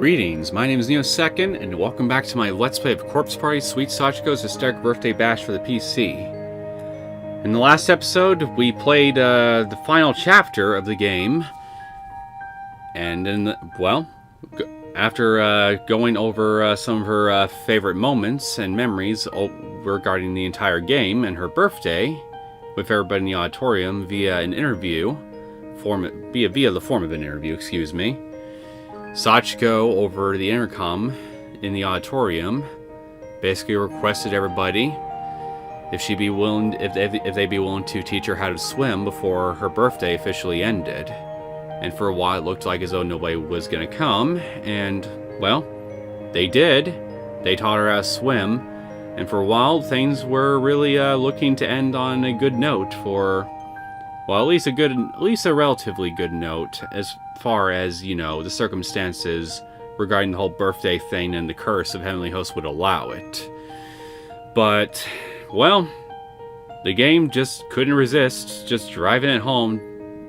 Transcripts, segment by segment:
Greetings, my name is Neosekken, and welcome back to my Let's Play of Corpse Party Sweet Sachiko's Hysteric Birthday Bash for the PC. In the last episode, we played the final chapter of the game, and after going over some of her favorite moments and memories regarding the entire game and her birthday, with everybody in the auditorium via the form of an interview, excuse me. Sachiko, over the intercom in the auditorium, basically requested everybody if they'd be willing to teach her how to swim before her birthday officially ended. And for a while it looked like as though nobody was going to come, and, well, they did. They taught her how to swim, and for a while things were really looking to end on a good note for, well, at least a relatively good note as far as, you know, the circumstances regarding the whole birthday thing and the curse of Heavenly Host would allow it. But, well, the game just couldn't resist, just driving it home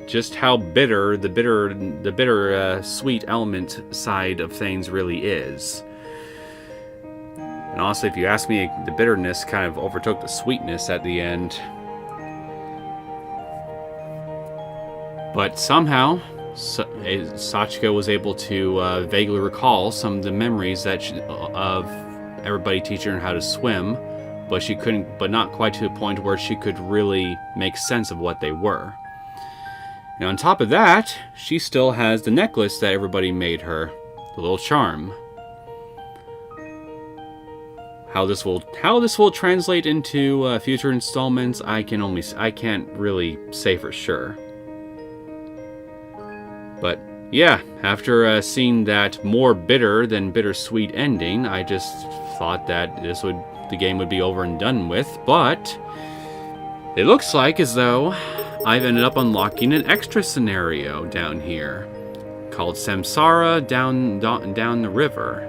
just how bitter the bitter sweet element side of things really is. And honestly, if you ask me, the bitterness kind of overtook the sweetness at the end. But somehow, Sachiko was able to vaguely recall some of the memories of everybody teaching her how to swim, but not quite to the point where she could really make sense of what they were. And on top of that, she still has the necklace that everybody made her, the little charm. How this will translate into future installments, I can't really say for sure. But yeah, after seeing that more bitter than bittersweet ending, I just thought that the game would be over and done with. But it looks like as though I've ended up unlocking an extra scenario down here called Samsara down the river.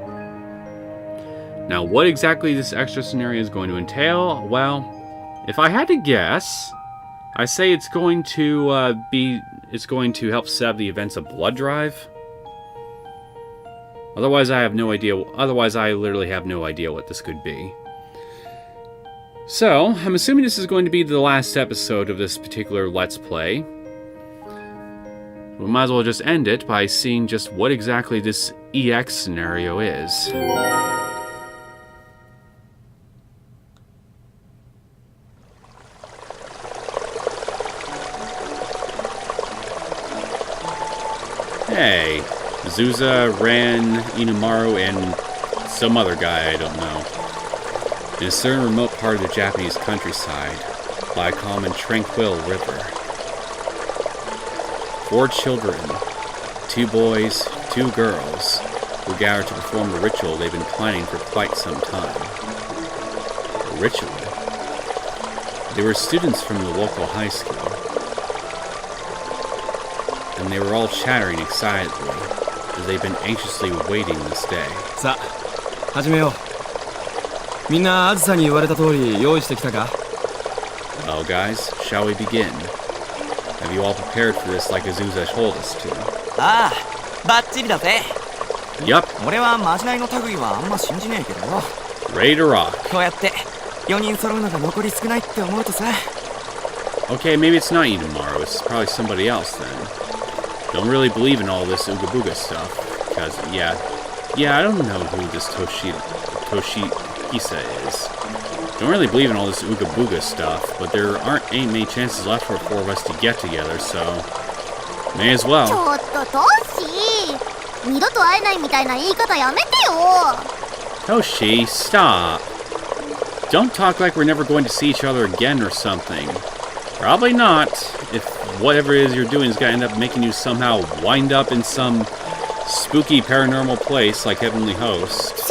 Now, what exactly this extra scenario is going to entail? Well, if I had to guess, I say it's going to help set up the events of Blood Drive. Otherwise, I have no idea. Otherwise, I literally have no idea what this could be. So, I'm assuming this is going to be the last episode of this particular Let's Play. We might as well just end it by seeing just what exactly this EX scenario is. Hey, Zuza, Ran, Inumaru, and some other guy I don't know. In a certain remote part of the Japanese countryside, by a calm and tranquil river. 4 children, 2 boys, 2 girls, were gathered to perform the ritual they've been planning for quite some time. A ritual? They were students from the local high school, and they were all chattering excitedly as they've been anxiously waiting this day. Well, guys, shall we begin? Have you all prepared for this like Azusa told us to? Yup. Ready to rock. Okay, maybe it's not you tomorrow. It's probably somebody else then. Don't really believe in all this Ooga Booga stuff, because, yeah, I don't know who this Toshihisa is. Don't really believe in all this Ooga Booga stuff, but there ain't many chances left for 4 of us to get together, so may as well. Toshi, stop. Don't talk like we're never going to see each other again or something. Probably not, if whatever it is you're doing is going to end up making you somehow wind up in some spooky paranormal place like Heavenly Host.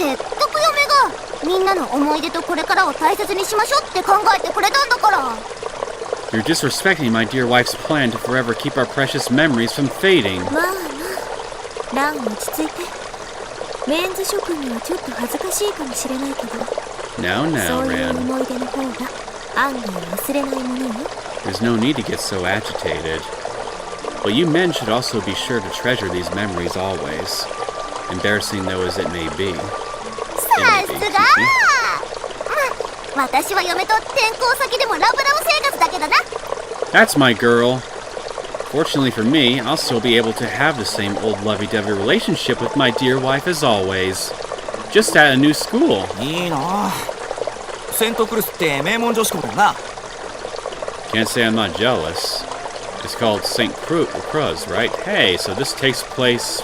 You're disrespecting my dear wife's plan to forever keep our precious memories from fading. Now, Ran. There's no need to get so agitated. But you men should also be sure to treasure these memories always. embarrassing though as it may be. さすが私は嫁と転校先でもラブラブ生活だけどな That's my girl. Fortunately for me, I'll still be able to have the same old lovey-dovey relationship with my dear wife as always. Just at a new school. いいなセントクルスって名門女子校だよな Can't say I'm not jealous. It's called St. Cruz, right? Hey, so this takes place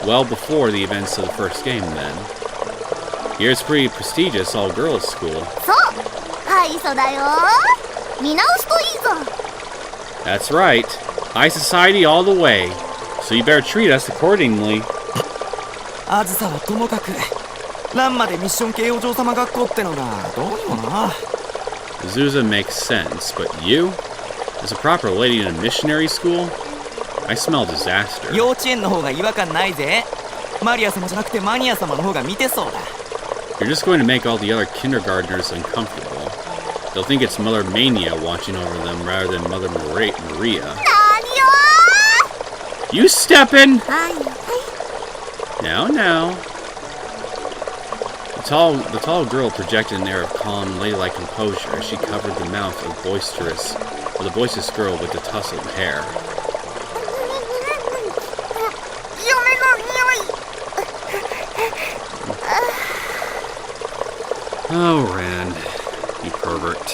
well before the events of the first game then. Here's pretty prestigious all-girls school. そうハイソだよ見直すといいぞ That's right. High society all the way. So you better treat us accordingly. あずさはともかくランまでミッション系お嬢様学校ってのがどうにもな Zuza makes sense, but you? As a proper lady in a missionary school? I smell disaster. 幼稚園の方が違和感ないぜマリア様じゃなくてマニア様の方が見てそうだ You're just going to make all the other kindergartners uncomfortable. They'll think it's Mother Mania watching over them rather than Mother Maria. 何よ You steppin'! はいはい Now. The tall girl projected an air of calm, ladylike composure as she covered the mouth of the boisterous girl with the tousled hair. 嫁の匂い Oh, Rand, you pervert.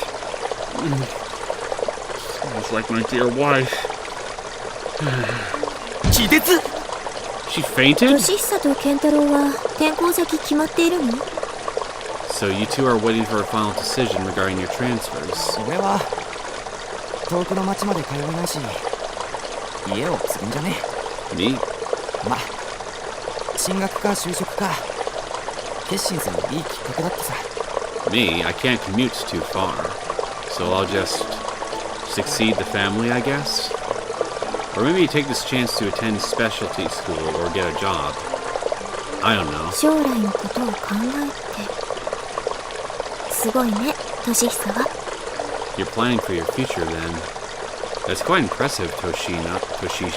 Sounds like my dear wife. 気絶 She fainted? 年久と健太郎は転校先決まっているの So you two are waiting for a final decision regarding your transfers. 俺は遠くの町まで通えないし家を継ぐんじゃね Me? まあ進学か就職か決心するいいきっかけだってさ Me, I can't commute too far. So I'll just succeed the family, I guess? Or maybe take this chance to attend specialty school or get a job. I don't know. 将来のことを考えてすごいね年久は You're planning for your future then. That's quite impressive, Toshihisa. Excuse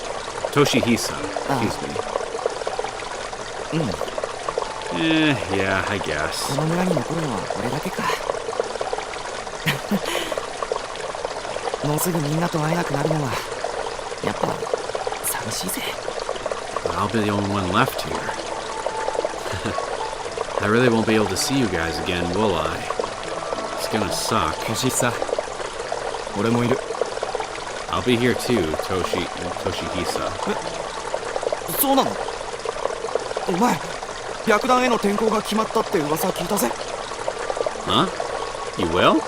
me. Yeah, I guess. この村に残るのは俺だけかもうすぐみんなと会えなくなるのはやっぱ寂しいぜ But I'll be the only one left here. I really won't be able to see you guys again, will I? It's gonna suck. 年さ俺もいる I'll be here too, Toshihisa. そうなのお前白団への転校が決まったって噂聞いたぜ Huh? You will?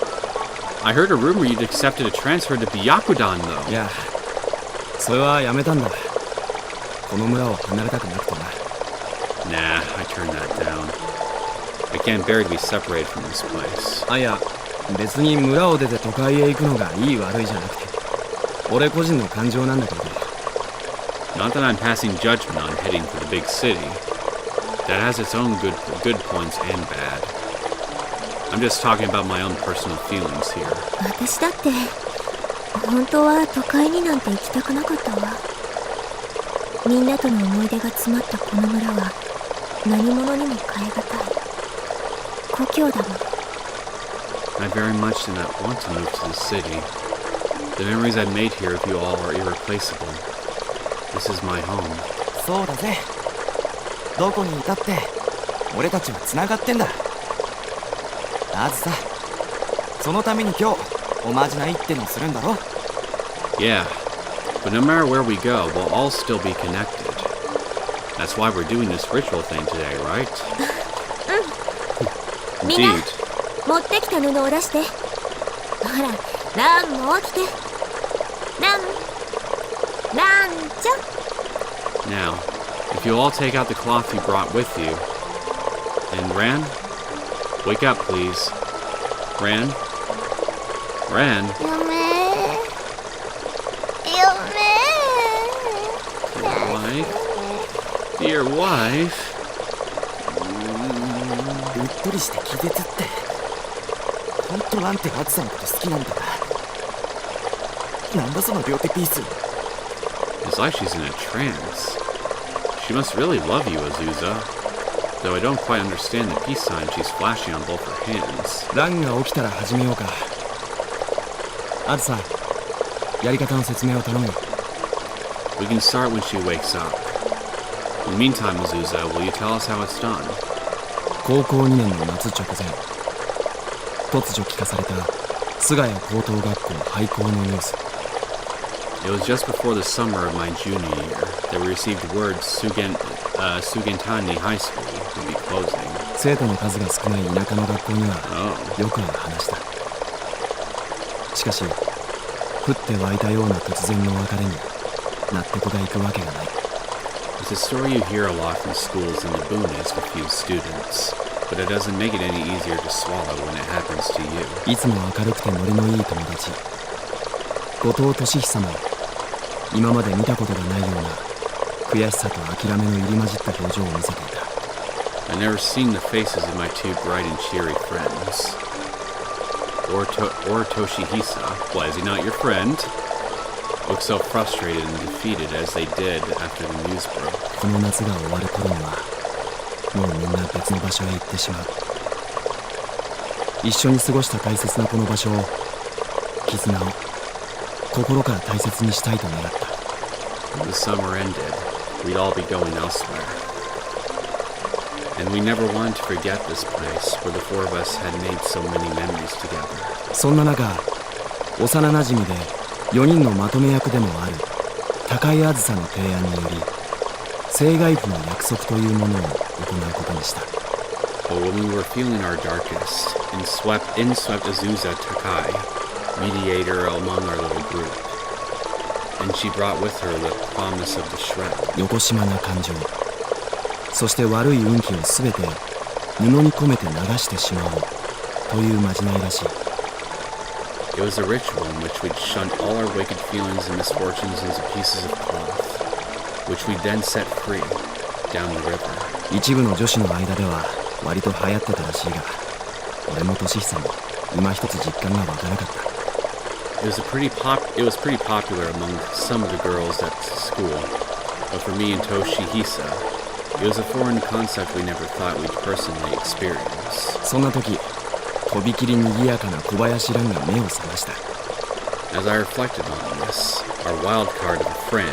I heard a rumor you'd accepted a transfer to Byakudan, though. いやそれはやめたんだこの村を離れたくなくてな Nah, I turned that down. I can't bear to be separated from this place. あいや別に村を出て都会へ行くのがいい悪いじゃなくて俺個人の感情なんだけど Not that I'm passing judgment on heading for the big city. That has its own good points and bad. I'm just talking about my own personal feelings here. 私だって本当は都会になんて行きたくなかったわみんなとの思い出が詰まったこの村は何者にも代え難い故郷だもん I very much do not want to move to the city. The memories I've made here of you all are irreplaceable. This is my home. そうだぜどこにいたって俺たちは繋がってんだあずさそのために今日おまじないってのするんだろ Yeah, but no matter where we go, we'll all still be connected. That's why we're doing this ritual thing today, right? みんな Indeed. 持ってきた布を出してほらランも起きてランちゃん Now, if you all take out the cloth you brought with you. And Ran? Wake up, please. Ran? 嫁 Dear wife? うっとりして気絶ってほんとランってあずさのこと好きなんだななんだその両手ピース It's like she's in a trance. She must really love you, Azusa. Though I don't quite understand the peace sign she's flashing on both her hands. ランが起きたら始めようか。あずさ、やり方の説明を頼むよ。We can start when she wakes up. In the meantime, Azusa, will you tell us how it's done? 高校2年の夏直前、突如聞かされた菅谷高等学校廃校のニュース。It was just before the summer of my junior year that we received word Sugentani High School would be closing. 生徒の数が少ない田舎の学校にはよくある話だ。しかし、降って湧いたような突然の別れに納得がいくわけがない。It's a story you hear a lot from schools in the boonies with few students, but it doesn't make it any easier to swallow when it happens to you. いつも明るくてノリのいい友達、後藤俊久も今まで見たことがないような悔しさと諦めの入り混じった表情を見せていた。I've never seen the faces of my two bright and cheery friends. Or Toshihisa, why is he not your friend? Look so frustrated and defeated as they did after the news broke. この夏が終わる頃にはもうみんな別の場所へ行ってしまう。一緒に過ごした大切なこの場所を、絆を心から大切にしたいと願った。 When the summer ended, we'd all be going elsewhere. And we never wanted to forget this place where the four of us had made so many memories together. そんな中、幼なじみで4人のまとめ役でもある高井あずさの提案により、生涯譜の約束というものを行うことにした。 But when we were feeling our darkest, in swept Azusa Takai, mediator among our little group, and she brought with her the promise of the shred. よこしまな感情、そして悪い運気をすべて布に込めて流してしまおうというまじないらしい。 It was a ritual in which we'd shunt all our wicked feelings and misfortunes into pieces of cloth, which we'd then set free down the river. 一部の女子の間では割と流行ってたらしいが、俺も俊久も今一つ実感が湧かなかった。 It was pretty popular among some of the girls at school, but for me and Toshihisa, it was a foreign concept we never thought we'd personally experience. そんな時、とびきり賑やかな小林蘭が目を覚ました。 As I reflected on this, our wild card of a friend,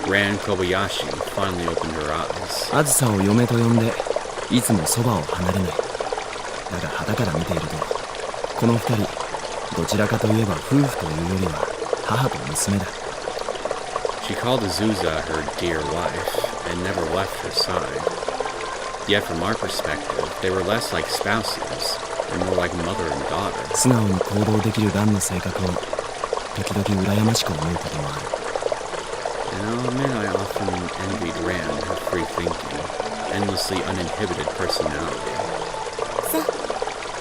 Ran Kobayashi, finally opened her eyes. あずさを嫁と呼んでいつもそばを離れない。だが傍から見ていると、この二人どちらかといえば夫婦というよりは母と娘だ。 She called Azusa her dear wife and never left her side. Yet from our perspective, they were less like spouses and more like mother and daughter. 素直に行動できる蘭の性格を時々羨ましく思うこともある。 And I'll admit I often envied Ran her free thinking, endlessly uninhibited personality. さあ、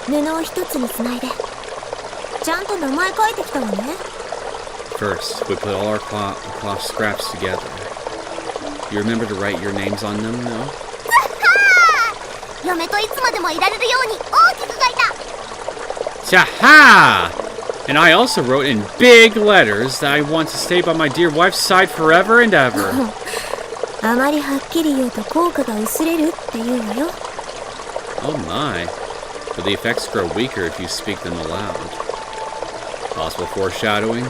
布を一つにつないで。ちゃんと名前書いてきたわね。 First, we put all our cloth scraps together. You remember to write your names on them, no? 嫁といつまでもいられるように大きく書いた。 Chaha! And I also wrote in big letters that I want to stay by my dear wife's side forever and ever. あまりはっきり言うと効果が薄れるって言うわよ。 Oh my. But the effects grow weaker if you speak them aloud. Possible foreshadowing?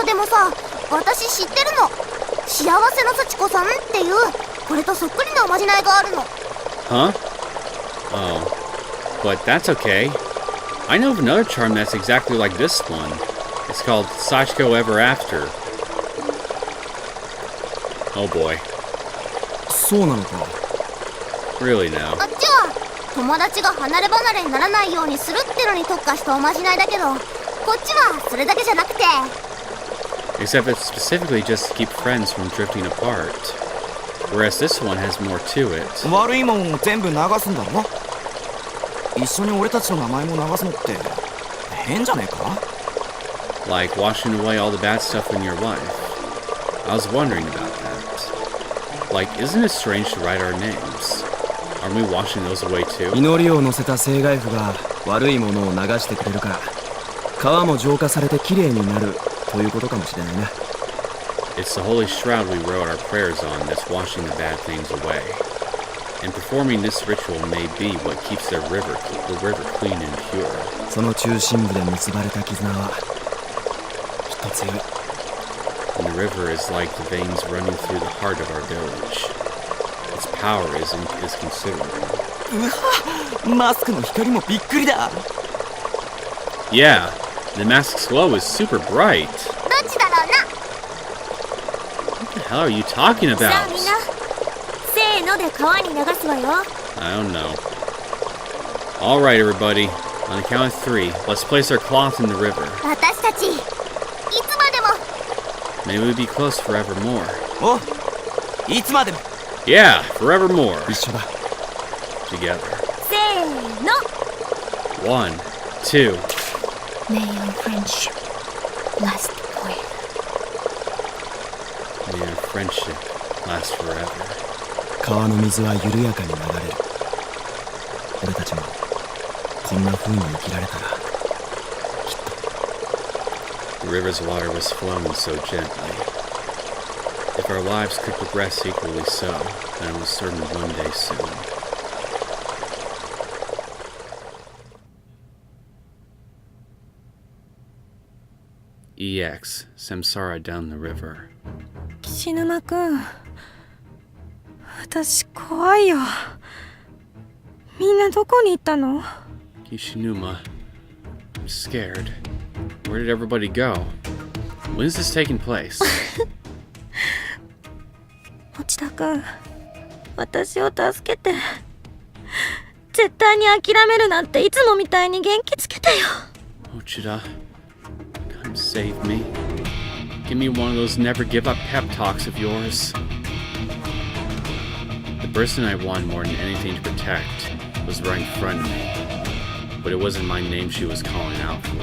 でもさ、私知ってるの。幸せの幸子さんっていうこれとそっくりなおまじないがあるの。 Huh? Oh. But that's okay. I know of another charm that's exactly like this one. It's called Sachiko Ever After. Oh boy. そうなのか。 Really now? あっちは友達が離れ離れにならないようにするってのに特化したおまじないだけど、こっちはそれだけじゃなくて。 Except it's specifically just to keep friends from drifting apart. Whereas this one has more to it. 悪いもんを全部流すんだろ。一緒に俺たちの名前も流すのって変じゃねえか？ Like washing away all the bad stuff in your life. I was wondering about that. Like, isn't it strange to write our names? Aren't we washing those away too? 祈りを乗せた生涯譜が悪いものを流してくれるから、皮も浄化されてきれいになるということかもしれないな。It's the holy shroud we wrote our prayers on that's washing the bad things away. And performing this ritual may be what keeps the river clean and pure. その中心部で結ばれた絆はきっと強い。 And the river is like the veins running through the heart of our village. Its power is considerable. うわ、マスクの光もびっくりだ。 Yeah, the mask's glow is super bright. どっちだろうな。 What the hell are you talking さ about? あみんな、せーので川に流すわよ。 I don't know. Alright, everybody. On the count of 3, let's place our cloth in the river. 私たち、いつまでも。 May we be close forevermore. お、いつまでも Yeah, forevermore. 一緒だ。 Together. せーの。 1, 2. May our friendship last forever. May our friendship last forever. 川の水は緩やかに流れる。俺たちもこんな風に生きられたら、きっと。 The river's water was flowing so gently. If our lives could progress equally so, then I was certain one day soon. EX, Samsara down the river. 岸沼くん、私怖いよ。みんなどこに行ったの？ Kishinuma, I'm scared. Where did everybody go? When is this taking place? 持田くん、私を助けて。絶対に諦めるなんていつもみたいに元気つけてよ。 Mochida, come save me. Give me one of those never give up pep talks of yours. The person I wanted more than anything to protect was right in front of me, but it wasn't my name she was calling out for.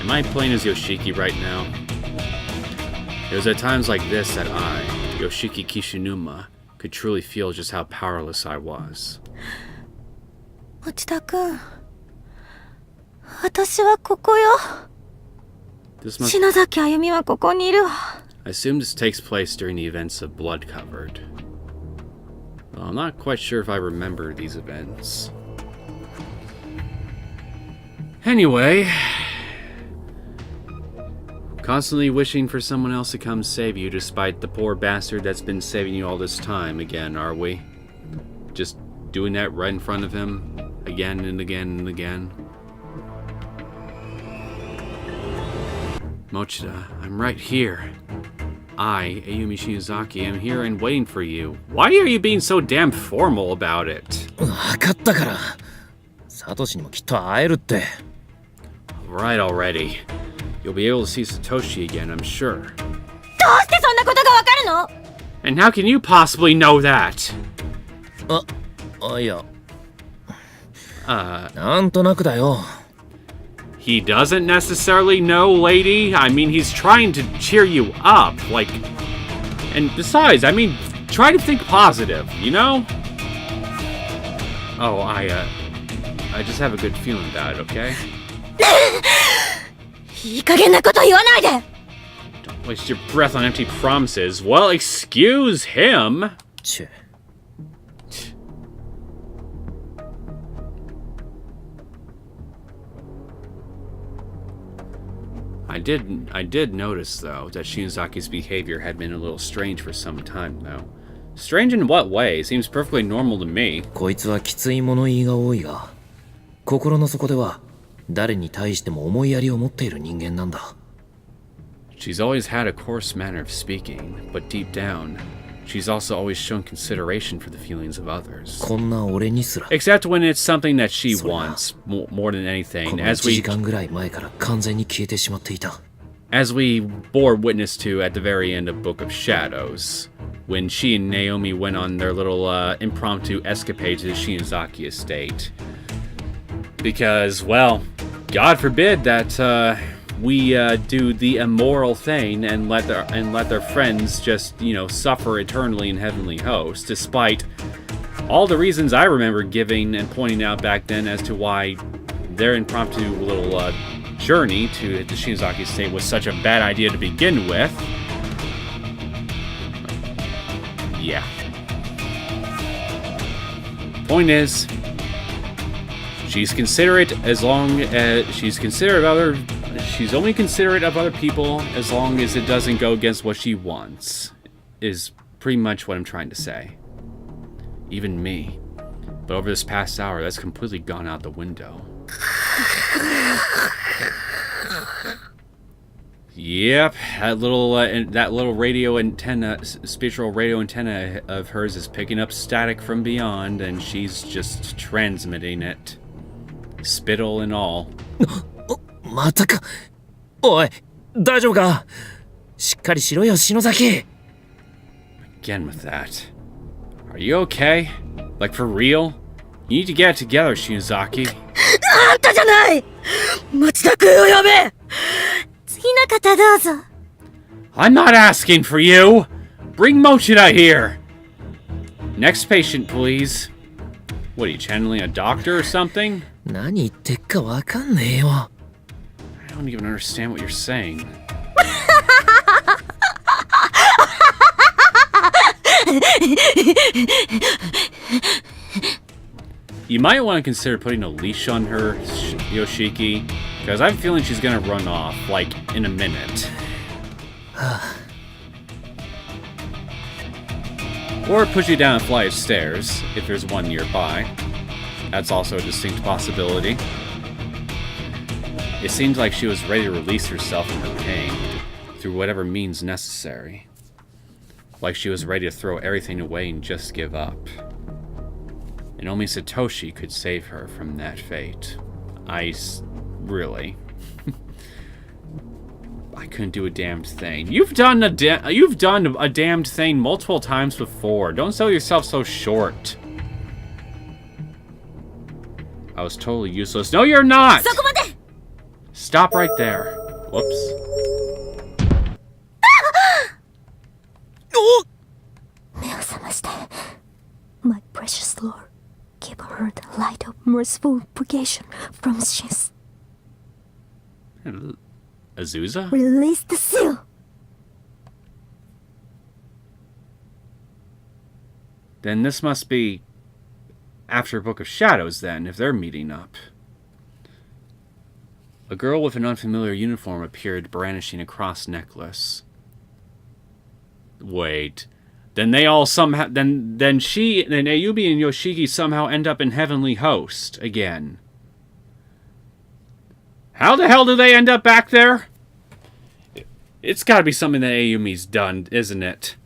Am I playing as Yoshiki right now? It was at times like this that I, Yoshiki Kishinuma, could truly feel just how powerless I was. 持田くん、私はここよ。 This must... 篠崎あゆみはここにいるわ。 I assume this takes place during the events of Blood Covered. Well, I'm not quite sure if I remember these events. Anyway, constantly wishing for someone else to come save you despite the poor bastard that's been saving you all this time again, are we? Just doing that right in front of him again and again and again. Mochida, I'm right here. I, Ayumi Shinozaki, am here and waiting for you. Why are you being so damn formal about it? 分かったから。サトシにもきっと会えるって。 Right already. You'll be able to see Satoshi again, I'm sure. どうしてそんなことがわかるの？ And how can you possibly know that? いや。なんとなくだよ。 He doesn't necessarily know, lady. I mean, he's trying to cheer you up, like... And besides, I mean, try to think positive, you know? Oh, I just have a good feeling about it, okay? いい加減なこと言わないで。 Don't waste your breath on empty promises. Well, excuse him. チェ。 I did notice, though, that Shinozaki's behavior had been a little strange for some time, though. Strange in what way? Seems perfectly normal to me. こいつはきつい物言いが多いが、心の底では誰に対しても思いやりを持っている人間なんだ。 She's always had a coarse manner of speaking, but deep down, she's also always shown consideration for the feelings of others. こんな俺にすら。 Except when it's something that she wants more than こ anything, の1時間ぐらい前から完全に消えてしまっていた。 as we bore witness to at the very end of Book of Shadows, when she and Naomi went on their little impromptu escapade to the Shinozaki estate. Because, well, God forbid that we do the immoral thing and let their friends just, you know, suffer eternally in heavenly hosts, despite all the reasons I remember giving and pointing out back then as to why their impromptu little journey to the Shinozaki State was such a bad idea to begin with. Yeah. Point is, she's considerate as long as she's only considerate of other people as long as it doesn't go against what she wants, is pretty much what I'm trying to say. Even me. But over this past hour, that's completely gone out the window. Yep, that little radio antenna, spiritual radio antenna of hers is picking up static from beyond, and she's just transmitting it. Spittle and all. またか。おい、大丈夫か。しっかりしろよ、篠崎。 Again with that. Are you okay? Like for real? You need to get it together, Shinozaki. あんたじゃない。町田君を呼べ。次の方どうぞ。I'm not asking for you! Bring Mochida here! Next patient, please. What, are you channeling a doctor or something? 何言ってっかわかんねえよ。I don't even understand what you're saying. You might want to consider putting a leash on her, Yoshiki, because I have a feeling she's gonna run off, like, in a minute. Or push you down a flight of stairs, if there's one nearby. That's also a distinct possibility. It seems like she was ready to release herself from her pain, through whatever means necessary. Like she was ready to throw everything away and just give up. And only Satoshi could save her from that fate. Really? I couldn't do a damned thing. You've done a damned thing multiple times before. Don't sell yourself so short. I was totally useless. No, you're not! Stop right there. Whoops. My precious Lord, give her the light of merciful purgation from sins. Azusa? Release the seal. Then this must be after Book of Shadows, then, if they're meeting up. A girl with an unfamiliar uniform appeared brandishing a cross necklace. Wait. Then they all somehow... Then Ayumi and Yoshiki somehow end up in Heavenly Host again. How the hell do they end up back there? It's gotta be something that Ayumi's done, isn't it?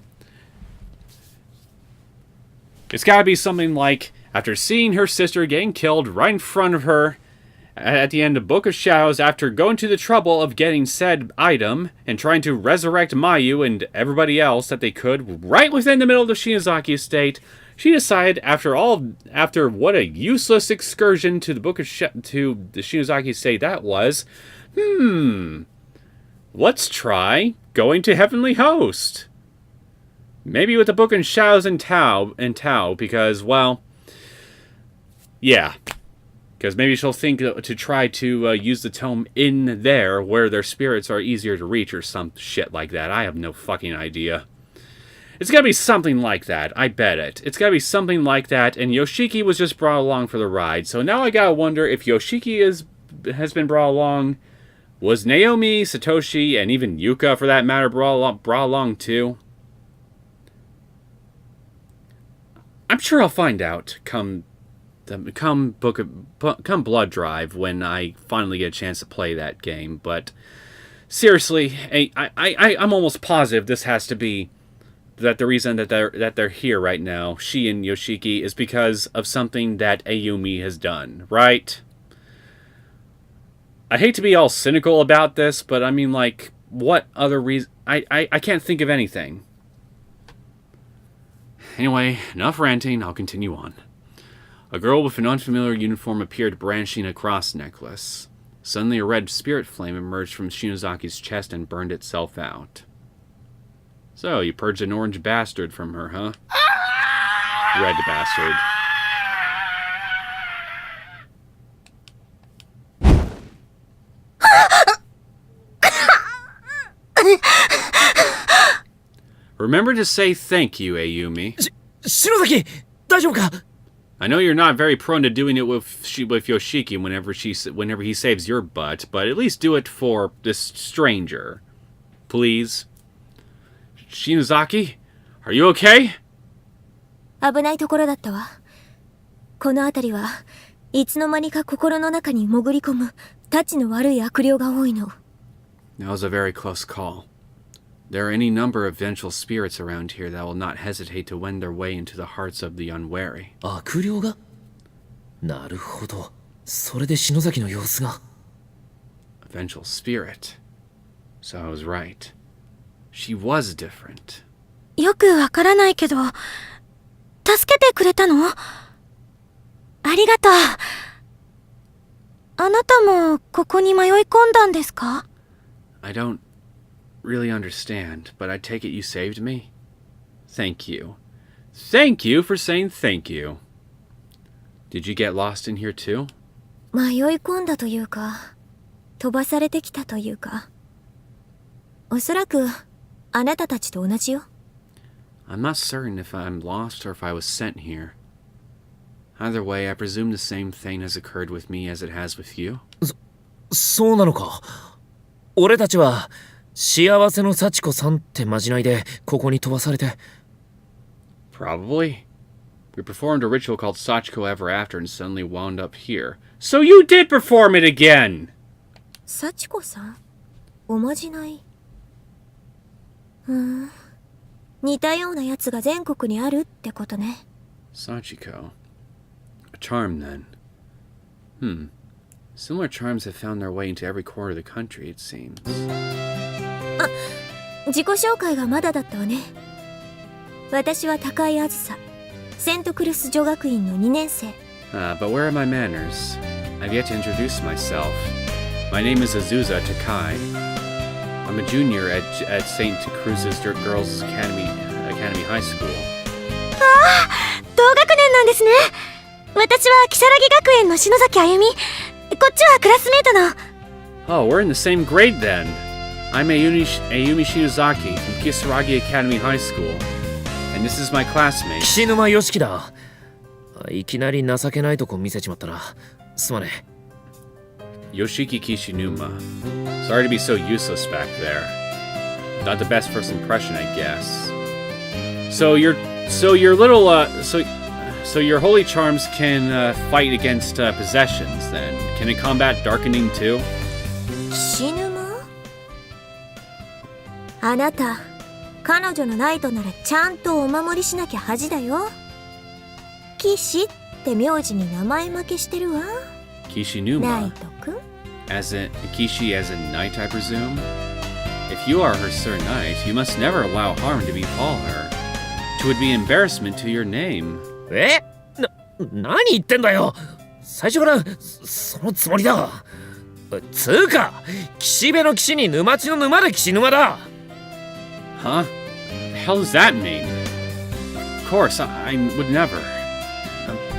It's gotta be something like, after seeing her sister getting killed right in front of her at the end of Book of Shadows, after going to the trouble of getting said item and trying to resurrect Mayu and everybody else that they could right within the middle of the Shinozaki estate, she decided after what a useless excursion to the to the Shinozaki estate that was, let's try going to Heavenly Host. Maybe with the Book of Shadows and Tao, because, well, yeah. Because maybe she'll think to try to use the tome in there where their spirits are easier to reach or some shit like that. I have no fucking idea. It's gotta be something like that. I bet it. It's gotta be something like that, and Yoshiki was just brought along for the ride. So now I gotta wonder if Yoshiki has been brought along. Was Naomi, Satoshi, and even Yuka, for that matter, brought along too? I'm sure I'll find out come Blood Drive when I finally get a chance to play that game. But seriously, I'm almost positive this has to be that the reason that they're here right now, she and Yoshiki, is because of something that Ayumi has done, right? I hate to be all cynical about this, but I mean, like, what other reason? I can't think of anything. Anyway, enough ranting, I'll continue on. A girl with an unfamiliar uniform appeared brandishing a cross necklace. Suddenly a red spirit flame emerged from Shinozaki's chest and burned itself out. So, you purged an orange bastard from her, huh? Red bastard. Remember to say thank you, Ayumi. 篠崎大丈夫か I know you're not very prone to doing it with Yoshiki whenever he saves your butt, but at least do it for this stranger. Please. Shinozaki, are you okay? 危ないところだったわ。この辺りはいつの間にか心の中に潜り込むたちの悪い悪霊が多いの。That was a very close call. There are any number of vengeful spirits around here that will not hesitate to wend their way into the hearts of the unwary. 悪霊がなるほど。それで篠崎の様子が。A vengeful spirit. So I was right. She was different. よくわからないけど、助けてくれたの？ありがとう。あなたもここに迷い込んだんですか？ I don't really understand, but I take it you saved me? Thank you. Thank you for saying thank you. Did you get lost in here too? 迷い込んだというか、飛ばされてきたというか。おそらく、あなたたちと同じよ。I'm not certain if I'm lost or if I was sent here. Either way, I presume the same thing has occurred with me as it has with you. そうなのか。俺たちは幸せの幸子さんってまじないでここに飛ばされて。Probably. We performed a ritual called Sachiko Ever After and suddenly wound up here. So you did perform it again! 幸子さん？おまじない？似たようなやつが全国にあるってことね。Sachiko. A charm, then. Similar charms have found their way into every corner of the country, it seems. あ、自己紹介がまだだったわね。私は高井あずさ。セントクルス女学院の2年生。But where are my manners? I've yet to introduce myself. My name is Azusa Takai. I'm a junior at St. Cruz's Girls Academy High School. ああ、同学年なんですね。私は如月学園の篠崎あゆみ。こっちはクラスメートの。Oh, we're in the same grade then. I'm Ayumi Shinozaki from Kisaragi Academy High School. And this is my classmate. 岸沼良樹だ。いきなり情けないとこ見せちまったな。すまねえ。 Yoshiki Kishinuma. Sorry to be so useless back there. Not the best first impression, I guess. So your holy charms can fight against possessions. Then can it combat darkening too? 岸沼？あなた、彼女のナイトならちゃんとお守りしなきゃ恥だよ。岸って名字に名前負けしてるわ。Kishinuma. ナイトくん？ As in Kishi as in knight, I presume? If you are her Sir Knight, you must never allow harm to befall her. It would be embarrassment to your name. 何言ってんだよ。最初からそのつもりだ。つうか、岸辺の岸に沼地の沼で岸沼だ。Huh? The hell does that mean? Of course, I would never.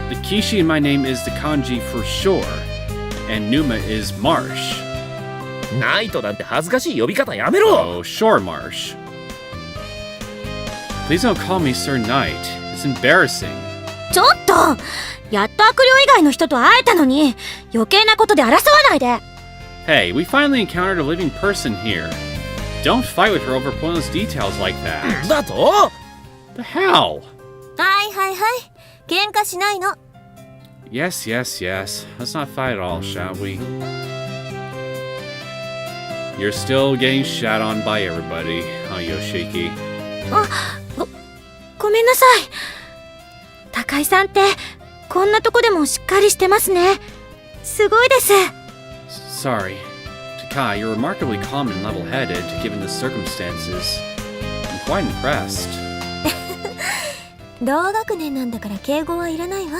The Kishi in my name is the kanji for shore, and Numa is marsh. ナイトなんて恥ずかしい呼び方やめろ。Oh, shore marsh. Please don't call me Sir Knight. It's embarrassing. ちょっと、やっと悪霊以外の人と会えたのに、余計なことで争わないで。Hey, we finally encountered a living person here. Don't fight with her over pointless details like that. だと The hell? はいはいはい。喧嘩しないの。Yes. Let's not fight at all, shall we? You're still getting shat on by everybody, huh, Yoshiki? ごめんなさい。高井さんってこんなとこでもしっかりしてますね。すごいです。Sorry. Takai, you're remarkably calm and level-headed, given the circumstances. I'm quite impressed. 同学年なんだから敬語はいらないわ。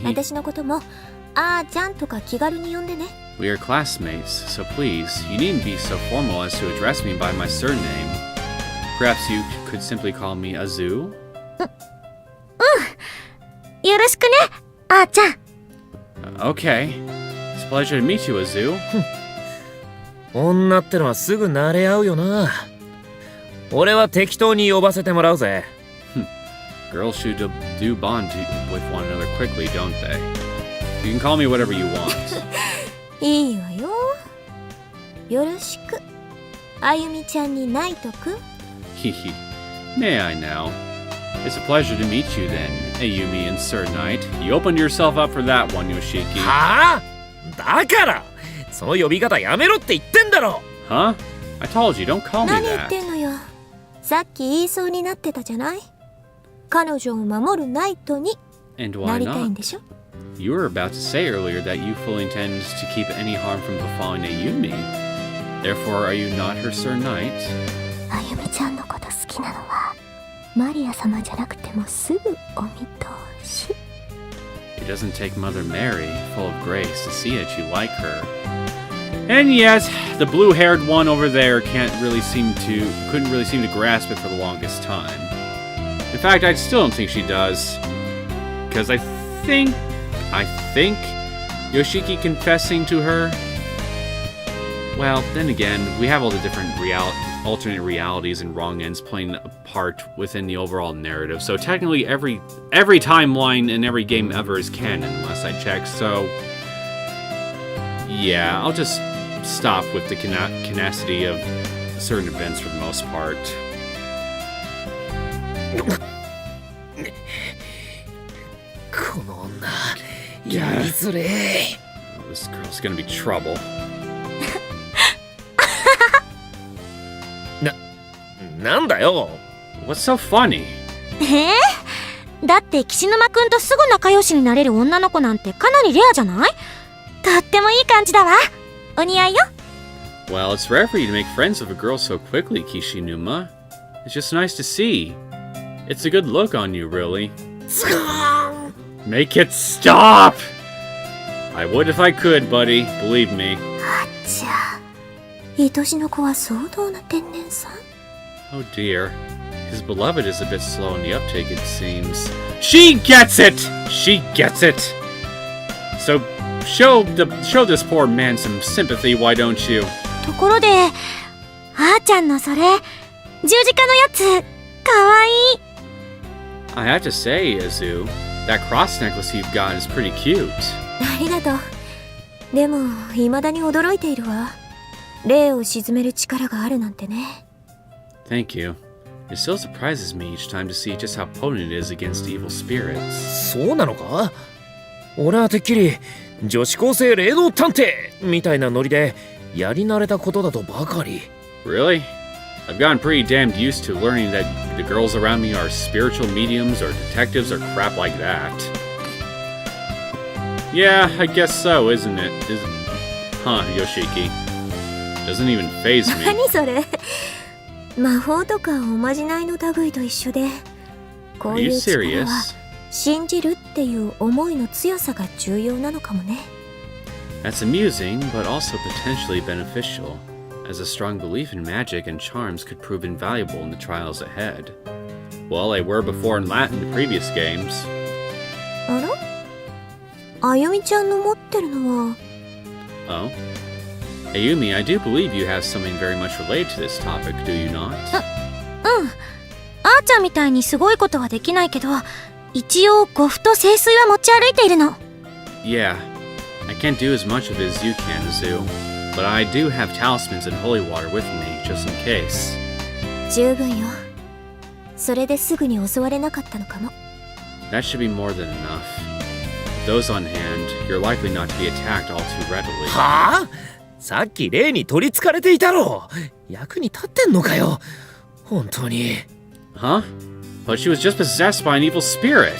私のこともあーちゃんとか気軽に呼んでね。We are classmates, so please, you needn't be so formal as to address me by my surname. Perhaps you could simply call me Azu? よろしくね、あーちゃん。Okay. It's a pleasure to meet you, Azu. 女ってのはすぐ慣れ合うよな。俺は適当に呼ばせてもらうぜ。Girls should do bond with one another quickly, don't they? You can call me whatever you want. いいわよ。よろしく。あゆみちゃんにナイトくん。Hehe. May I now? It's a pleasure to meet you then, Ayumi and Sir Knight. You opened yourself up for that one, Yoshiki. はあ？だからその呼び方やめろって言ってんだろ。Huh? I told you, don't call me 何言っ that. てんのよ。さっき言いそうになってたじゃない。彼女を守るナイトに And な why りたいん not? でしょ。You were about to say earlier that you fully intend to keep any harm from befalling Ayumi. Therefore, are you not her Sir Knight? あゆみちゃんのこと好きなのはマリア様じゃなくてもすぐお見通し。 It doesn't take Mother Mary, full of grace, to see that you like her. And yet, the blue-haired one over there couldn't really seem to grasp it for the longest time. In fact, I still don't think she does. Because I think Yoshiki confessing to her. Well, then again, we have all the different alternate realities and wrong ends playing a part within the overall narrative. So technically, every timeline in every game ever is canon, last I checked. So yeah, I'll just stop with the canacity of certain events for the most part. この女やりづれえ。 Oh, this girl's gonna be trouble. なんだよ。 What's so funny? だって岸沼くんとすぐ仲良しになれる女の子なんてかなりレアじゃない？とってもいい感じだわ。お似合いよ。 Well, it's rare for you to make friends with a girl so quickly, Kishinuma. It's just nice to see. It's a good look on you, really. Make it stop! I would if I could, buddy. Believe me. あっちゃ。愛しの子は相当な天然さん。 Oh dear. His beloved is a bit slow in the uptake, it seems. She gets it! She gets it! So, show this poor man some sympathy, why don't you? ところで、あーちゃんのそれ、十字架のやつ、かわいい。I have to say, Azu, that cross necklace you've got is pretty cute. ありがとう。でも、未だに驚いているわ。霊を鎮める力があるなんてね。Thank you. It still surprises me each time to see just how potent it is against evil spirits. そうなのか？俺はてっきり女子高生霊能探偵みたいなノリでやり慣れたことだとばかり。 Really? I've gotten pretty damned used to learning that the girls around me are spiritual mediums or detectives or crap like that. Yeah, I guess so, isn't it? Huh, Yoshiki. Doesn't even faze me. 何それ？魔法とかおまじないの類と一緒で、こ Are う you いう力 serious? は信じるっていう思いの強さが重要なのかもね。 That's amusing, but also potentially beneficial, as a strong belief in magic and charms could prove invaluable in the trials ahead. Well, they were before in Latin in previous games. あら？あゆみちゃんの持ってるのは Oh? Ayumi, I do believe you have something very much related to this topic, do you not? うん。あーちゃんみたいにすごいことはできないけど、一応呉服と聖水は持ち歩いているの。Yeah, I can't do as much of it as you can, Azu, but I do have talismans and holy water with me, just in case. 十分よ。それですぐに襲われなかったのかも。 That should be more than enough. With those on hand, you're likely not to be attacked all too readily. はあ？さっき霊に取りつかれていたろ。役に立ってんのかよ。本当に。Huh? But she was just possessed by an evil spirit.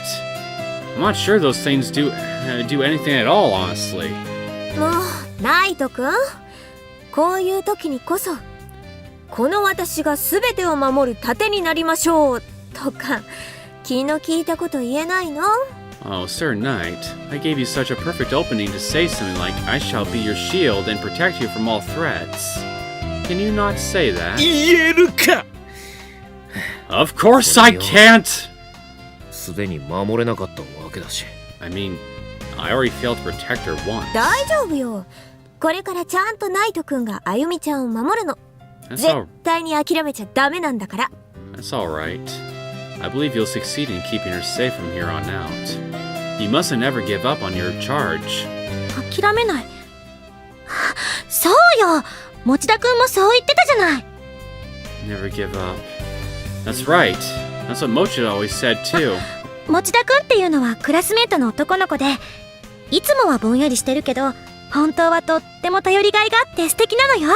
I'm not sure those things do anything at all, honestly. もう、ナイトくん。こういう時にこそ、この私が全てを守る盾になりましょうとか、気の利いたこと言えないの？ Oh, Sir Knight, I gave you such a perfect opening to say something like, I shall be your shield and protect you from all threats. Can you not say that? 言えるか。 Of course I can't! すでに守れなかったわけだし。I mean, I already failed to protect her once. 大丈夫よ。これからちゃんとナイトくんがあゆみちゃんを守るの。That's 絶 all. 対に諦めちゃダメなんだから。 That's all right. I believe you'll succeed in keeping her safe from here on out. You mustn't ever give up on your charge. 諦めない。そうよ、持田くんもそう言ってたじゃない。 Never give up. That's right. That's what Mochida always said too. 持田くんっていうのはクラスメートの男の子で、いつもはぼんやりしてるけど、本当はとっても頼りがいがあって素敵なのよ。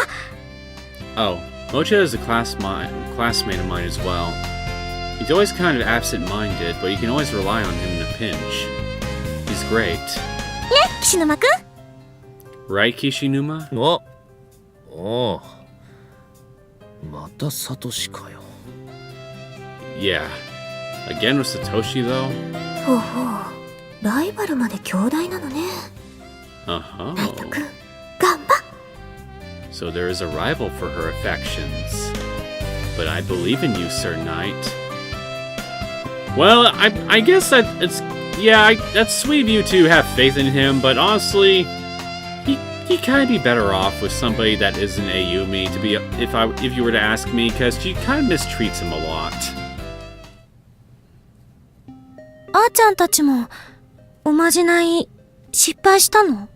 Oh, Mochida is a classmate of mine as well. He's always kind of absent-minded, but you can always rely on him in a pinch. He's great. ね、岸沼くん。 Right, Kishinuma? あああ、またサトシかよ。 Yeah. Again with Satoshi, though? ほうほう、ライバルまで兄弟なのね。 Uh-huh. ナイトくん、頑張っ。 So there is a rival for her affections. But I believe in you, Sir Knight. Well, I guess that it's... Yeah, that's sweet of you to have faith in him, but honestly... He'd kind of be better off with somebody that isn't Ayumi, to be... If you were to ask me, because she kind of mistreats him a lot. あーちゃんたちも、おまじない失敗したの？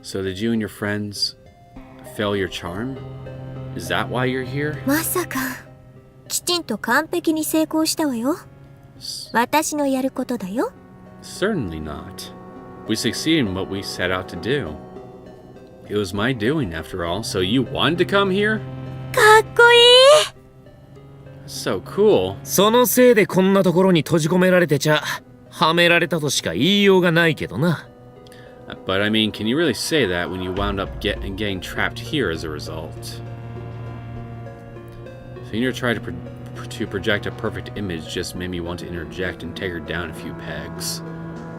So did you and your friends fail your charm? Is that why you're here? まさか、きちんと完璧に成功したわよ。私のやることだよ。 Certainly not. We succeeded in what we set out to do. It was my doing, after all, so you wanted to come here? かっこいい。 So cool. そのせいでこんなところに閉じ込められてちゃ、はめられたとしか言いようがないけどな。But I mean, can you really say that when you wound up getting trapped here as a result? So you try to project a perfect image just made me want to interject and take her down a few pegs.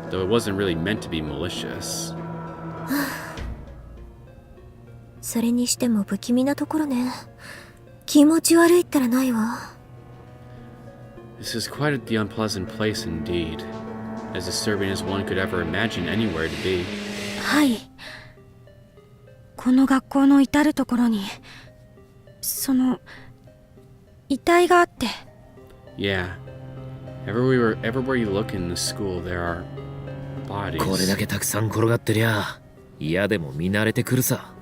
Though it wasn't really meant to be malicious. それにしても不気味なところね。気持ち悪いったらないわ。 This is quite the unpleasant place indeed. As disturbing as one could ever imagine anywhere to be. はい。この学校の至るところに、遺体があって。 Yeah. Everywhere you look in the school, there are bodies. これだけたくさん転がってりゃ、嫌でも見慣れてくるさ。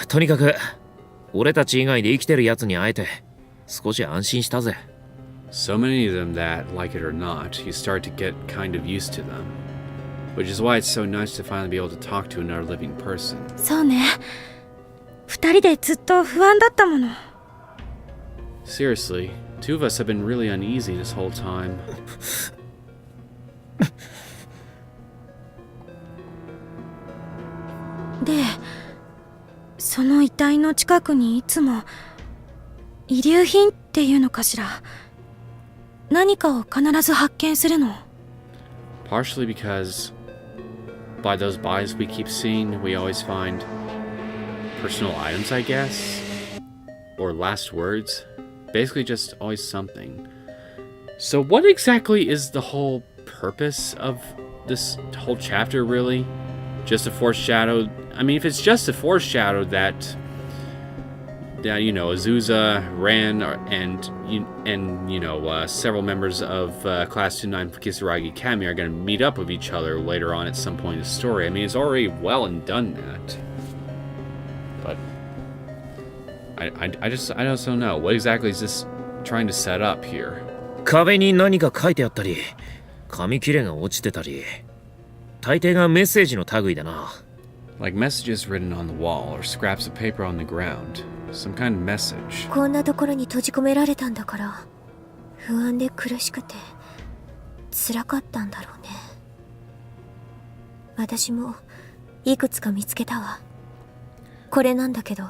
とにかく、俺たち以外で生きてるやつに会えて、少し安心したぜ。 So many of them that, like it or not, you start to get kind of used to them. Which is why it's so nice to finally be able to talk to another living person. そうね。二人でずっと不安だったもの。 Seriously, two of us have been really uneasy this whole time. で、その遺体の近くにいつも遺留品っていうのかしら。何かを必ず発見するの。 Partially because by those bodies we keep seeing, we always find personal items, I guess, or last words. Basically just always something. So what exactly is the whole purpose of this whole chapter, really? Just a foreshadow? I mean, if it's just a foreshadow that Azusa, Ran, and several members of Class 29 Kisaragi Kami are going to meet up with each other later on at some point in the story. I mean, it's already well and done that. But I just don't know. What exactly is this trying to set up here? 壁に何か書いてあったり、紙切れが落ちてたり、大抵がメッセージの類だな。Like messages written on the wall or scraps of paper on the ground. Some kind of message. こんなところに閉じ込められたんだから、不安で苦しくて辛かったんだろうね。私もいくつか見つけたわ。これなんだけど。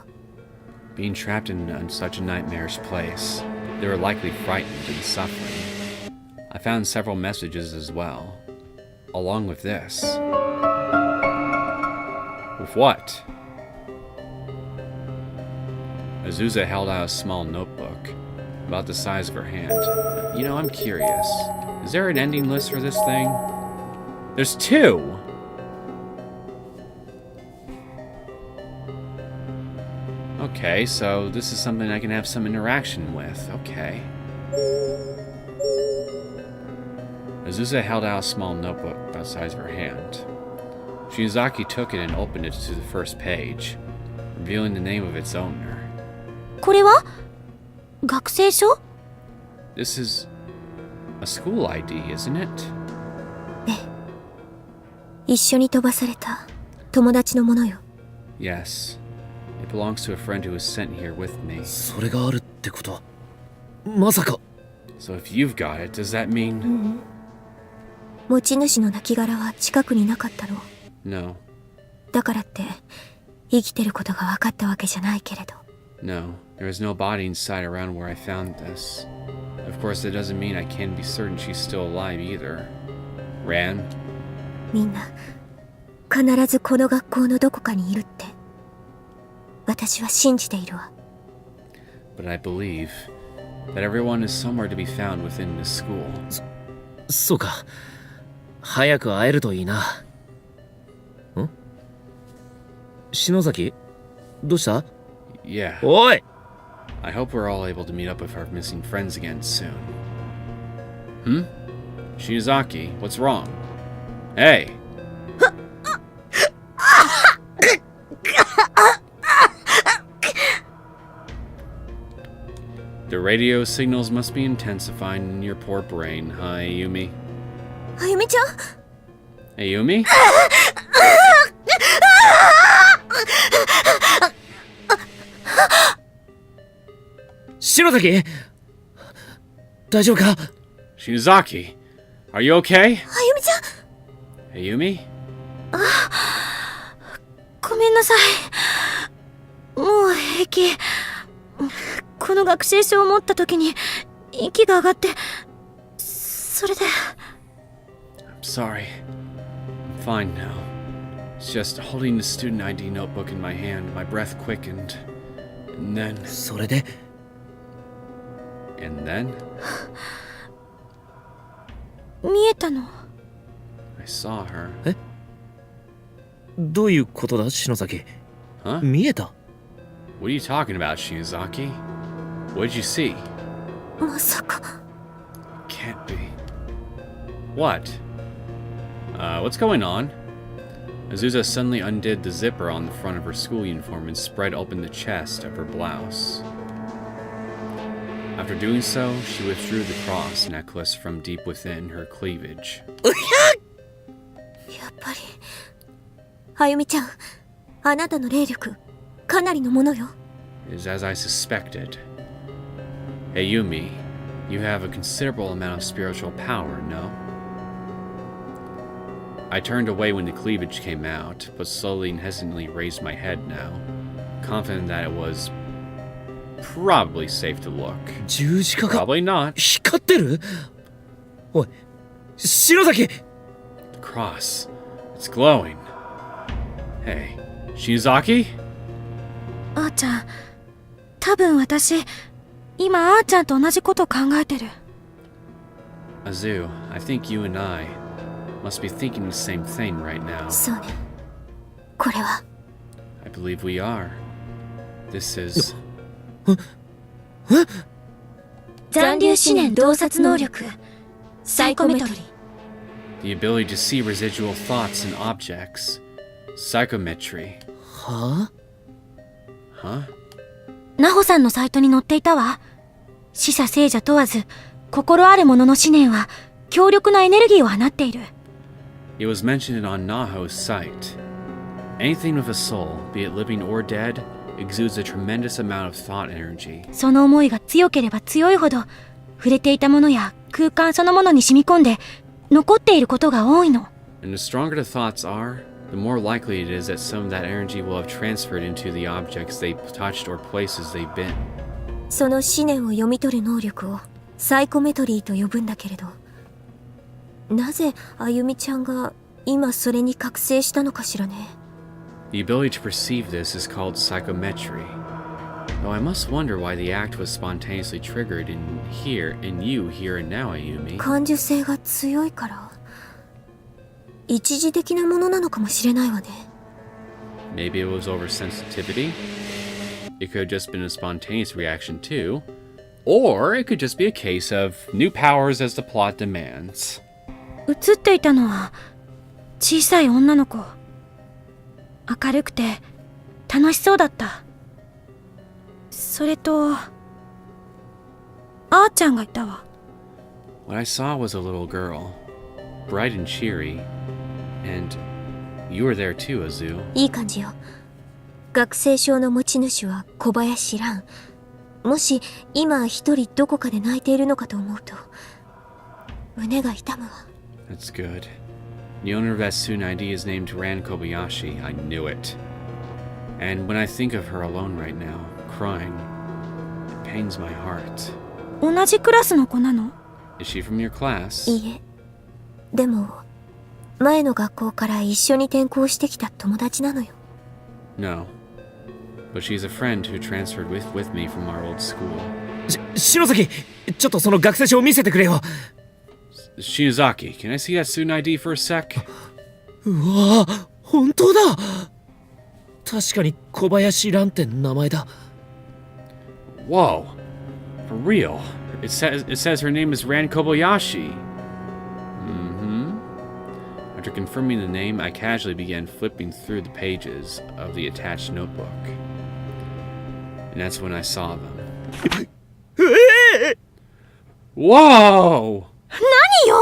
Being trapped in such a nightmarish place, they were likely frightened and suffering. I found several messages as well, along with this. With what? Azusa held out a small notebook, about the size of her hand. You know, I'm curious. Is there an ending list for this thing? There's two! Okay, so this is something I can have some interaction with. Okay. Azusa held out a small notebook about the size of her hand. Shinozaki took it and opened it to the first page, revealing the name of its owner. これは学生証？ This is a school ID, isn't it? 一緒に飛ばされた友達のものよ。 Yes. It belongs to a friend who was sent here with me. それがあるってこと？まさか。 So if you've got it, does that mean... 持ち主の亡骸は近くになかったろう。 No. だからって生きてることが分かったわけじゃないけれど。 No. There is no body inside around where I found this. Of course, that doesn't mean I can be certain she's still alive either. Ran? みんな必ずこの学校のどこかにいるって私は信じているわ。 But I believe that everyone is somewhere to be found within this school. そうか。早く会えるといいな。ん？篠崎？どうした？ Yeah. おい！ I hope we're all able to meet up with our missing friends again soon. Hmm? Shinozaki, what's wrong? Hey! The radio signals must be intensifying in your poor brain, huh, Ayumi? あゆみちゃん Ayumi? 篠崎！大丈夫か？ Shinozaki, are you okay? あゆみちゃん Ayumi? ごめんなさい。もう平気。この学生証を持った時に息が上がってそれで I'm sorry. I'm fine now. It's just holding the student ID notebook in my hand, my breath quickened. And then... それで And then... 見えたの。 I saw her. どういうことだ篠崎？ Huh? 見えた？ What are you talking about, Shinozaki? What did you see? まさか Can't be. What? What's going on? Azusa suddenly undid the zipper on the front of her school uniform and spread open the chest of her blouse. After doing so, she withdrew the cross necklace from deep within her cleavage. やっぱりあゆみちゃんあなたの霊力かなりのものよ。 It is as I suspected. Hey Yumi, you have a considerable amount of spiritual power, no? I turned away when the cleavage came out, but slowly and hesitantly raised my head now, confident that it was probably safe to look. 十字架が Probably not. 光ってる？おい、篠崎！ The cross. It's glowing. Hey, Shinozaki? あーちゃん多分私今あーちゃんと同じこと考えてる。 Azu, I think you and I must be thinking the same thing right now. そうね。これは I believe we are. This is... 残留思念洞察能力サイコメトリー。 the ability to see residual thoughts and objects. Psychometry. はあ？ Huh? ナホさんのサイトに載っていたわ。死者生者問わず心ある者の思念は強力なエネルギーを放っている。 It was mentioned on Naho's site. Anything with a soul, be it living or dead, exudes a tremendous amount of thought energy. その思いが強ければ強いほど触れていたものや空間そのものに染み込んで残っていることが多いの。 And the stronger the thoughts are, the more likely it is that some of that energy will have transferred into the objects they've touched or places they've been. その思念を読み取る能力をサイコメトリーと呼ぶんだけれど、なぜあゆみちゃんが今それに覚醒したのかしらね。 The ability to perceive this is called psychometry. Though I must wonder why the act was spontaneously triggered in you here and now, Ayumi. 感受性が強いから一時的なものなのかもしれないわね。 Maybe it was oversensitivity? It could have just been a spontaneous reaction too. Or it could just be a case of new powers as the plot demands. 映っていたのは小さい女の子。明るくて楽しそうだった。それと、あーちゃんがいたわ。What I saw was a little girl, bright and cheery, and you were there too, Azu. いい感じよ。学生証の持ち主は小林蘭。もし今一人どこかで泣いているのかと思うと胸が痛むわ。 That's good. The owner of that student ID is named Ran Kobayashi. I knew it. And when I think of her alone right now, crying, it pains my heart. 同じクラスの子なの？ Is she from your class? いいえ。でも前の学校から一緒に転校してきた友達なのよ。 No. But she's a friend who transferred with me from our old school. 篠崎、ちょっとその学生証を見せてくれよ。Shinozaki, can I see that student ID for a sec? うわぁ、本当だ。確かに小林蘭って名前だ。Whoa, for real. It says her name is Ran Kobayashi. After confirming the name, I casually began flipping through the pages of the attached notebook. And that's when I saw them. Whoa! 何よ！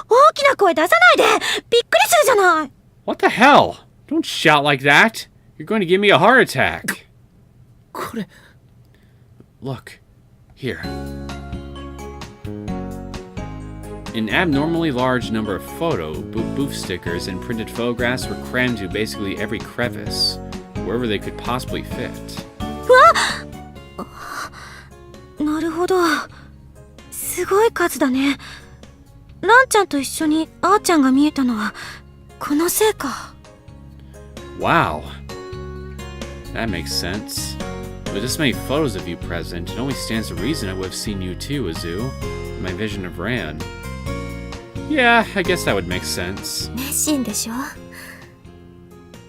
大きな声出さないで！びっくりするじゃない！ What the hell? Don't shout like that! You're going to give me a heart attack! これ... Look. Here. An abnormally large number of booth stickers and printed photographs were crammed into basically every crevice, wherever they could possibly fit. なるほど。すごい数だね。ランちゃんと一緒にあーちゃんが見えたのはこのせいか。Wow. That makes sense. With this many photos of you present, it only stands to reason I would have seen you too, Azu, in my vision of Ran. Yeah, I guess that would make sense. 熱心でしょ？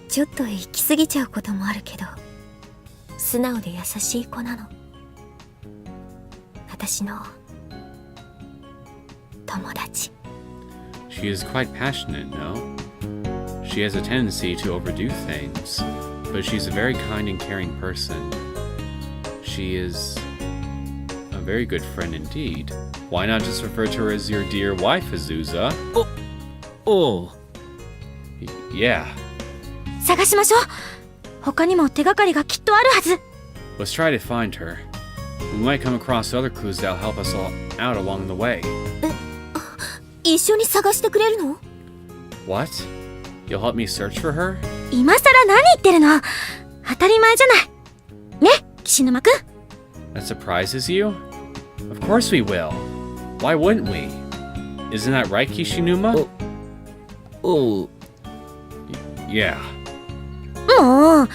ちょっと行き過ぎちゃうこともあるけど、素直で優しい子なの。私の友達。She is quite passionate, no? She has a tendency to overdo things, but she's a very kind and caring person. She is a very good friend indeed. Why not just refer to her as your dear wife, Azusa? Oh. Yeah. 探しましょう。他にも手がかりがきっとあるはず。Let's try to find her. We might come across other clues that'll help us all out along the way. 一緒に探してくれるの？ What? You'll help me search for her? 今さら何言ってるの？当たり前じゃない。ね、岸沼くん。 That surprises you? Of course we will. Why wouldn't we? Isn't that right, Kishinuma? Oh. Yeah. もう、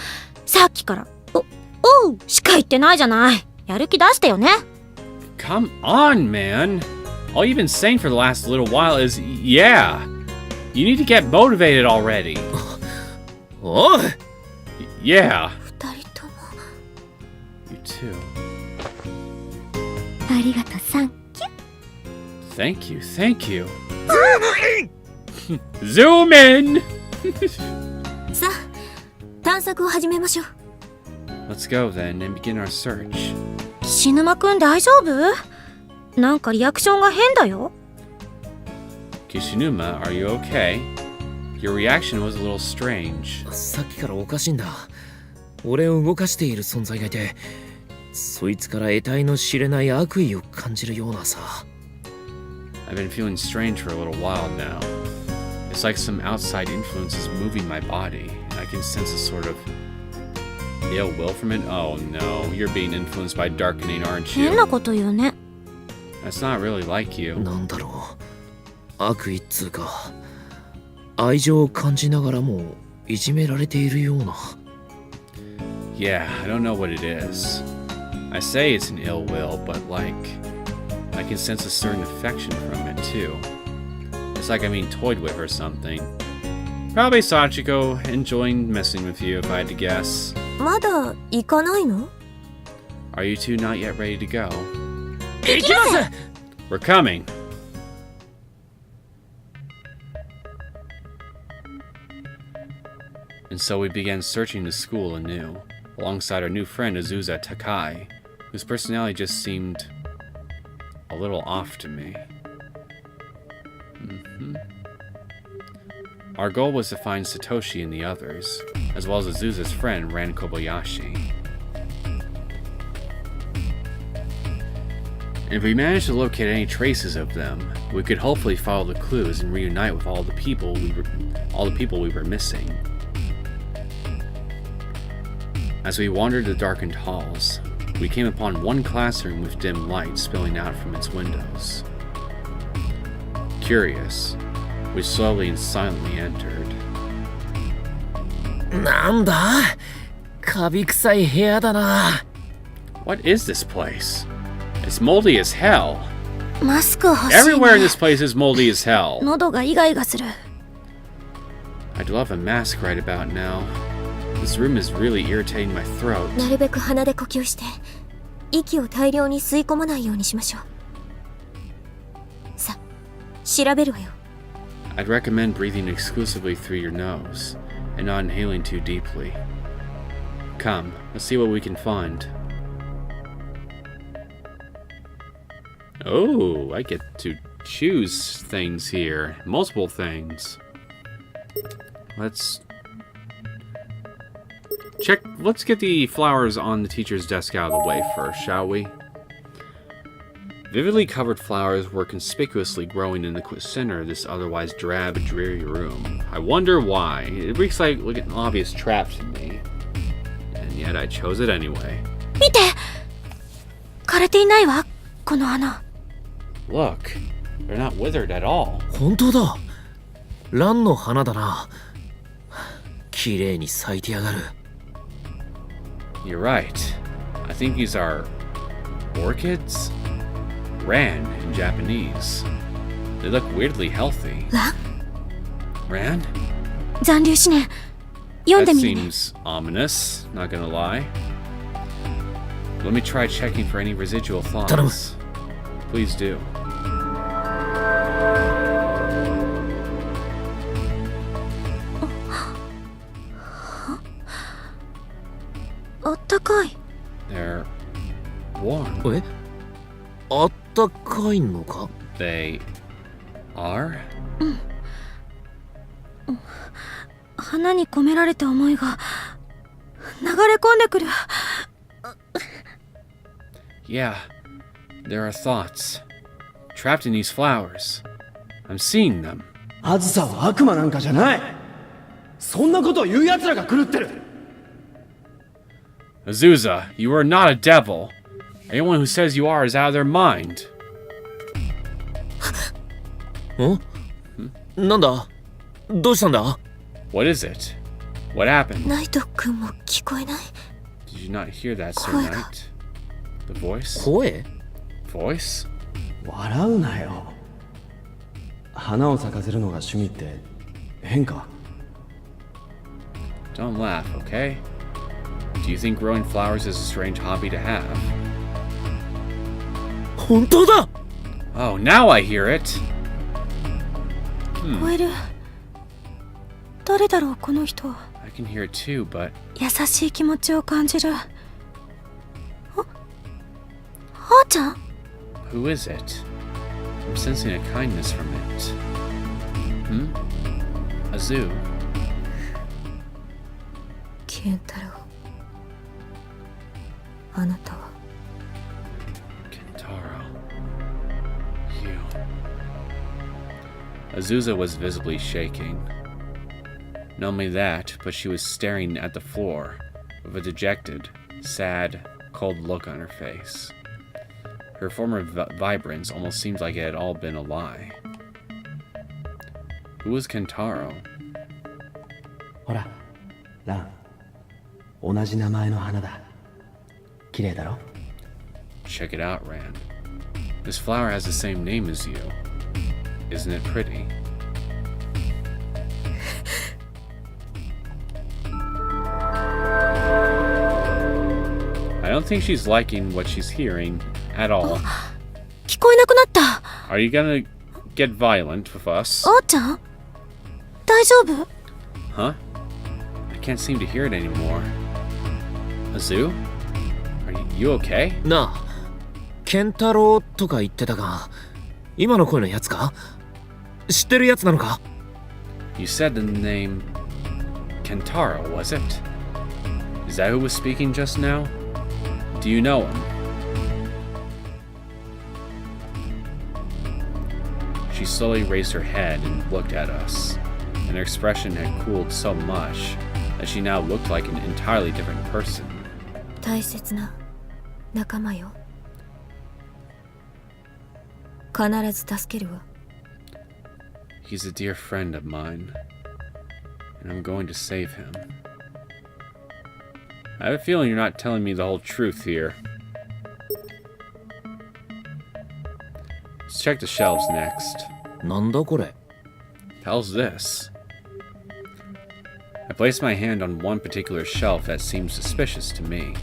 さっきから、おうしか言ってないじゃない。やる気出してよね。Come on, man. All you've been saying for the last little while is, yeah. You need to get motivated already. Oh? Yeah. 二人とも。You too. ありがとう、サンキュ。Thank you, thank you. Zoom in! さあ、探索を始めましょう。Let's go then and begin our search. 岸沼くん大丈夫？なんかリアクションが変だよ。Kishinuma, are you okay? Your reaction was a little strange. さっきからおかしいんだ。俺を動かしている存在がいて、そいつから得体の知れない悪意を感じるようなさ。I've been feeling strange for a little while now. It's like some outside influence is moving my body, and I can sense a sort of ill will from it. Oh no, you're being influenced by darkening, aren't 変な you? こと言うね。That's not really like you. なんだろう。悪意っつうか、愛情を感じながらもいじめられているような。Yeah, I don't know what it is. I say it's an ill will, but like, I can sense a certain affection from it too. It's like I'm being toyed with or something. Probably Sachiko enjoying messing with you if I had to guess. まだ行かないの？ Are you two not yet ready to go? 行きます。 We're coming! And so we began searching the school anew, alongside our new friend Azusa Takai, whose personality just seemed a little off to me. Our goal was to find Satoshi and the others, as well as Azusa's friend Ran Kobayashi. And if we managed to locate any traces of them, we could hopefully follow the clues and reunite with all the people we were missing. As we wandered the darkened halls, we came upon one classroom with dim light spilling out from its windows. Curious, we slowly and silently entered. なんだ、カビ臭い部屋だな。 What is this place? It's moldy as hell. マスク欲しい Everywhere in ね this place is moldy as hell. 喉がイガイガする I'd love a mask right about now. This room is really irritating my throat. なるべく鼻で呼吸して息を大量に吸い込まないようにしましょうさ、調べるわよ I'd recommend breathing exclusively through your nose and not inhaling too deeply. Come, let's see what we can find. Oh, I get to choose things here. Multiple things. Let's get the flowers on the teacher's desk out of the way first, shall we? Vividly covered flowers were conspicuously growing in the center of this otherwise drab, dreary room. I wonder why. It reeks like an obvious trap to me. And yet I chose it anyway. 見て枯れていないわこの花 Look, they're not withered at all. 本当だ。蘭の花だな。綺麗に咲いてやがる。 You're right. I think these are orchids? Ran in Japanese. They look weirdly healthy. 蘭 Ran? 残留思念読ん That でみるね seems ominous, not gonna lie. Let me try checking for any residual thoughts. Please do. They're warm. え、あったかいのか？ They are? 花に込められた思いが流れ込んでくる Yeah, there are thoughts. Trapped in these flowers. I'm seeing them. あずさは悪魔なんかじゃない。そんなことを言う奴らが狂ってる。 Azusa, you are not a devil. Anyone who says you are is out of their mind. なんだ？どうしたんだ？ What is it? What happened? ナイト君も聞こえない Did you not hear that, Sir 声が。 Knight? The voice? 声？ Voice? 笑うなよ。花を咲かせるのが趣味って変か？ Don't laugh, okay? Do you think growing flowers is a strange hobby to have? 本当だ。 Oh, now I hear it! 聞こえる誰だろうこの人 I can hear it too, but 優しい気持ちを感じるああーちゃん who is it? I'm sensing a kindness from it. Azu? 健太郎あなたは Kentaro. You. Azusa was visibly shaking. Not only that, but she was staring at the floor with a dejected, sad, cold look on her face. Her former vibrance almost seemed like it had all been a lie. Who was Kentaro? ほら、ラン。同じ名前の花だ。綺麗だろ？ Check it out, Rand. This flower has the same name as you. Isn't it pretty? I don't think she's liking what she's hearing at all. 聞こえなくなった。 Are you gonna get violent with us? あーちゃん大丈夫？ Huh? I can't seem to hear it anymore. Azu? Are you okay? なあ、ケンタロウとか言ってたが、今の声のやつか？知ってるやつなのか？ You said the name Kentaro, was it? Is that who was speaking just now? Do you know him? She slowly raised her head and looked at us, and her expression had cooled so much that she now looked like an entirely different person. 大切な仲間よ。必ず助けるわ。 He's a dear friend of mine, and I'm going to save him. I have a feeling you're not telling me the whole truth here. Let's check the shelves next. なんだこれ？ Hell's this? I placed my hand on one particular shelf that seemed suspicious to me.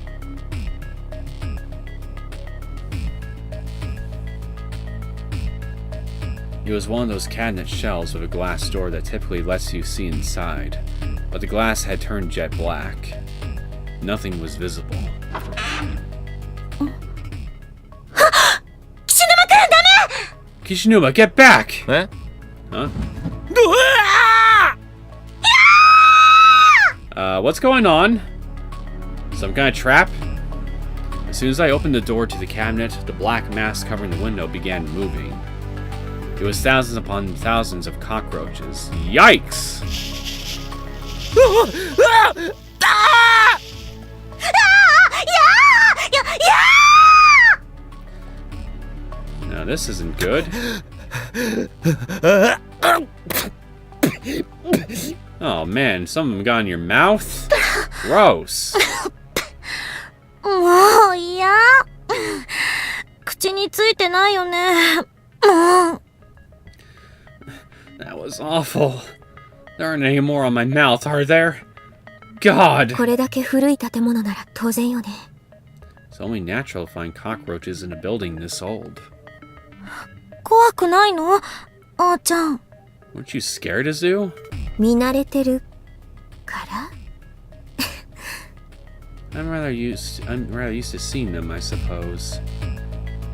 It was one of those cabinet shelves with a glass door that typically lets you see inside, but the glass had turned jet black. Nothing was visible. Kishinuma, get back! え？ Huh? What's going on? Some kind of trap? As soon as I opened the door to the cabinet, the black mass covering the window began moving. It was thousands upon thousands of cockroaches. Yikes! Now this isn't good. Oh man, some of them got in your mouth? Gross. もう嫌。口についてないよね。もう。 That was awful. There aren't any more on my mouth, are there? God! これだけ古い建物なら当然よね。 It's only natural to find cockroaches in a building this old. 怖くないの？あーちゃん。 Weren't you scared, Azu? 見慣れてるから？ I'm rather used to seeing them, I suppose.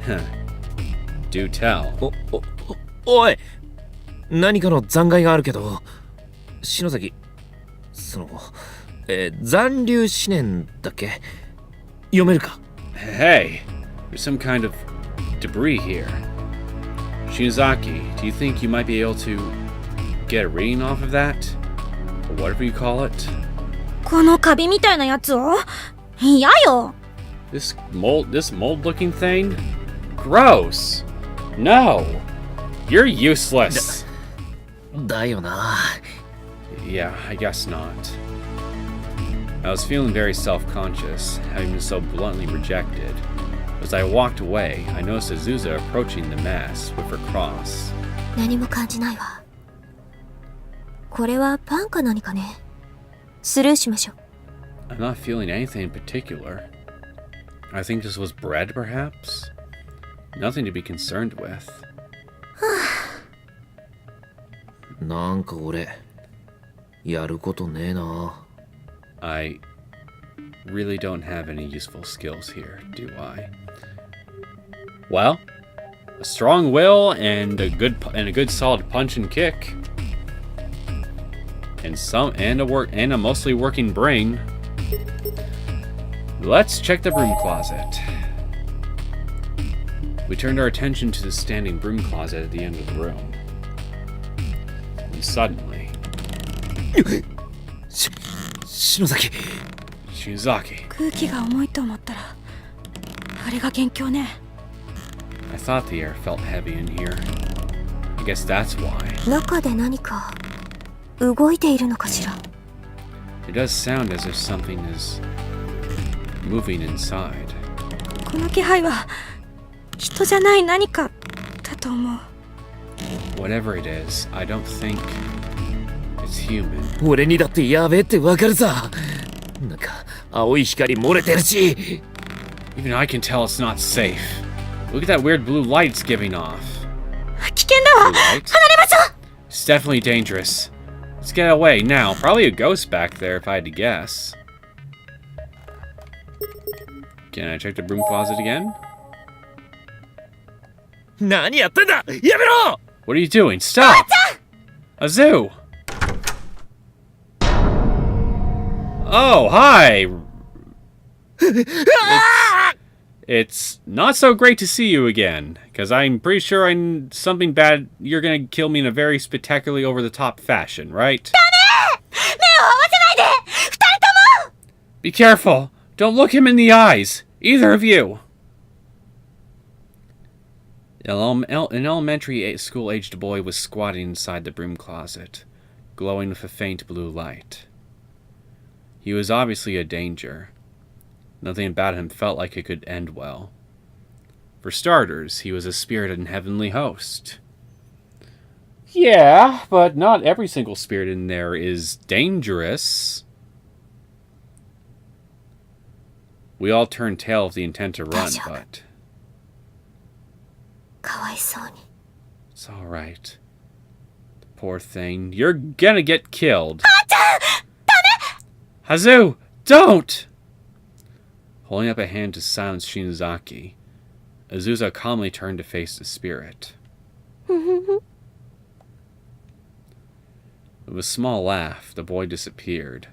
Huh. Do tell. おい、何かの残骸があるけど、篠崎、残留思念だっけ？読めるか？ Hey, there's some kind of debris here. Shinzaki, do you think you might be able to get a reading off of that? Or whatever you call it? このカビみたいなやつを？嫌よ。 This mold-looking thing? Gross! No! You're useless! だよな。 Yeah, I guess not. I was feeling very self-conscious, having been so bluntly rejected. As I walked away, I noticed Azusa approaching the mass with her cross. 何も感じないわ。これはパンか何かね。スルーしましょう。 I'm not feeling anything in particular. I think this was bread, perhaps? Nothing to be concerned with. なんか俺、やることねえな。I really don't have any useful skills here, do I? Well, a strong will and a good solid punch and kick, and a mostly working brain. Let's check the broom closet. We turned our attention to the standing broom closet at the end of the room. And suddenly, 篠崎。 Shinzaki. 空気が重いと思ったら、あれが元凶ね。 I thought the air felt heavy in here. I guess that's why. 中で何か動いているのかしら。 It does sound as if something is moving inside. この気配は人じゃない何かだと思う。 Whatever it is, I don't think it's human. 俺にだってやべえってわかるさ。なんか青い光漏れてるし。Even I can tell it's not safe. Look at that weird blue light it's giving off. 危険だわ。 Blue 離 light? れましょう。 It's definitely dangerous. Let's get away now. Probably a ghost back there if I had to guess. Can I check the broom closet again? 何やってんだやめろ What are you doing? Stop! Azu! Oh, hi! It's not so great to see you again, because I'm pretty sure something bad. You're gonna kill me in a very spectacularly over-the-top fashion, right? 目を合わせないで。二人とも。 Be careful! Don't look him in the eyes! Either of you! An elementary school-aged boy was squatting inside the broom closet, glowing with a faint blue light. He was obviously a danger. Nothing about him felt like it could end well. For starters, he was a spirited and heavenly host. Yeah, but not every single spirit in there is dangerous. We all turned tail with the intent to run, but... かわいそうに。 It's alright. The poor thing. You're gonna get killed. Hazu! Don't! Holding up a hand to silence Shinozaki, Azusa calmly turned to face the spirit. With a small laugh, the boy disappeared,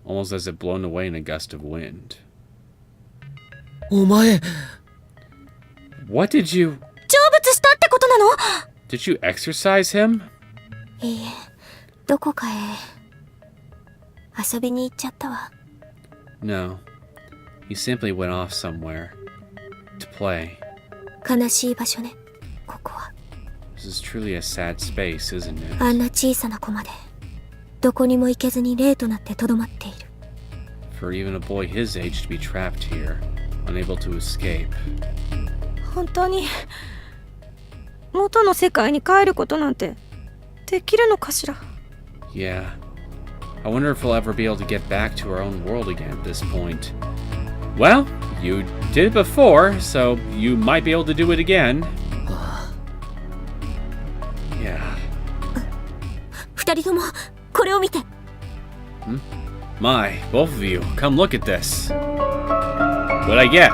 almost as if blown away in a gust of wind. お前 What did you... 成仏したってことなの？ Did you exorcise him? いいえ、どこかへ遊びに行っちゃったわ。 No. He simply went off somewhere. To play. 悲しい場所ね、ここは。 This is truly a sad space, isn't it? あんな小さな子まで、どこにも行けずに霊となってとどまっている。 For even a boy his age to be trapped here, unable to escape. 本当に元の世界に帰ることなんてできるのかしら。 Yeah. I wonder if we'll ever be able to get back to our own world again at this point. Well, you did it before, so you might be able to do it again. Yeah. 二人ともこれを見て。 My, both of you, come look at this. What'd I get?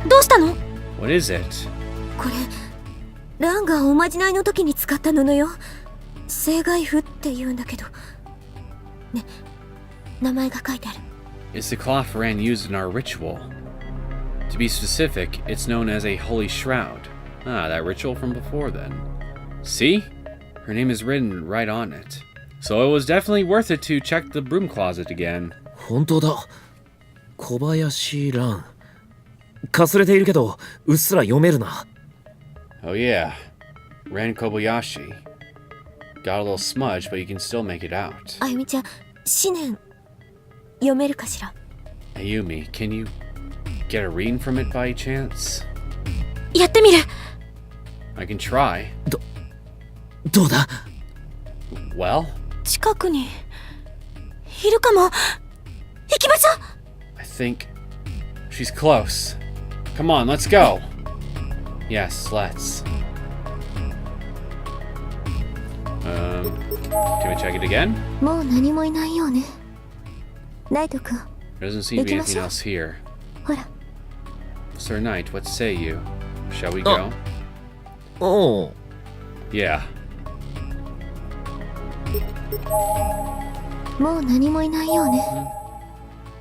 どうしたの？ What is it? これ、ランがおまじないの時に使った布よ。聖骸符って言うんだけど。ね、名前が書いてある。 It's the cloth Ran used in our ritual. To be specific, it's known as a holy shroud. Ah, that ritual from before then. See? Her name is written right on it. So it was definitely worth it to check the broom closet again. 本当だ小林蘭かすれているけどうっすら読めるな Oh yeah, Ran Kobayashi. Got a little smudge, but you can still make it out. あゆみちゃん、思念読めるかしら？ Ayumi, can you get a reading from it by chance? やってみる。 I can try. どうだ Well, 近くにいるかも。行きましょう。 I think she's close. Come on, let's go. Yes, let's. Can we check it again? もう何もいないようね。ナイト君、 There doesn't seem to be anything else here. ほら。 Sir Knight, what say you? Shall we go? おう Yeah. もう何もいないようね。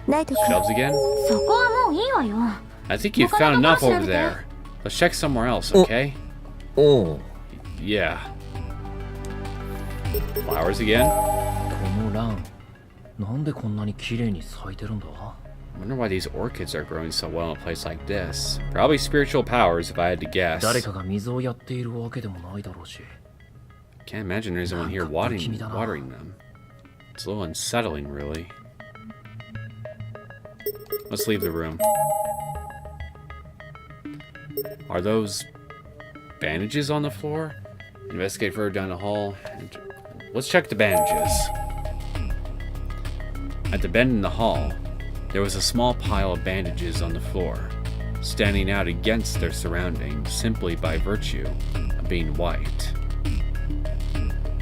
ナイト君、 Shelves again? そこはもういいわよ。 I think you've found enough over there. Let's check somewhere else, okay? おう Yeah. Flowers again? この蘭なんでこんなに綺麗に咲いてるんだ？ I wonder why these orchids are growing so well in a place like this. Probably spiritual powers, if I had to guess. 誰かが水をやっているわけでもないだろうし。 Can't imagine there's anyone here watering them. It's a little unsettling, really. Let's leave the room. Are those bandages on the floor? Investigate further down the hall. Let's check the bandages. At the bend in the hall, There was a small pile of bandages on the floor, standing out against their surroundings simply by virtue of being white.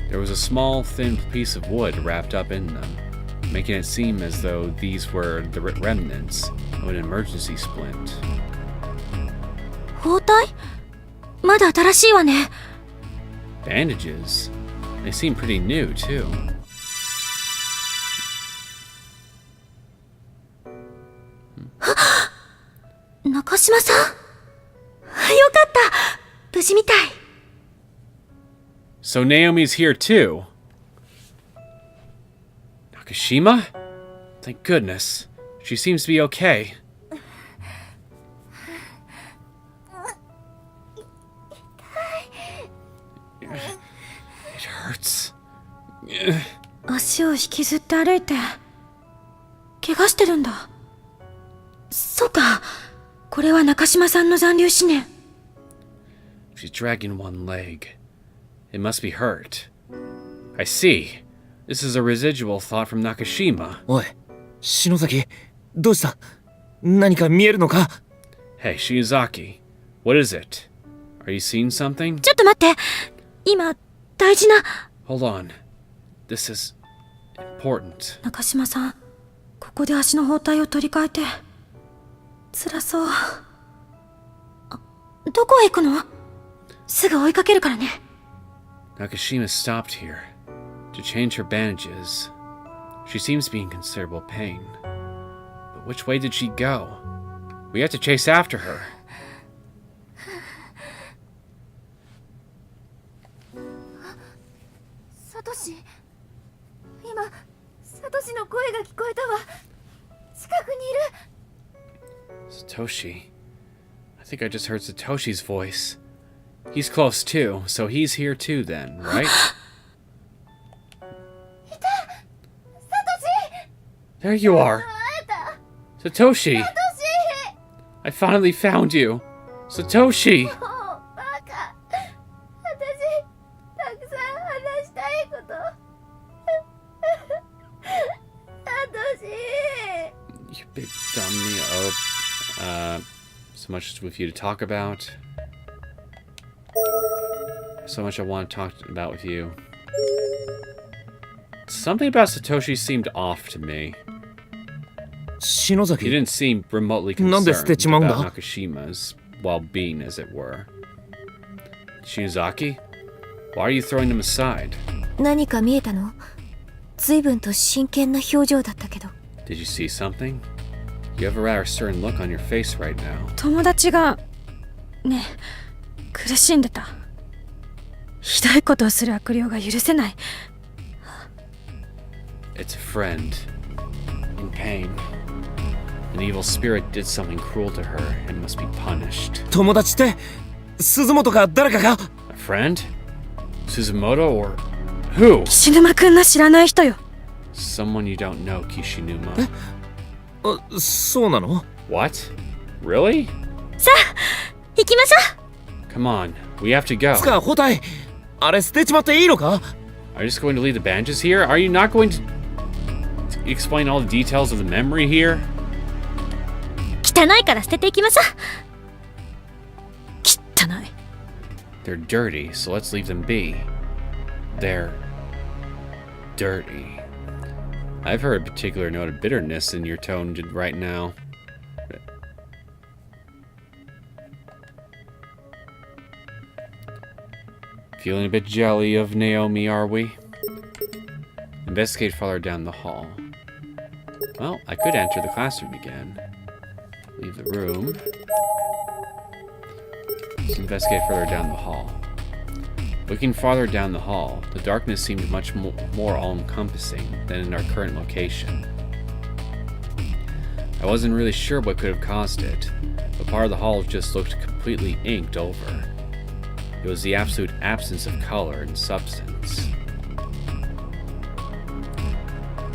There was a small, thin piece of wood wrapped up in them, making it seem as though these were the remnants of an emergency splint. 包帯まだ新しいわね。 Bandages? They seem pretty new, too. 中島さん、よかった、無事みたい。 So Naomi's here, too. Nakashima? Thank goodness. She seems to be okay. It hurts. 足を引きずって歩いて怪我してるんだ。そうか、これは中島さんの残留思念。 She's dragging one leg. It must be hurt. I see. This is a residual thought from Nakashima. おい、篠崎、どうした？何か見えるのか？ Hey, Shiozaki. What is it? Are you seeing something? ちょっと待って、今大事な。 Hold on. This is important. 中島さん、ここで足の包帯を取り替えて。辛そう。どこへ行くの？すぐ追いかけるからね。 Nakashima stopped here to change her bandages. She seems to be in considerable pain. But which way did she go? We have to chase after her. サトシ、今サトシの声が聞こえたわ。近くにいる。 Satoshi. I think I just heard Satoshi's voice. He's close too, so he's here too then, right? There you are! Satoshi! I finally found you! Satoshi! もうバカ。私たくさん話したいこと。サトシ。 You big dummy. Oh, so much with you to talk about. So much I want to talk about with you. Something about Satoshi seemed off to me. 篠 He 崎、 didn't seem remotely なんで捨て concerned ちまうんだ？ about Nakashima's well-being, as it were. Shinozaki? Why are you throwing him aside? 何か見えたの？随分と真剣な表情だったけど。 Did you see something? You have a rather stern look on your face right now. 友達がね、苦しんでた。ひどいことをする悪霊が許せない。 It's a friend. In pain. An evil spirit did something cruel to her and must be punished. 友達って鈴本か誰かが？ A friend? Suzumoto or who? 岸沼くんの知らない人よ。 Someone you don't know, Kishinuma. あ、そうなの？ What? Really? さあ、行きましょう。 Come on, we have to go. つか包帯、あれ捨てちまっていいのか？ Are you just going to leave the bandages here? Are you not going to explain all the details of the memory here? 汚いから捨てていきましょう。汚い。 They're dirty, so let's leave them be. They're dirty. I've heard a particular note of bitterness in your tone right now. Feeling a bit jelly of Naomi, are we? Investigate farther down the hall. Well, I could enter the classroom again. Leave the room. Let's investigate further down the hall. Looking farther down the hall, the darkness seemed much more all-encompassing than in our current location. I wasn't really sure what could have caused it, but part of the hall just looked completely inked over. It was the absolute absence of color and substance.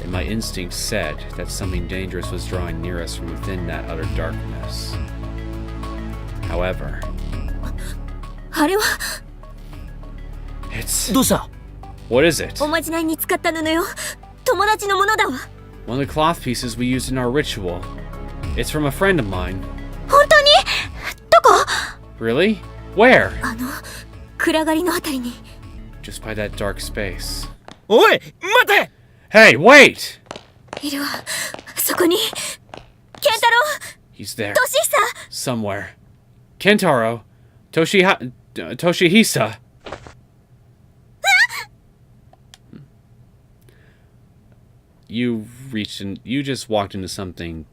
And my instinct said that something dangerous was drawing near us from within that utter darkness. However, あれは it's... どうした？ What is it? おまじないに使った布よ。友達のものだわ。One of the cloth pieces we used in our ritual. It's from a friend of mine. 本当に？どこ？ Really? Where? 暗がりのあたりに。 Just by that dark space. おい待て Hey, wait! いるわ。そこに。ケンタロウ、 He's there. トシヒサ。 Somewhere. Kentaro. Toshihisa. You just walked into something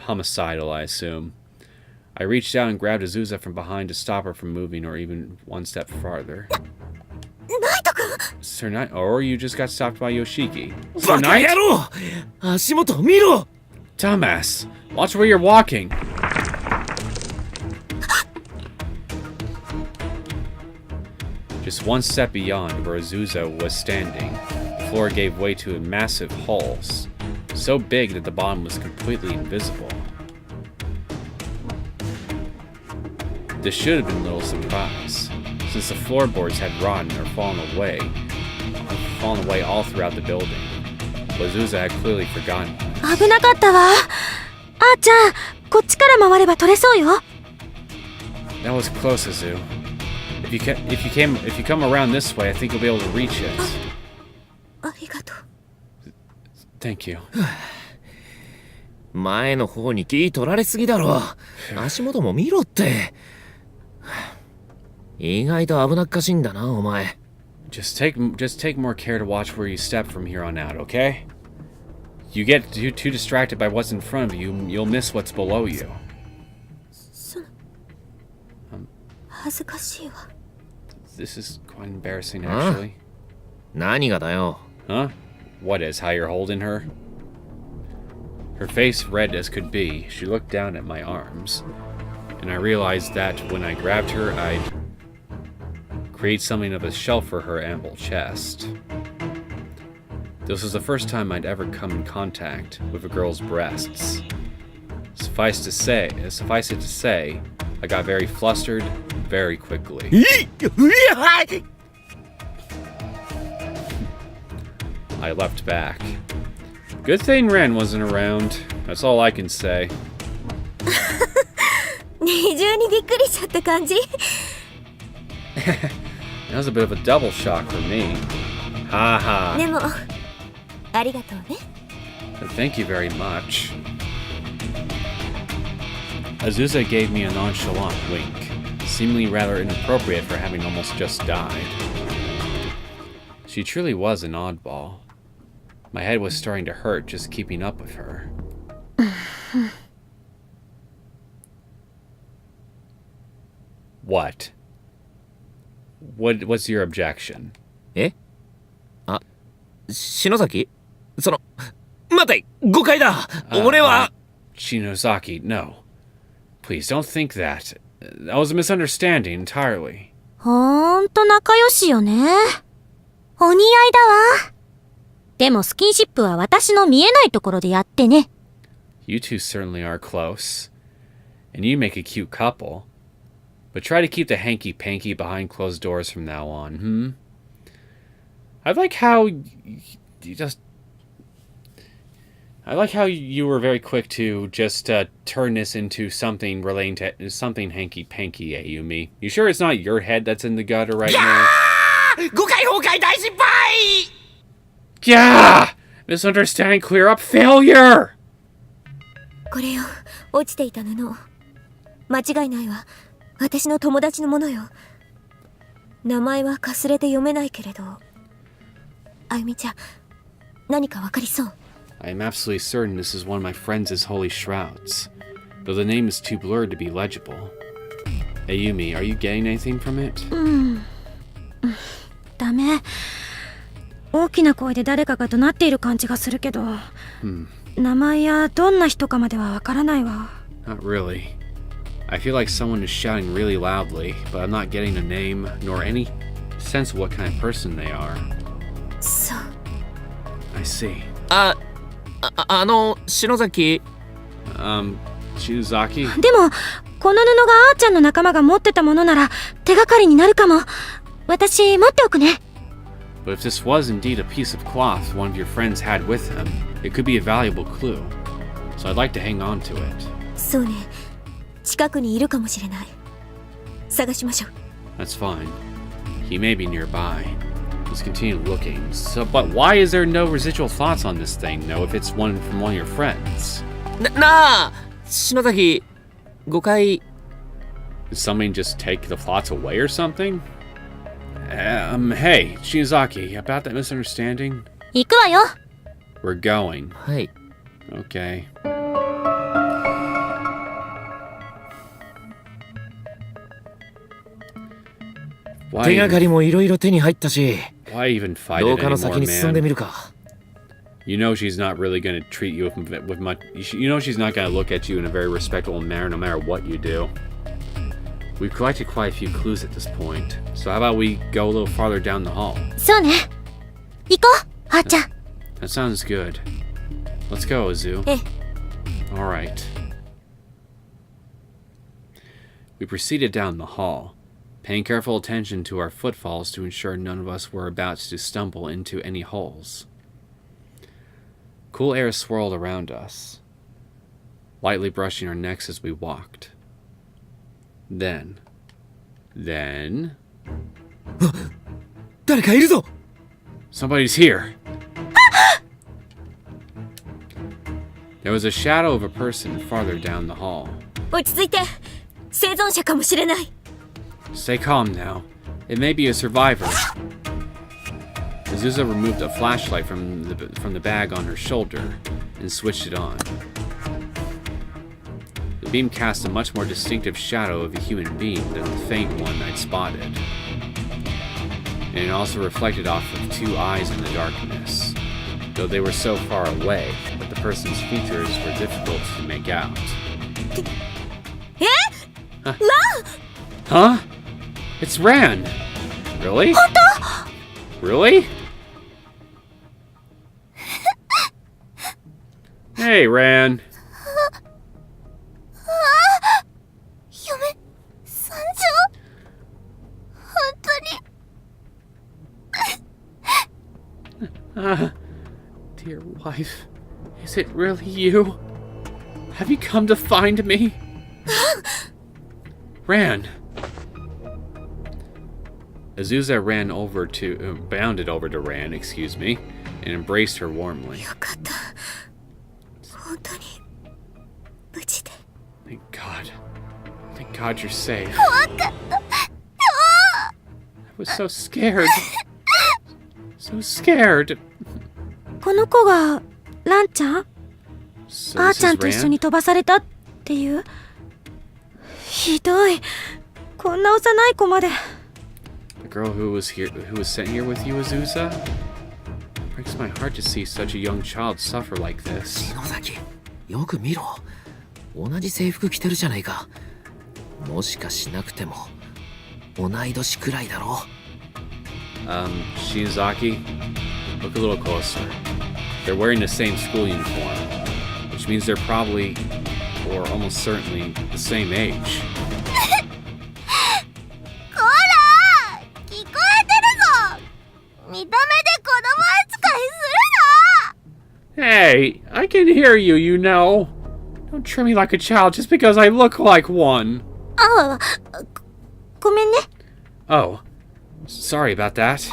homicidal, I assume. I reached out and grabbed Azusa from behind to stop her from moving or even one step farther. ナイト君。 Sir Knight, or you just got stopped by Yoshiki. バ Sir カ Knight? 野郎足元見ろ Dumbass. Watch where you're walking. Just one step beyond where Azusa was standing, the floor gave way to massive holes, so big that the bottom was completely invisible. This should have been little surprise, since the floorboards had rotten or fallen away all throughout the building. But Azusa had clearly forgotten. 危なかったわ。あーちゃん、こっちから回れば取れそうよ。 That was close, Azu. If you come around this way, I think you'll be able to reach it. ありがとう。 Thank you. 前の方に気取られすぎだろ足元も見ろって意外と危なっかしいんだなお前 Just take more care to watch where you step from here on out, okay? You get too distracted by what's in front of you, you'll miss what's below you. 恥ずかしいわ。 This is quite embarrassing, actually. 何がだよ Huh? What is? How you're holding her? Her face red as could be, she looked down at my arms, and I realized that when I grabbed her, I'd create something of a shelf for her ample chest. This was the first time I'd ever come in contact with a girl's breasts. Suffice it to say, I got very flustered very quickly. I leapt back. Good thing Ren wasn't around. That's all I can say. 二重にびっくりしちゃった感じ。 That was a bit of a double shock for me. Ha ha. でも、ありがとうね。 Thank you very much. Azusa gave me a nonchalant wink, seemingly rather inappropriate for having almost just died. She truly was an oddball. My head was starting to hurt just keeping up with her. What? What's your objection? えあ篠崎その待て誤解だ俺は Shinozaki, no. Please don't think that. That was a misunderstanding entirely. ほんと仲良しよね。お似合いだわ。でもスキンシップは私の見えないところでやってね。You two certainly are close. And you make a cute couple. But try to keep the hanky-panky behind closed doors from now on, I like how you were very quick to just turn this into something relating to something hanky-panky, Ayumi. You sure it's not your head that's in the gutter right now? 誤解崩壊大失敗 Yeah! Misunderstanding clear up failure! これよ、落ちていた布。間違いないわ。私の友達のものよ。名前はかすれて読めないけれど。あゆみちゃん、何かわかりそう。I am absolutely certain this is one of my friends' holy shrouds, though the name is too blurred to be legible. Ayumi, are you getting anything from it? ダメ。大きな声で誰かが怒鳴っている感じがするけど、名前やどんな人かまではわからないわ。Not really. I feel like someone is shouting really loudly, but I'm not getting a name nor any sense of what kind of person they are. そう。I see. 篠崎 Shinozaki? でも、この布があーちゃんの仲間が持ってたものなら手がかりになるかも。私持っておくね。But if this was indeed a piece of cloth one of your friends had with him, it could be a valuable clue. So I'd like to hang on to it. そうね。近くにいるかもしれない。探しましょう。 That's fine. He may be nearby. Let's continue looking. But why is there no residual thoughts on this thing, though, if it's one from one of your friends? なあ篠崎誤解 Did somebody just take the thoughts away or something? Hey, Shinozaki, about that misunderstanding? 行くわよ。 We're going. はい Okay. Why 手がか even, りもいろいろ手に入ったし why even fight 廊 it 下の anymore, 先に進んでみ man? るか You know she's not really going to treat you with much... You know she's not going to look at you in a very respectful manner no matter what you do. We've collected quite a few clues at this point. So how about we go a little farther down the hall? そうね。行こう、あーちゃん。 That sounds good. Let's go, Azu. ええ。 Alright. We proceeded down the hall, paying careful attention to our footfalls to ensure none of us were about to stumble into any holes. Cool air swirled around us, lightly brushing our necks as we walked. Then... 誰かいるぞ Somebody's here! There was a shadow of a person farther down the hall. 落ち着いて。生存者かもしれない。 Stay calm now. It may be a survivor. Azusa removed a flashlight from the bag on her shoulder and switched it on. The beam cast a much more distinctive shadow of a human being than the faint one I'd spotted. And it also reflected off of two eyes in the darkness, though they were so far away that the person's features were difficult to make out. え？ Huh? It's Ran! Really? Really? Hey, Ran. 嫁参上。本当に。 Dear wife, is it really you? Have you come to find me? Ran. Azusa bounded over to Ran, excuse me, and embraced her warmly. よかった。本当に無事で。 Thank God. Thank God you're safe. 怖かった。 I was so scared. So scared. この子がランちゃん So あー this ちゃん is と一緒 Ran? に飛ばされたっていう。ひどい。こんな幼い子まで。 The girl who was sent here with you, Azusa? Breaks my heart to see such a young child suffer like this. 篠崎よく見ろ同じ制服着てるじゃないかもしかしなくても同い年くらいだろ Shinozaki, look a little closer. They're wearing the same school uniform, which means they're probably, or almost certainly, the same age. こら聞こえてるぞ。見た目で子供扱いするな。 Hey, I can hear you, you know. Don't treat me like a child just because I look like one. ああ、ごめんね。 Oh, sorry about that.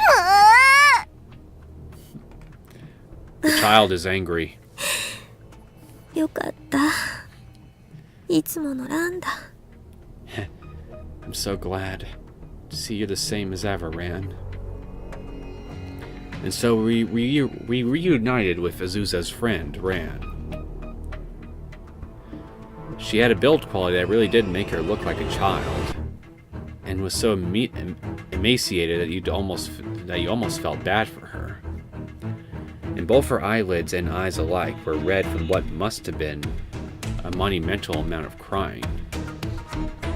The child is angry. よかった。いつものランだ。 I'm so glad to see you're the same as ever, Ran. And so we reunited with Azusa's friend, Ran. She had a build quality that really did make her look like a child, and was so emaciated that you almost felt bad for her. And both her eyelids and eyes alike were red from what must have been a monumental amount of crying.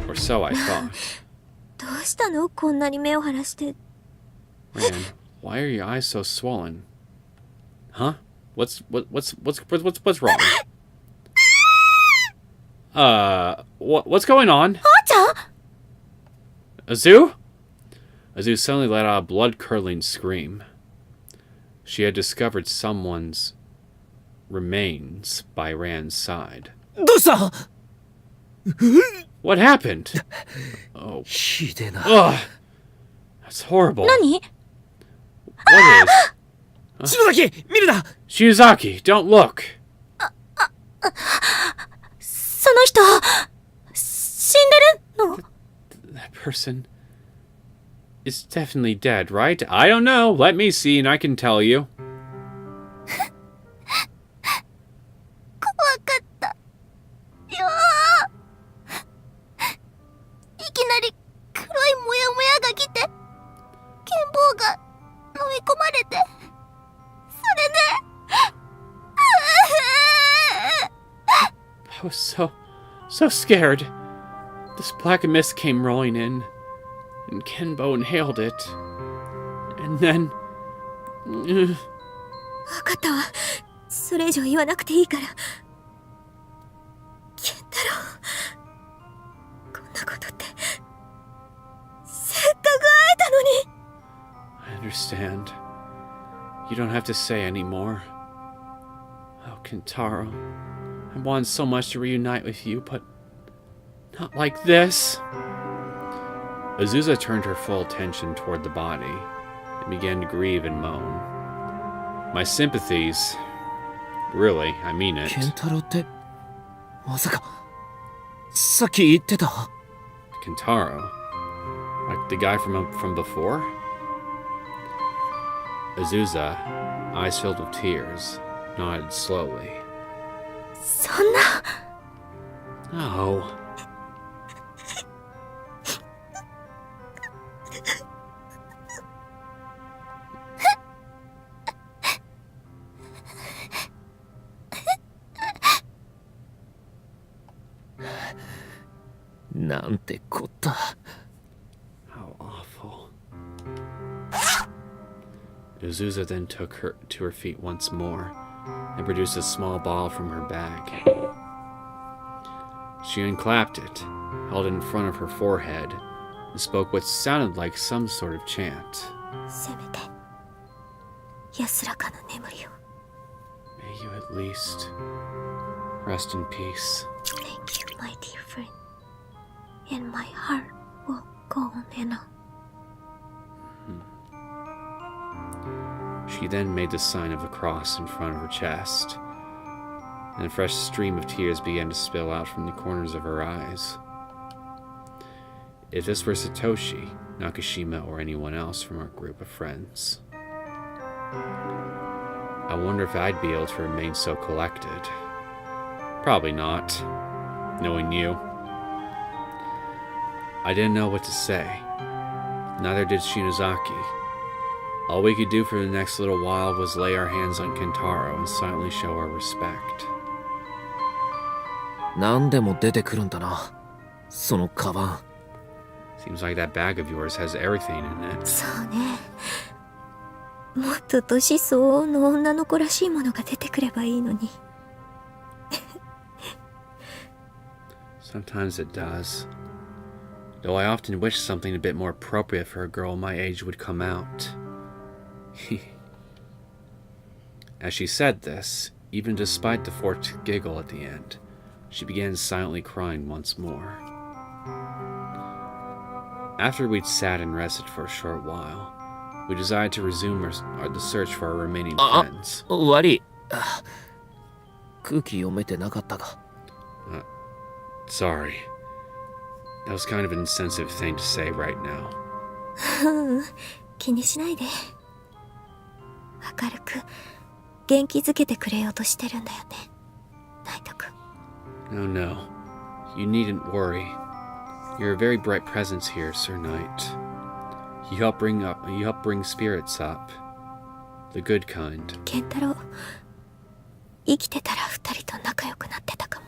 Or so I thought. どうしたの？こんなに目を腫らして。 Ran, why are your eyes so swollen? Huh? What's wrong? What's going on? あーちゃん。 Azu? Azu suddenly let out a blood-curdling scream. She had discovered someone's remains by Rand's side. どうした What happened? Oh, ひでえな。 ugh. That's horrible. 何？ What is? 篠崎見るな Shinozaki, don't look. その人、死んでるの？ That person is definitely dead, right? I don't know. Let me see and I can tell you. 怖かったよー。いきなり黒いモヤモヤが来て、剣棒が飲み込まれて、それでI was so scared. This black mist came rolling in, and Kenbo inhaled it. And then... 分かったわ。それ以上言わなくていいから。健太郎、こんなことって、せっかく会えたのに。 I understand. You don't have to say anymore. Oh, Kentaro. I wanted so much to reunite with you, but not like this. Azusa turned her full attention toward the body and began to grieve and moan. My sympathies. Really, I mean it. 健太郎ってまさかさっき言ってた Kentaro? Like the guy from before? Azusa, eyes filled with tears, nodded slowly. そんな。 No. なんてこった How awful. Azusa then took her to her feet once more and produced a small ball from her bag. She unclapped it, held it in front of her forehead, and spoke what sounded like some sort of chant. せめて安らかな眠りを。 May you at least rest in peace. Thank you, my dear friend. And my heart will go on and on. She then made the sign of a cross in front of her chest, and a fresh stream of tears began to spill out from the corners of her eyes. If this were Satoshi, Nakashima, or anyone else from our group of friends, I wonder if I'd be able to remain so collected. Probably not, knowing you. I didn't know what to say. Neither did Shinozaki. All we could do for the next little while was lay our hands on Kentaro and silently show our respect. 何でも出てくるんだなそのカバン Seems like that bag of yours has everything in it. そうね。もっと年相応の女の子らしいものが出てくればいいのに。Sometimes it does. Though I often wish something a bit more appropriate for a girl my age would come out. As she said this, even despite the forced giggle at the end, she began silently crying once more. After we'd sat and rested for a short while, we decided to resume the search for our remaining friends. 悪い空気読めてなかったか Sorry. That was kind of an insensitive thing to say right now. 気にしないで。明るく元気づけてくれようとしてるんだよね、ナイト君。 No, no. You needn't worry. You're a very bright presence here, Sir Knight. You help bring spirits up. The good kind. 健太郎、生きてたら二人と仲良くなってたかも。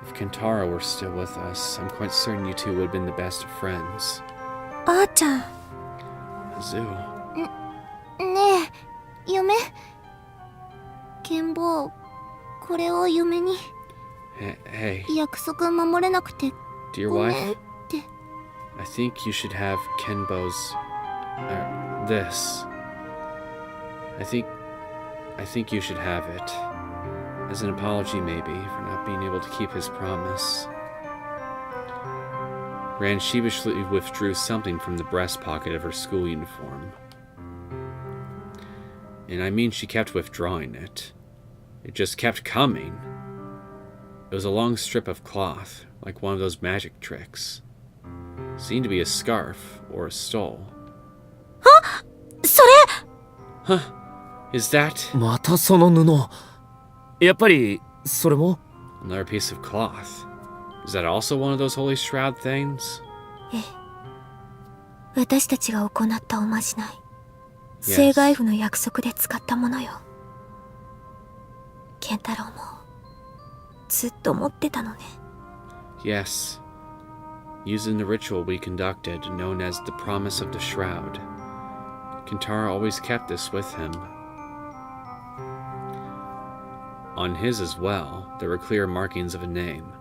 If Kentaro were still with us, I'm quite certain you two would have been the best of friends. あーちゃん、 Azu. ねえ、嫁。剣棒、これを嫁に。 Hey, 約束守れなくて dear ごめん wife, って。 I think you should have Kenbo's... this. I think you should have it. As an apology, maybe, for not being able to keep his promise. Rand sheepishly withdrew something from the breast pocket of her school uniform. And I mean she kept withdrawing it. It just kept coming. It was a long strip of cloth, like one of those magic tricks. It seemed to be a scarf or a stole. それ Huh? Is that またその布。やっぱり、それも another piece of cloth? Is that also one of those holy shroud things? 私たちが行ったおまじない。 Yes. 聖外符の約束で使ったものよ。健太郎もずっと持ってたのね。 Yes. Used in the ritual we conducted, known as the Promise of the Shroud. Kentaro always kept this with him. On his as well, there were clear markings of a name,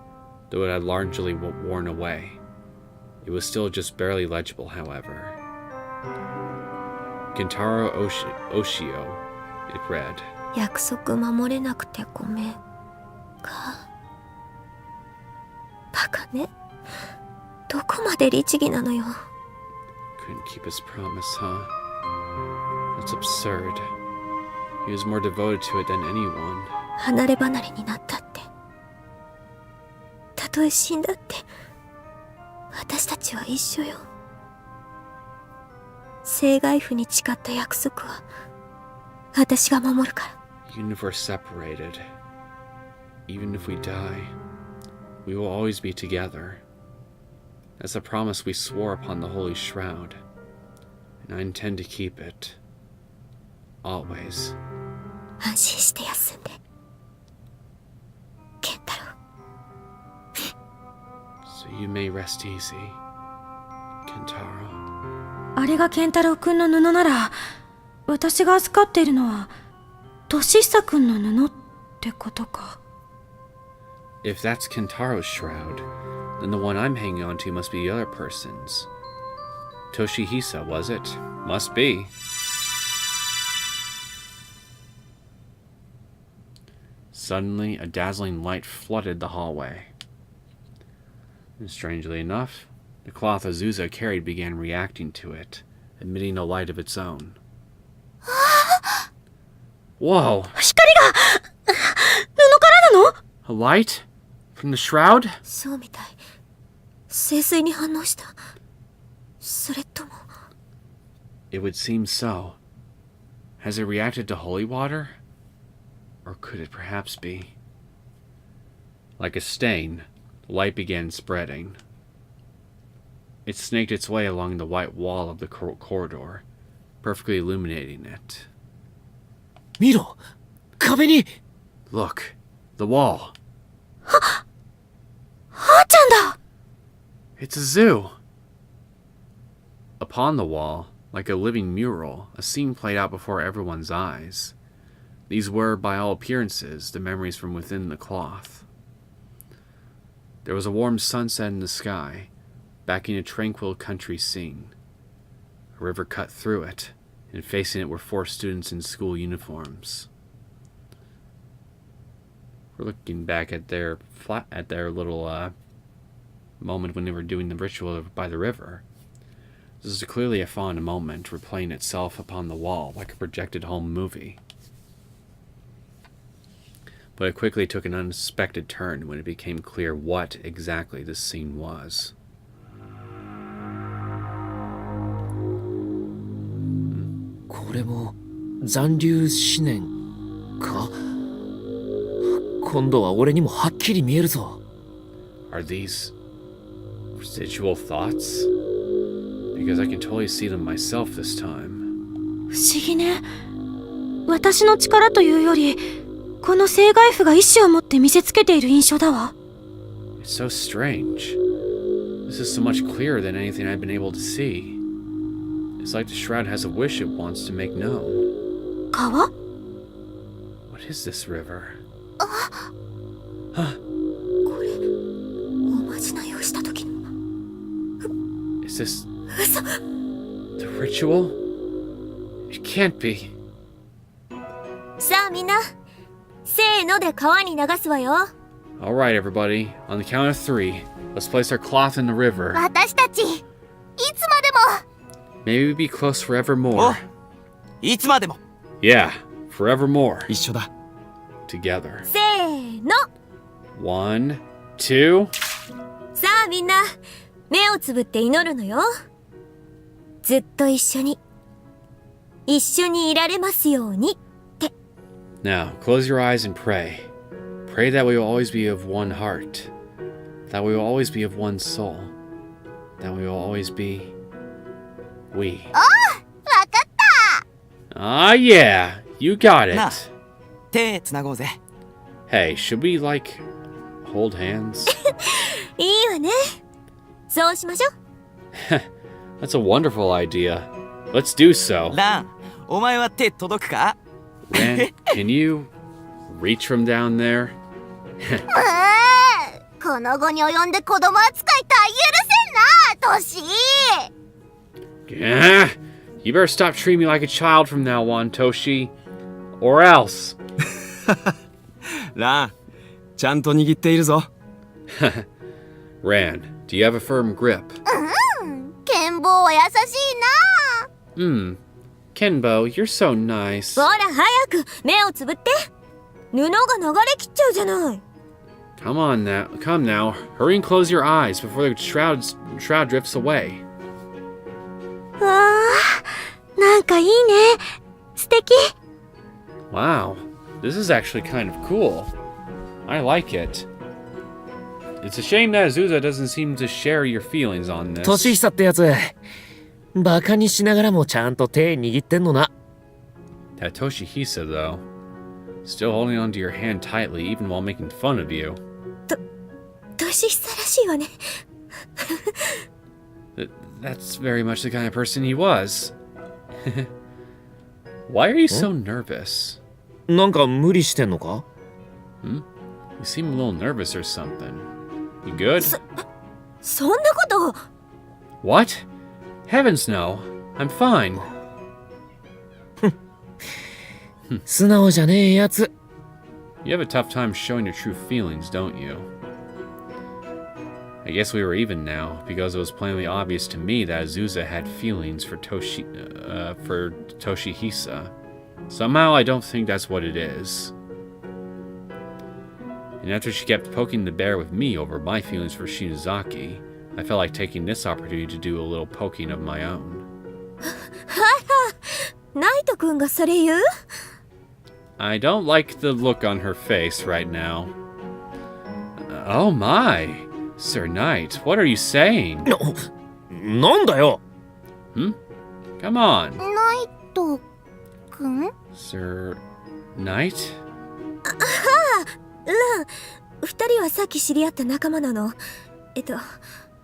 though it had largely worn away. It was still just barely legible, however. Kentaro Oshio, it read. 約束守れなくてごめんか。バカね。どこまで律儀なのよ。 Couldn't keep his promise, huh? That's absurd. He was more devoted to it than anyone. 離れ離れになったって。たとえ死んだって、私たちは一緒よ。聖外符に誓った約束は、私が守るから。 Even if we're separated, even if we die, we will always be together. That's a promise we swore upon the Holy Shroud, and I intend to keep it. Always. 安心して休んで。健太郎。 So you may rest easy, Kentaro. あれが健太郎くんの布なら、私が預かっているのは俊久くんの布ってことか。 If that's Kentaro's shroud, then the one I'm hanging on to must be the other person's. Toshihisa, was it? Must be. Suddenly, a dazzling light flooded the hallway. And strangely enough, the cloth Azusa carried began reacting to it, emitting a light of its own. Whoa! 光が布からなの？ A light? From the shroud? そうみたい。聖水に反応した。それとも。 It would seem so. Has it reacted to holy water? Or could it perhaps be? Like a stain, the light began spreading. It snaked its way along the white wall of the corridor, perfectly illuminating it. 見ろ、壁に。 Look, the wall. はーちゃんだ。 It's a zoo. Upon the wall, like a living mural, a scene played out before everyone's eyes. These were, by all appearances, the memories from within the cloth. There was a warm sunset in the sky, backing a tranquil country scene. A river cut through it, and facing it were 4 students in school uniforms. We're looking back at their little moment when they were doing the ritual by the river. This is clearly a fond moment replaying itself upon the wall like a projected home movie. But it quickly took an unexpected turn when it became clear what exactly this scene was. これも残留思念か。今度は俺にもはっきり見えるぞ。 Are these residual thoughts? Because I can totally see them myself this time. 不思議ね。私の力というより、この聖外符が意志を持って見せつけている印象だわ。 It's so strange. This is so much clearer than anything I've been able to see. It's like the shroud has a wish it wants to make known. 川？ What is this river? これ、おまじないをした時の。 Is this 嘘。 the ritual? It can't be. あみんな、せーので川に流すわよ。Alright, everybody. On the count of 3, let's place our cloth in the river. 私たち、いつまでも。 Maybe we'll be close お forevermore. いつまでも Yeah, forevermore. 一緒だ Together. せーの。 1, 2. さあみんな、目をつぶって祈るのよ。ずっと一緒にいられますように。 Now, close your eyes and pray. Pray that we will always be of one heart. That we will always be of one soul. That we will always be... we. わかった。 Ah, yeah. You got Nah. it. 手つなごうぜ Hey, should we, like, hold hands? いいわね。そうしましょう。 That's a wonderful idea. Let's do so. ランお前は手届くか Ren, can you reach from down there? この後に及んで子供扱いた許せんな、トシ。 Yeah. You better stop treating me like a child from now on, Toshi. Or else. ランちゃんと握っているぞ Ran, do you have a firm grip? 剣坊は優しいな。 Kenbo, you're so nice. ほら早く目をつぶって。布が流れきっちゃうじゃない。 Come now. Hurry and close your eyes before the shroud drifts away. わあ、なんかいいね。素敵。 Wow, this is actually kind of cool. I like it. It's a shame that Azusa doesn't seem to share your feelings on this. 年久ってやつバカにしながらもちゃんと手握ってんのな That Toshihisa, though, still holding onto your hand tightly even while making fun of you. 年久らしいわね。 That's very much the kind of person he was. Why are you so nervous? なんか無理してんのか You seem a little nervous or something. You good? そんなこと。 What? Heavens no. I'm fine. 素直じゃねえやつ You have a tough time showing your true feelings, don't you? I guess we were even now, because it was plainly obvious to me that Azusa had feelings for Toshihisa. Somehow I don't think that's what it is. And after she kept poking the bear with me over my feelings for Shinozaki, I felt like taking this opportunity to do a little poking of my own. ナイト君がそれ言う？ I don't like the look on her face right now. Oh my! Sir Knight, what are you saying? なんだよ Come on. ナイト君？ Sir Knight? ラン、二人はさっき知り合った仲間なの。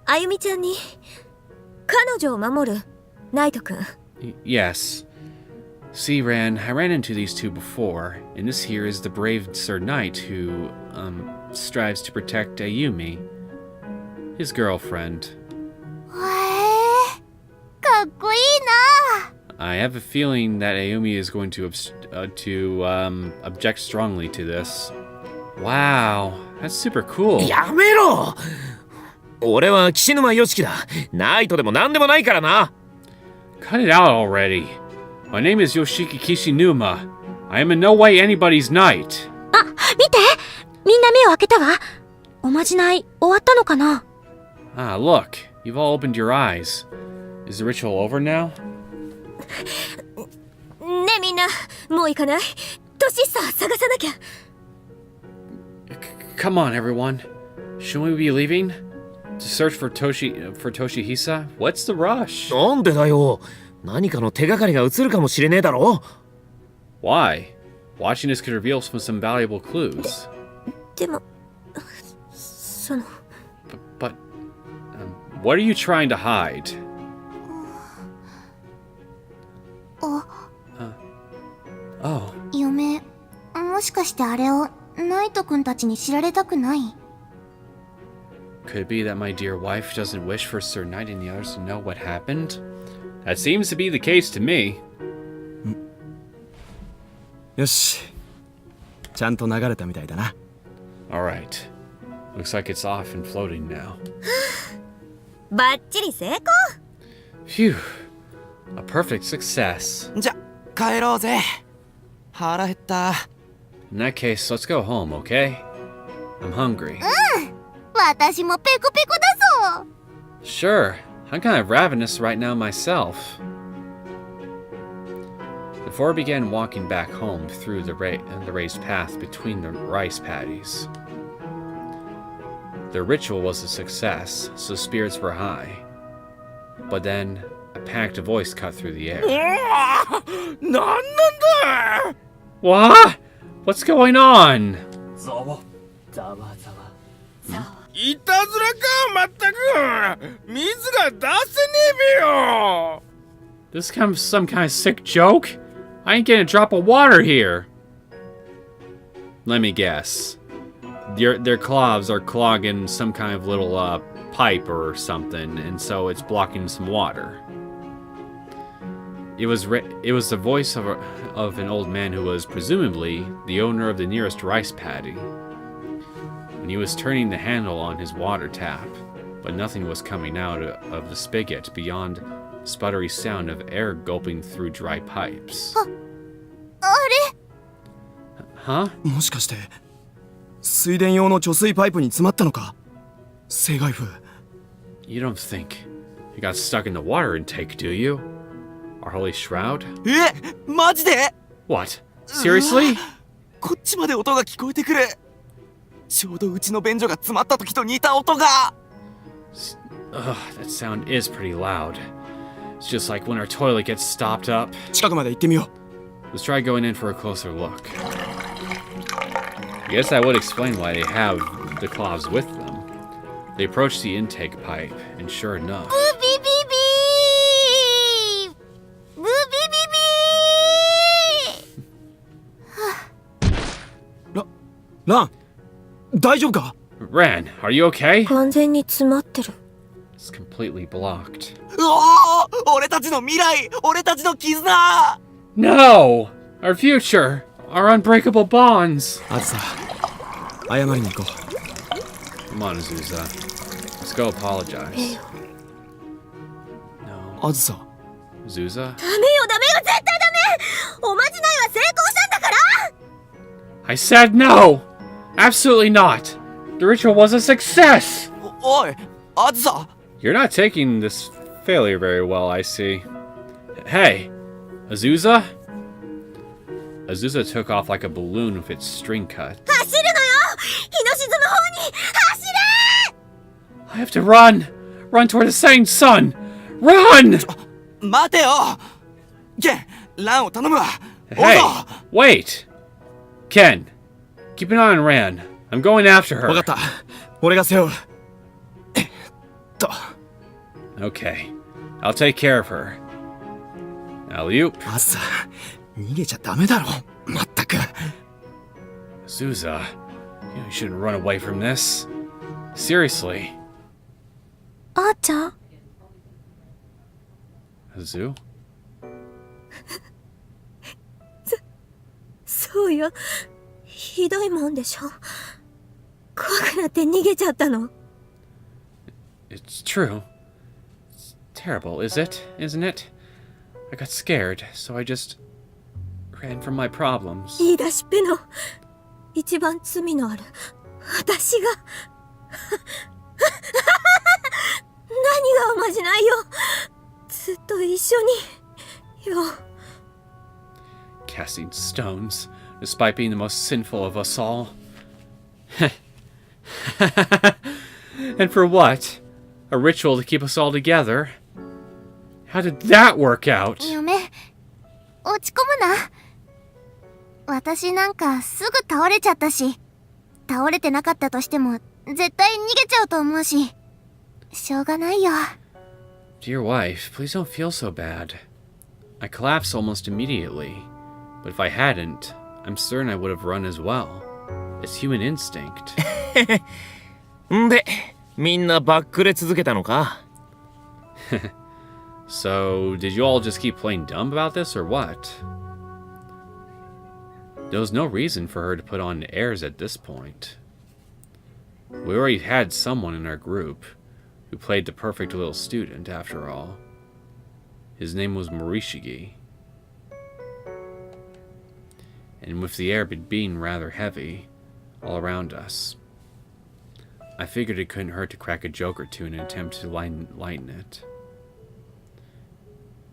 あゆみちゃんに彼女を守るナイト君。Yes. See, Ran, I ran into these two before, and this here is the brave Sir Knight who, strives to protect Ayumi, his girlfriend. かっこいいな。 I have a feeling that Ayumi is going to object strongly to this. Wow, that's super cool. やめろ俺は岸沼良樹だナイトでも何でもないからな Cut it out already. My name is Yoshiki Kishinuma. I am in no way anybody's knight. あ、見てみんな目を開けたわ。おまじない終わったのかな Ah, look, you've all opened your eyes. Is the ritual over now? ねえみんな、もう行かない？トシッサ探さなきゃ。Come on, everyone. Shouldn't we be leaving? To search for Toshihisa? What's the rush? なんでだよ何かの手がかりが映るかもしれねえだろ Why? Watching this could reveal some valuable clues. でも、その。 But what are you trying to hide? Oh. 嫁、もしかしてあれをナイト君たちに知られたくない？ Could it be that my dear wife doesn't wish for Sir Knight and the others to know what happened? That seems to be the case to me. よしちゃんと流れたみたいだな。 Alright. Looks like it's off and floating now. バッチリ成功。 Phew. A perfect success. じゃ帰ろうぜ。腹減った。 In that case, let's go home, okay? I'm hungry. 私もペコペコだぞ。 Sure. I'm kind of ravenous right now myself. The four began walking back home through the raised path between the rice paddies. Their ritual was a success, so spirits were high. But then, a panicked voice cut through the air. What? What's going on? ざわざわ。いたずらかまったく水が出せねえべよ This comes some kind of sick joke? I ain't getting a drop of water here. Let me guess. Their claws are clogging some kind of little pipe or something, and so it's blocking some water. It was the voice of an old man who was presumably the owner of the nearest rice paddy. And he was turning the handle on his water tap, but nothing was coming out of the spigot beyond the sputtery sound of air gulping through dry pipes. あれ Huh? もしかして水田用の貯水パイプに詰まったのか。生涯風。 You don't think he got stuck in the water intake, do you? Our holy shroud? え、マジで？ What? Seriously? こっちまで音が聞こえてくる。ちょうどうちの便所が詰まった時と似た音が。 Ugh, that sound is pretty loud. It's just like when our toilet gets stopped up. 近くまで行ってみよう。 Let's try going in for a closer look. I guess that would explain why they have the claws with them. They approach the intake pipe, and sure enough... ブビビビーブビビビーラン、大丈夫か？ Ran, are you okay? 完全に詰まってる。 It's completely blocked. うおー、俺たちの未来、俺たちの絆。 No! Our future! Our unbreakable bonds! あずさ、謝りに行こう。 Come on, Azusa. Let's go apologize. No. あずさ、 Azusa? ダメよダメよ絶対ダメ。おまじないは成功したんだから。 I said no! Absolutely not! The ritual was a success! おい、あずさ。 You're not taking this failure very well, I see. Hey, Azusa? Azusa took off like a balloon with its string cut. 走るのよ。日の沈む方に走れ。 I have to run! Run toward the setting sun! Run! 待てよ。ケン、ランを頼むわ。 Hey, wait! Ken, keep an eye on Ran. I'm going after わか her. った。俺が背負う。Okay, I'll take care of her. Alley-oop. あずさ、逃げちゃダメだろ。まったく。 Azusa, you shouldn't run away from this. Seriously. あーちゃん Azu? そうよ。ひどいもんでしょ。怖くなって逃げちゃったの。 It's true. It's terrible, isn't it? I got scared, so I just ran from my problems. 言い出しっぺの一番罪のある私が何がおまじないよ。ずっと一緒によ。 Casting stones, despite being the most sinful of us all. And for what? A ritual to keep us all together? How did that work out? 嫁、落ち込むな。私なんかすぐ倒れちゃったし、倒れてなかったとしても絶対逃げちゃうと思うし、しょうがないよ。 Dear wife, please don't feel so bad. I collapsed almost immediately, but if I hadn't, I'm certain I would have run as well. It's human instinct. んで、みんなバックれ続けたのか？ So, did you all just keep playing dumb about this or what? There was no reason for her to put on airs at this point. We already had someone in our group who played the perfect little student, after all. His name was Morishige. And with the air being rather heavy all around us, I figured it couldn't hurt to crack a joke or two in an attempt to lighten it.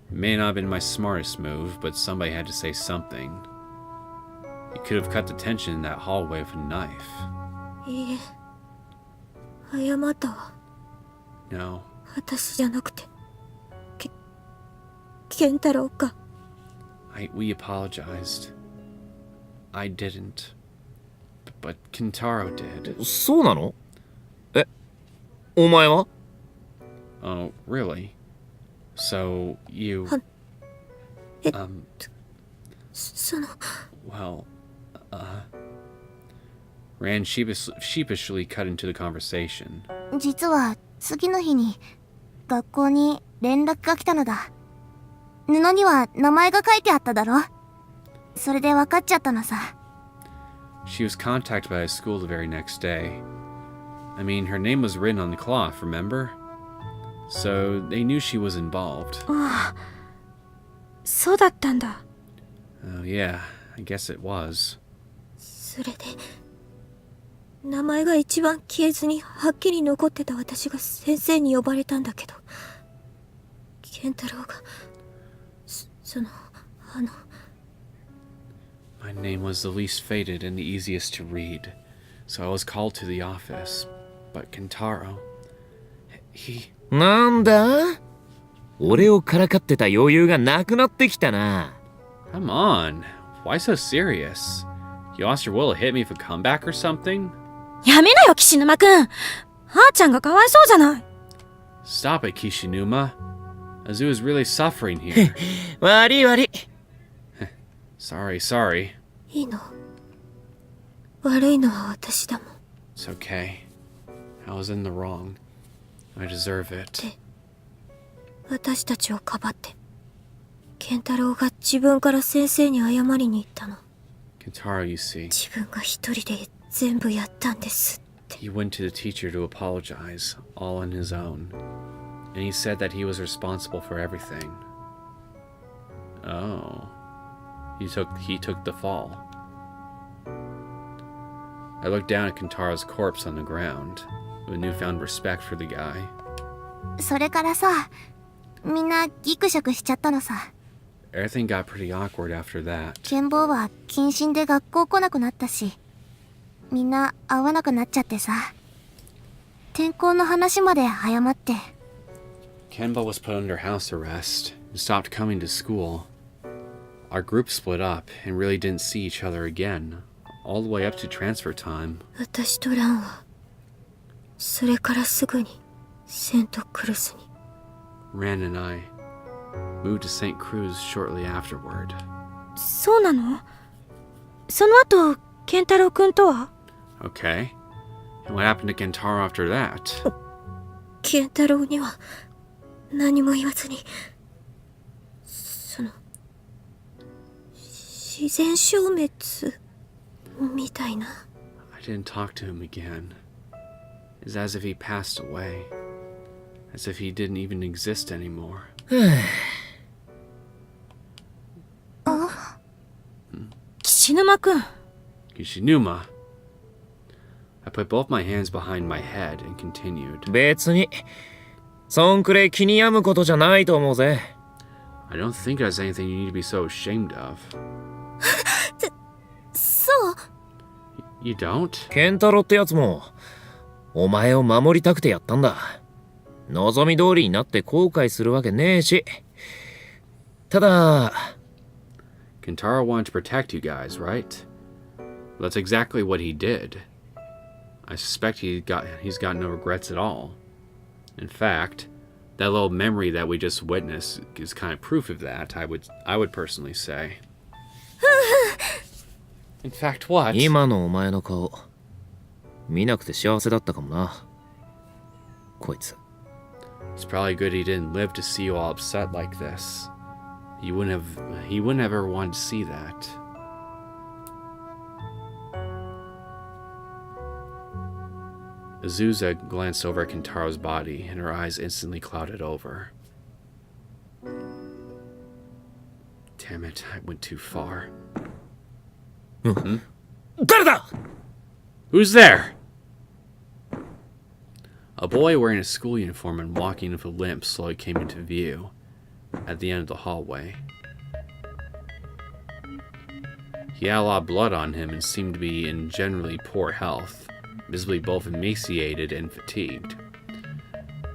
It may not have been my smartest move, but somebody had to say something. You could have cut the tension in that hallway with a knife. いいえ、謝ったわ。 No. 私じゃなくて、健太郎が。We apologized. I didn't. But Kentaro did. そうなの？え、お前は？ Oh, really? So, you... その。 Well, Rand sheepishly cut into the conversation. 実は次の日に学校に連絡が来たのだ。布には名前が書いてあっただろ。それで分かっちゃったのさ。She was contacted by a school the very next day. I mean, her name was written on the cloth, remember? So they knew she was involved. ああ、そうだったんだ。 Oh, yeah, I guess it was. それで、名前が一番消えずにはっきり残ってた私が先生に呼ばれたんだけど、健太郎が、My name was the least faded and the easiest to read, so I was called to the office. But Kentaro, he... なんだ？俺をからかってた余裕がなくなってきたな。Come on, why so serious? You lost your will to hit me for comeback or something? やめなよ、岸沼くん。はーちゃんがかわいそうじゃない。Stop it, Kishinuma. Azu is really suffering here. 悪い悪い。Sorry. いいの。悪いのは私だもん。It's okay. I was in the wrong. I deserve it. で、私たちをかばって、健太郎が自分から先生に謝りに行ったの。Kentaro, you see. 自分が一人で全部やったんですって。He went to the teacher to apologize, all on his own. And he said that he was responsible for everything. Oh. He took the fall. I looked down at Kentaro's corpse on the ground, with newfound respect for the guy. それからさ、みんなギクシャクしちゃったのさ。Everything got pretty awkward after that. 健坊は謹慎で学校来なくなったし、みんな会わなくなっちゃってさ。転校の話まで謝って。Kenba was put under house arrest and stopped coming to school. Our group split up and really didn't see each other again, all the way up to transfer time. 私とランは、それからすぐにセントクルスに。Ran and I moved to St. Cruz shortly afterward. そうなの？その後、健太郎くんとは？ Okay. And what happened to Kentaro after that? 健太郎には何も言わずに、自然消滅みたいな。I didn't talk to him again. It's as if he passed away. As if he didn't even exist anymore. 岸沼くん。Kishinuma. I put both my hands behind my head and continued. 別に、そんくらい気に病むことじゃないと思うぜ。I don't think there's anything you need to be so ashamed of. そう。 You don't? ケンタロってやつも、お前を守りたくてやったんだ。望み通りになって後悔するわけねえし。ただ、Kentaro wanted to protect you guys, right? Well, that's exactly what he did. I suspect he's got no regrets at all. In fact, that little memory that we just witnessed is kind of proof of that, I would personally say. In fact, what? 今のお前の顔、見なくて幸せだったかもな。こいつ。It's probably good he didn't live to see you all upset like this. He wouldn't have ever wanted to see that. Azusa glanced over at Kentaro's body, and her eyes instantly clouded over. Damn it, I went too far. Who's there? A boy wearing a school uniform and walking with a limp slowly came into view at the end of the hallway. He had a lot of blood on him and seemed to be in generally poor health, visibly both emaciated and fatigued.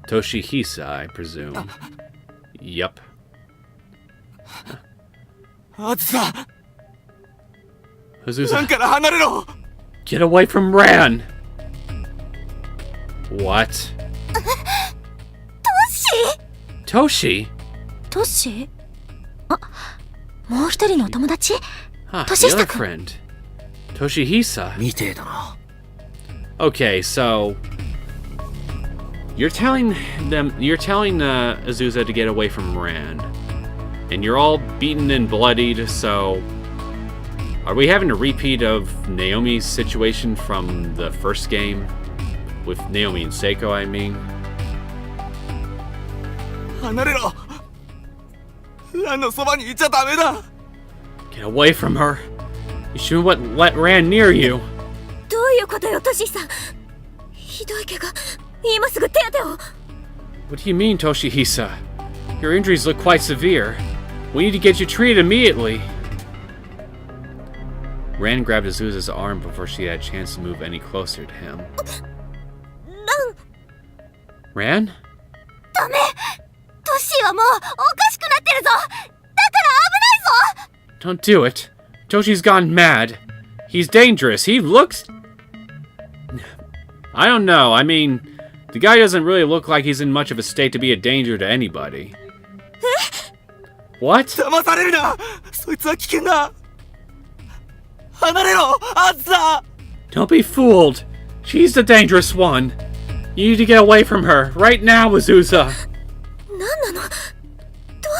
Toshihisa, I presume. Yup. あずさ Azusa, なんから離れろ get away from Ran! What? Toshi? トシあ、もう一人のお友達 Huh, the Toshihisa-kun. other friend. Toshihisa. みてえだな。 Okay, so you're telling Azusa to get away from Ran, and you're all beaten and bloodied. So, are we having a repeat of Naomi's situation from the first game with Naomi and Seiko? I mean, 離れろランのそばにいちゃダメだ get away from her. You shouldn't let Ran near you. どういうことよトシさんひどい怪我今すぐ手当てを What do you mean, Toshihisa? Your injuries look quite severe. We need to get you treated immediately. Ran grabbed Azusa's arm before she had a chance to move any closer to him. Ran? ダメトシはもうおかしくなってるぞだから危ないぞ Don't do it. Toshi's gone mad. He's dangerous. He looks... I don't know. I mean, the guy doesn't really look like he's in much of a state to be a danger to anybody. What? 騙されるなそいつは危険だ離れろあずさ Don't be fooled. She's the dangerous one. You need to get away from her. Right now, Azusa. 何なのどう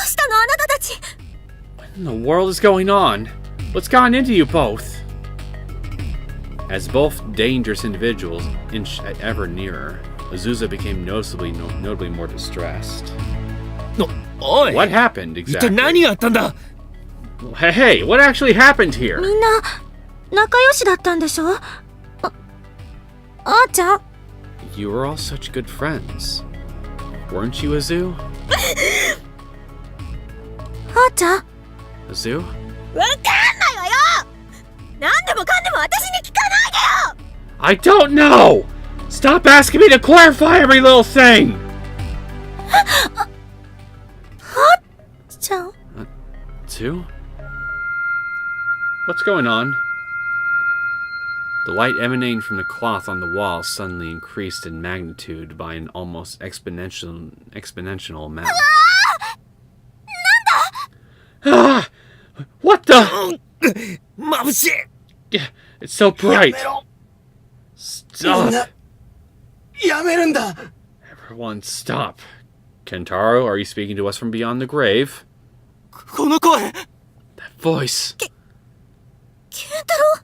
したのあなたたち What in the world is going on? What's gotten into you both? As both dangerous individuals inched ever nearer, Azusa became notably more distressed. おい What happened 一体 exactly? 何があったんだ Hey, what actually happened here? みんな仲良しだったんでしょあーちゃん You were all such good friends. Weren't you, Azu? あーちゃん Azu? わかんないわよ何でもかんでも私に聞かないでよ I don't know! Stop asking me to clarify every little thing! ちゃん Azu? What's going on? The light emanating from the cloth on the wall suddenly increased in magnitude by an almost exponential amount. Ah! What the? 眩しい Yeah, it's so bright. みんな Stop. やめるんだ Everyone, stop. Kentaro, are you speaking to us from beyond the grave? この声 That voice. ケンタロウ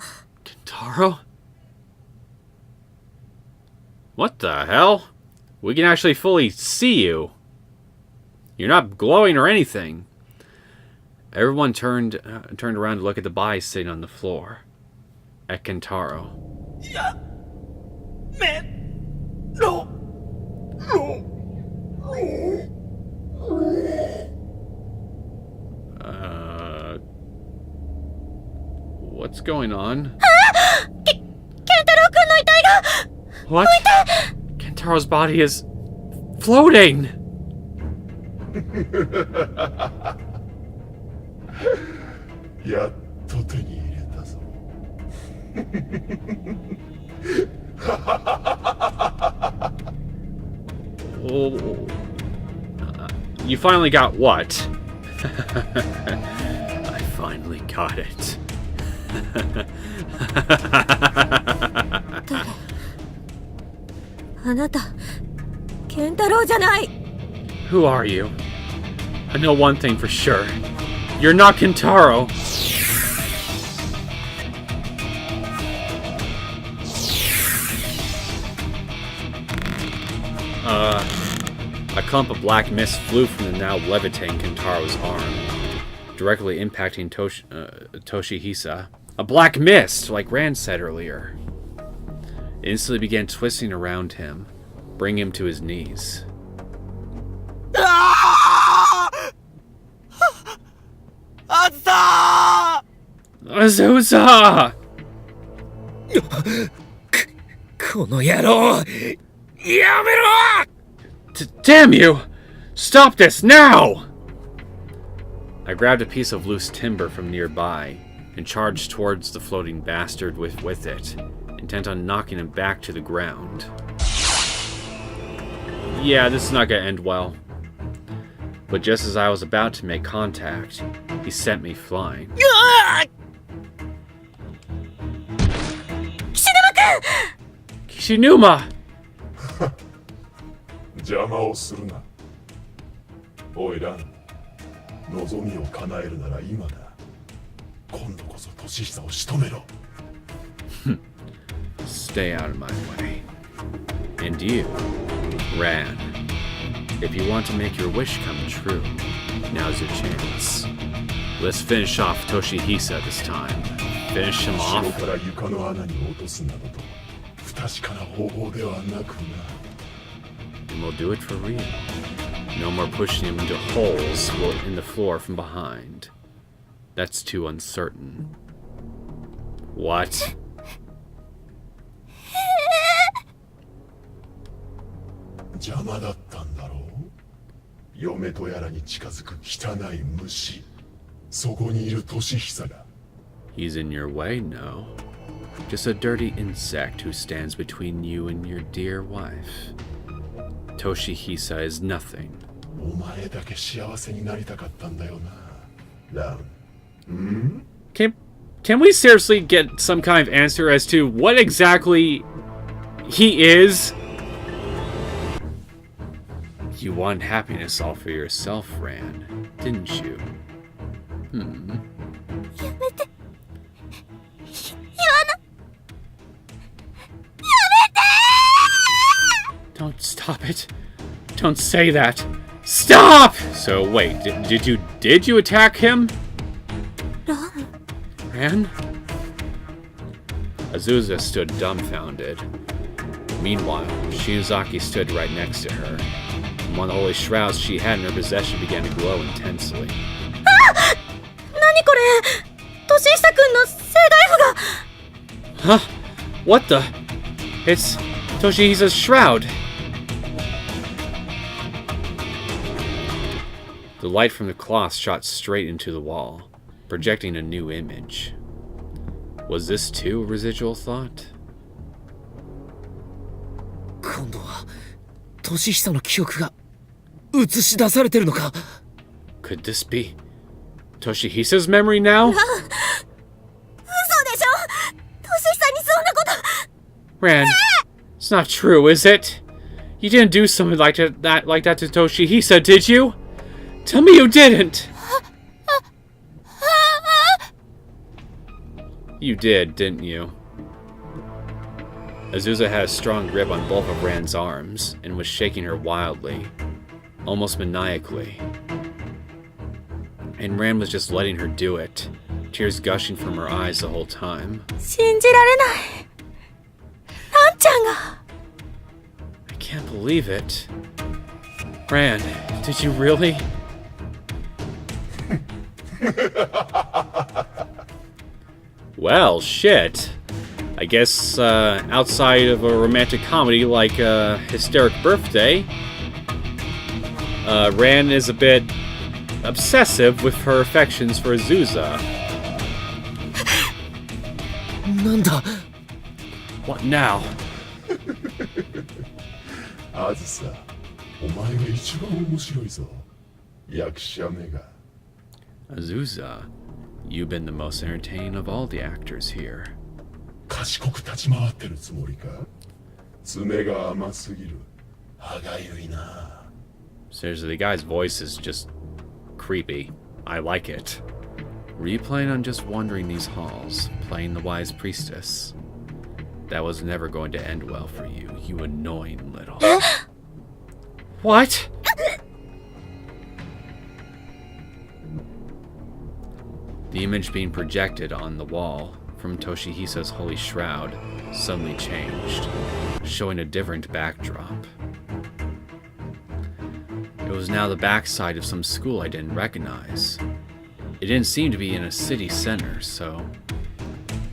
Kentaro? What the hell? We can actually fully see you. You're not glowing or anything. Everyone turned around to look at the body sitting on the floor. At Kentaro. ロ What's going on? ケンタロウくんの遺体が What? Kentaro's body is floating. やっと手に入れたぞ Oh, you finally got what? I finally got it. あなたケンタロウじゃない Who are you? I know one thing for sure. You're not Kentaro. A clump of black mist flew from the now levitating Kentaro's arm, directly impacting Toshihisa. A black mist, like Rand said earlier. It instantly began twisting around him, bringing him to his knees. Azusa! この野郎やめろ Damn you! Stop this now! I grabbed a piece of loose timber from nearby and charged towards the floating bastard with it, intent on knocking him back to the ground. Yeah, this is not gonna end well. But just as I was about to make contact, he sent me flying. Kishinuma! 邪魔をするな。おいラン、望みを叶えるなら今だ。今度こそ年久を仕留めろ。Stay out of my way. And you, Ran, if you want to make your wish come true, now's your chance. Let's finish off Toshihisa this time. Finish him 城 off. から床の穴に落とすなどと不確かな方法ではなくな。 And we'll do it for real. No more pushing him into holes in the floor from behind. That's too uncertain. What? 邪魔だったんだろう。嫁とやらに近づく汚い虫。そこにいる年久が。 He's in your way, no. Just a dirty insect who stands between you and your dear wife. Toshihisa is nothing. お前だけ幸せになりたかったんだよな、ラン。Can we seriously get some kind of answer as to what exactly he is? You want happiness all for yourself, Ran, didn't you? Don't stop it. Don't say that. Stop! So wait, did you attack him? Ran? Azusa stood dumbfounded. Meanwhile, Shinozaki stood right next to her. And one of the holy shrouds she had in her possession began to glow intensely. 何これ年久くんの生大 Huh? What the? It's Toshihisa's shroud. The light from the cloth shot straight into the wall, projecting a new image. Was this too a residual thought? 今度は年久の記憶が映し出されてるのか Could this be Toshihisa's memory now? 嘘でしょ年久にそんなこと Ran, it's not true, is it? You didn't do something like that to Toshihisa, did you? Tell me you didn't! You did, didn't you? Azusa had a strong grip on both of Rand's arms and was shaking her wildly, almost maniacally. And Rand was just letting her do it, tears gushing from her eyes the whole time. 信じられないランちゃんが I can't believe it. Rand, did you really? Well, shit. I guess outside of a romantic comedy like Hysteric Birthday, Ran is a bit obsessive with her affections for Azusa. なんだ What now? あずさ、お前が一番面白いぞ。役者目が。Azusa, you've been the most entertaining of all the actors here. 賢く立ち回ってるつもりか？爪が甘すぎる。歯がゆいな。 Seriously, the guy's voice is just creepy. I like it. Were you planning on just wandering these halls, playing the wise priestess? That was never going to end well for you, you annoying little... What? The image being projected on the wall from Toshihisa's holy shroud suddenly changed, showing a different backdrop. It was now the backside of some school I didn't recognize. It didn't seem to be in a city center, so...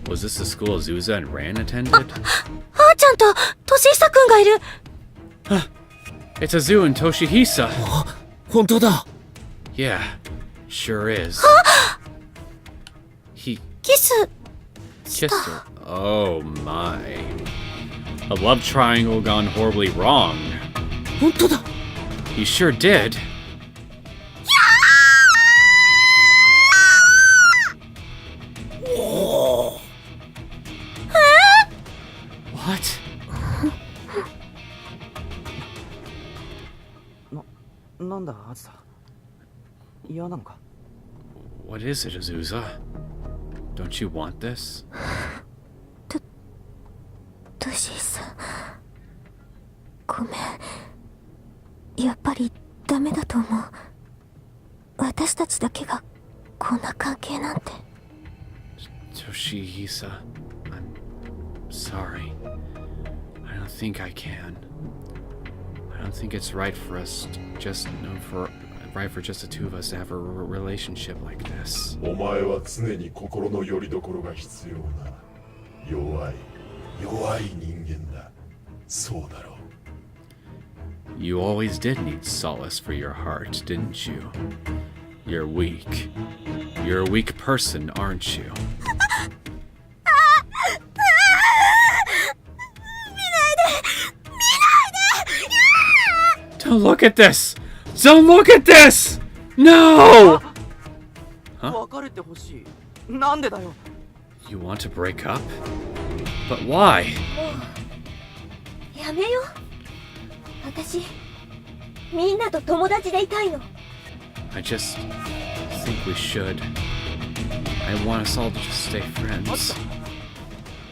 Was this the school Azusa and Ran attended? あーちゃんとトシヒサくんがいる。 It's Azu and Toshihisa. 本当だ。 Yeah, sure is. He キス。 kissed her. Oh my. A love triangle gone horribly wrong. 本当だ。 He sure did. What? なんだアズサ。嫌なのか。 What is it, Azusa? Don't you want this? トシヒサ、ごめん。やっぱりダメだと思う。私たちだけがこんな関係なんて。 Toshihisa, I'm sorry. I don't think I can. I don't think it's right for us right for just the two of us to have a relationship like this. お前は常に心の拠り所が必要な弱い人間だ。そうだろう。 You always did need solace for your heart, didn't you? You're weak. You're a weak person, aren't you? Don't look at this! Don't look at this! No! 別れてほしい。なんでだよ。 You want to break up? But why? やめよ。私、みんなと友達でいたいの。I just think we should. I want us all to just stay friends.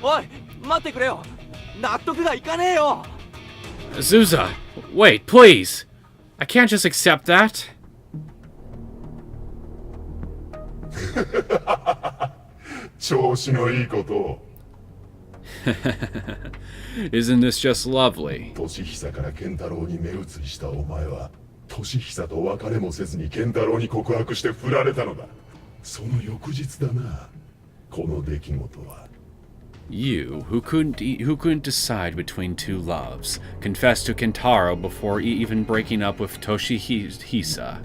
おい、待ってくれよ。納得がいかねえよ。 Azusa, wait, please! I can't just accept that. 調子のいいことを。 Isn't this just lovely? 俊久から健太郎に目移りしたお前は俊久と別れもせずに健太郎に告白して振られたのだ。その翌日だな。この出来事は。 You, who couldn't decide between two loves, confessed to Kentaro before even breaking up with Toshihisa,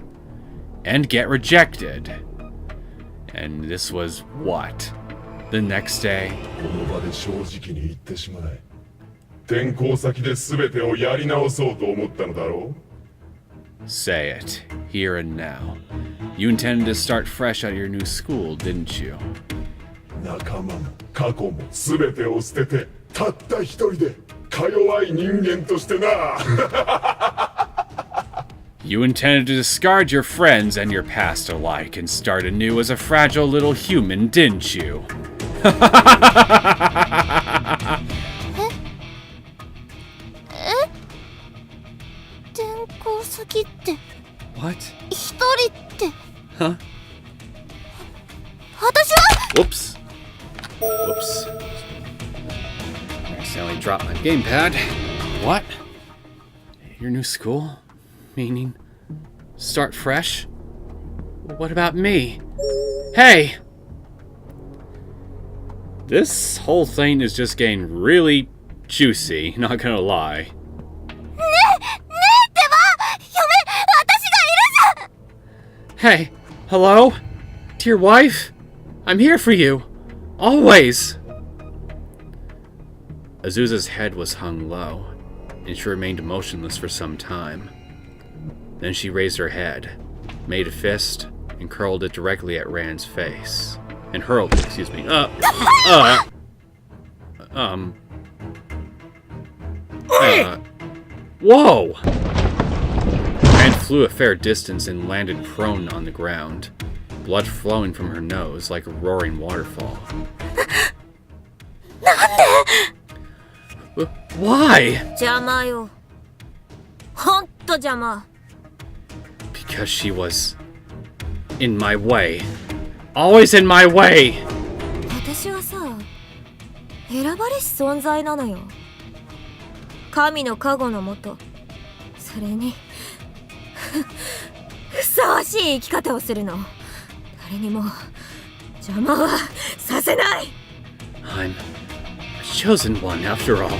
and get rejected. And this was what? The next day? この場で正直に言ってしまえ。転校先で全てをやり直そうと思ったのだろう。 Say it, here and now. You intended to start fresh at your new school, didn't you? 仲間も過去も全てを捨ててたった一人でか弱い人間としてな。You intended to discard your friends and your past alike and start anew as a fragile little human, didn't you? 転校先って What? 一人って Huh? 私は Whoops. Whoops. I accidentally dropped my gamepad. What? Your new school? Meaning, start fresh? What about me? Hey! This whole thing is just getting really juicy, not gonna lie. ねえってば嫁私がいるじゃん Hey, hello? Dear wife? I'm here for you. Always. Azusa's head was hung low, and she remained motionless for some time. Then she raised her head, made a fist, and curled it directly at Rand's face. And hurled it, excuse me. Whoa! Rand flew a fair distance and landed prone on the ground, blood flowing from her nose like a roaring waterfall. Why? 邪魔よ。ほんと邪魔。 Because she was in my way. Always in my way! 私はさ、選ばれし存在なのよ。神の加護のもと、それにふさわしい生き方をするの。誰にも邪魔はさせない。 I'm a chosen one, after all.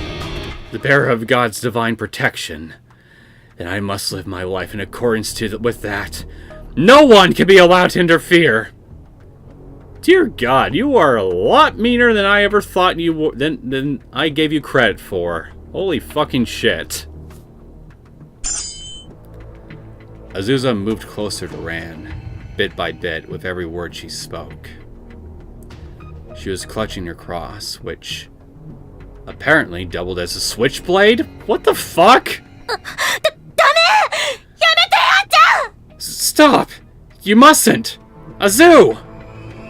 The bearer of God's divine protection. And I must live my life in accordance with that. No one can be allowed to interfere. Dear God, you are a lot meaner than I ever thought you were, than I gave you credit for. Holy fucking shit. Azusa moved closer to Ran, bit by bit, with every word she spoke. She was clutching her cross, which apparently doubled as a switchblade? What the fuck? Stop! You mustn't! Azu!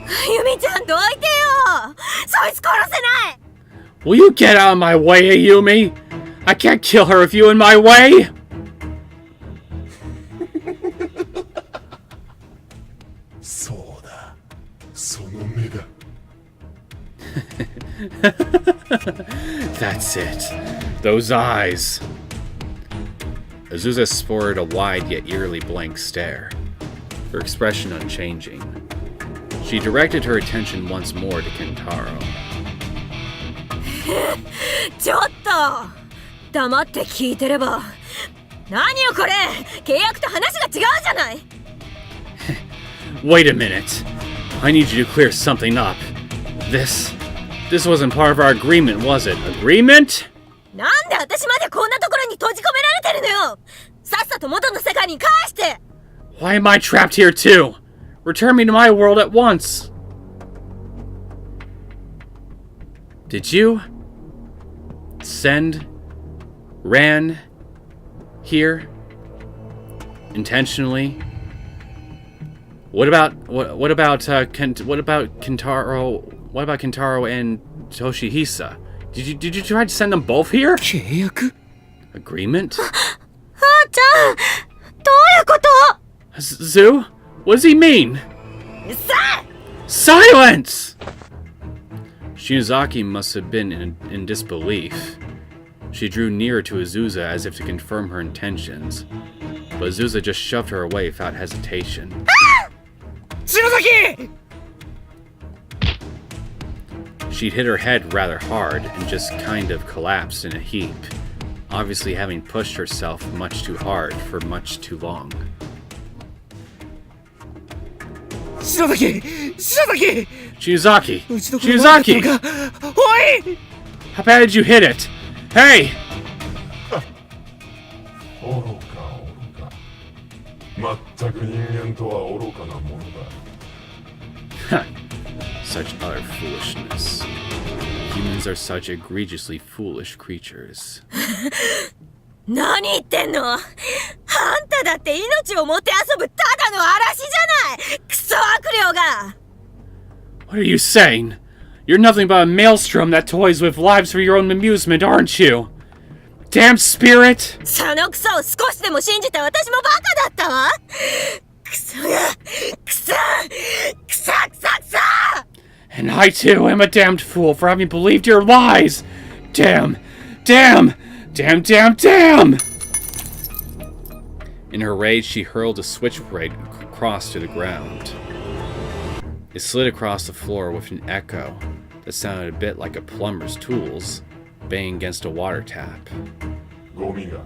Yumi-chan, どいてよ! そいつ殺せない! Will you get out of my way, Ayumi? I can't kill her if you're in my way! そうだ。その目だ。That's it. Those eyes. Azusa sported a wide yet eerily blank stare, her expression unchanging. She directed her attention once more to Kentaro. ちょっと黙って聞いてれば。何よこれ、契約と話が違うじゃない。 Wait a minute. I need you to clear something up. This wasn't part of our agreement, was it? Agreement? なんで私までこんなところに閉じ込められてるのよ。さっさと元の世界に返して。 Why am I trapped here too? Return me to my world at once. Did you send Ran here intentionally? What about Kentaro? What about Kentaro and Toshihisa? Did you try to send them both here? 契約? Agreement? あーちゃん、どういうこと？ Zoo? What does he mean? うっさい! Silence! Shinozaki must have been in disbelief. She drew nearer to Azusa as if to confirm her intentions, but Azusa just shoved her away without hesitation. 篠崎! She'd hit her head rather hard and just kind of collapsed in a heap, obviously having pushed herself much too hard for much too long. 篠崎! 篠崎! Shinozaki! うちの子が悪かったの Shinozaki! か? おい! How bad did you hit it? Hey! 愚か愚か。まったく人間とは愚かなものだ。 Such utter foolishness. Humans are such egregiously foolish creatures. 何言ってんの？あんただって命をもてあそぶただの嵐じゃない！クソ悪霊が！ What are you saying? You're nothing but a maelstrom that toys with lives for your own amusement, aren't you? Damn spirit! そのクソを少しでも信じた私もバカだったわ！クソが！クソ！クソクソクソ！ And I too am a damned fool for having believed your lies! Damn! Damn! Damn, damn, damn! In her rage, she hurled a switchblade across to the ground. It slid across the floor with an echo that sounded a bit like a plumber's tools banging against a water tap. ゴミが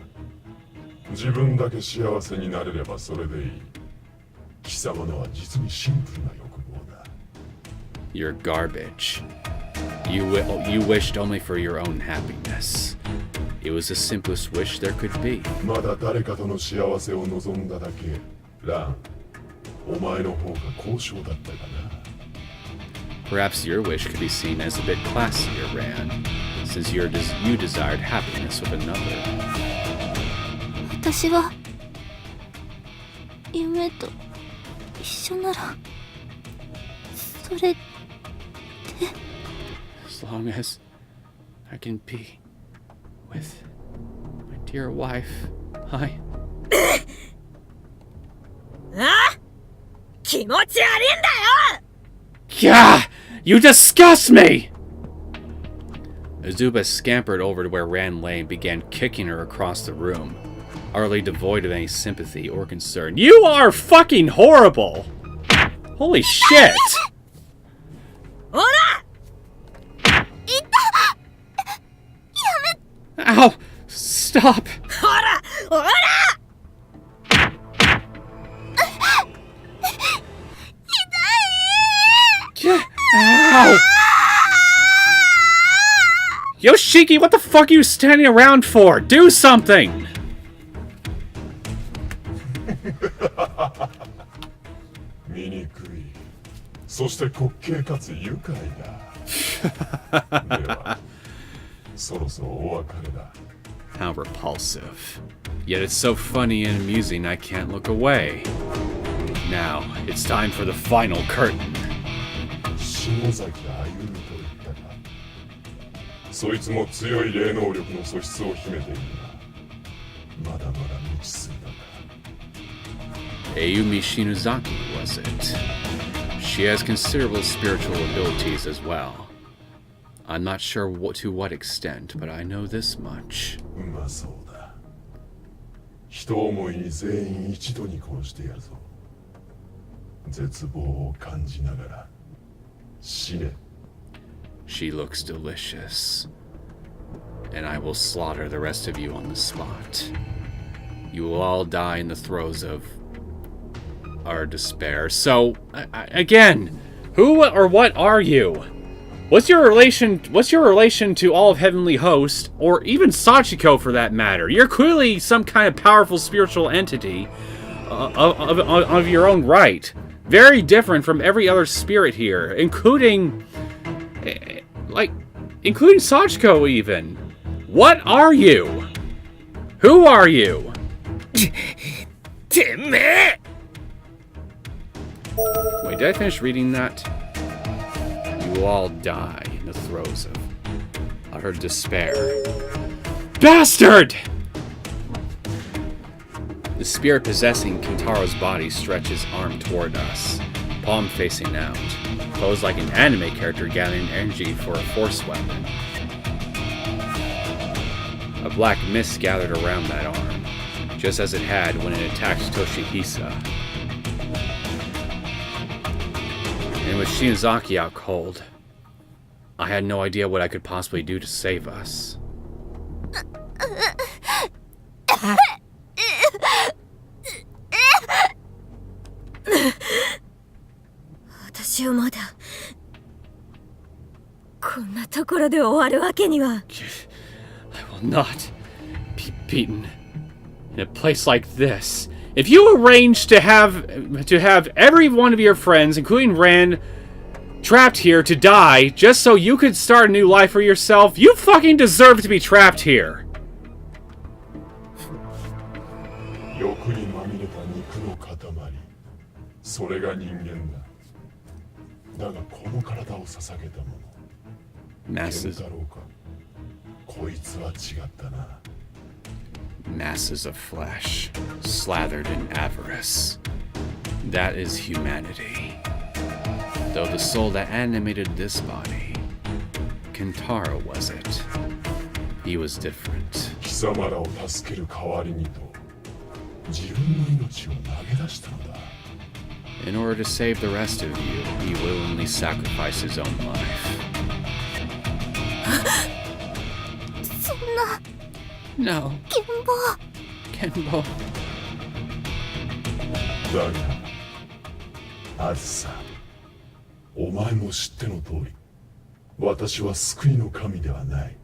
自分だけ幸せになれればそれでいい。貴様のは実にシンプルな欲望だ。 You're garbage. You wished only for your own happiness. It was the simplest wish there could be. まだ誰かとの幸せを望んだだけ。ラン、お前の方が高尚だったかな。 Perhaps your wish could be seen as a bit classier, Ran, since you desired happiness with another. 私は夢と一緒ならそれ As long as I can be with my dear wife, I... あ？気持ち悪いんだよ！ Yeah! You disgust me! Azuba scampered over to where Ran lay and began kicking her across the room, utterly devoid of any sympathy or concern. You are fucking horrible! Holy shit! Ow! Stop! Ow! Yoshiki, what the fuck are you standing around for? Do something! 醜い。そして滑稽かつ愉快だ。では、そろそろお別れだ。 How repulsive. Yet it's so funny and amusing I can't look away. Now, it's time for the final curtain. 篠崎歩みと言ったか。そいつも強い霊能力の素質を秘めているが、まだまだ未知数だ。 Ayumi Shinozaki, was it? She has considerable spiritual abilities as well. I'm not sure to what extent, but I know this much. うまそうだ。人思いに全員一度に殺してやるぞ。絶望を感じながら死ね。 She looks delicious. And I will slaughter the rest of you on the spot. You will all die in the throes of our despair. So, again, who or what are you? What's your relation to all of Heavenly Host, or even Sachiko for that matter? You're clearly some kind of powerful spiritual entity of your own right. Very different from every other spirit here, including Sachiko even. What are you? Who are you? Wait, did I finish reading that? You will all die in the throes of utter despair. Bastard! The spirit possessing Kentaro's body stretches arm toward us, palm facing out, posed like an anime character gathering energy for a force weapon. A black mist gathered around that arm, just as it had when it attacked Toshihisa. And with Shinozaki out cold, I had no idea what I could possibly do to save us. 私をまだこんなところで終わるわけには。 I will not be beaten in a place like this. If you arrange to have every one of your friends, including Ran, trapped here to die just so you could start a new life for yourself, you fucking deserve to be trapped here. 欲にまみれた肉の塊。それが人間だ。だがこの体を捧げたもの。Masses だろうか。こいつは違ったな。 Masses of flesh, slathered in avarice. That is humanity. Though the soul that animated this body, Kentaro was it. He was different. 貴様らを助ける代わりにと、自分の命を投げ出したのだ。 In order to save the rest of you, he willingly sacrificed his own life. そんな。 No. 剣謀。 Kenbo. だが、あずさ、お前も知っての通り、私は救いの神ではない。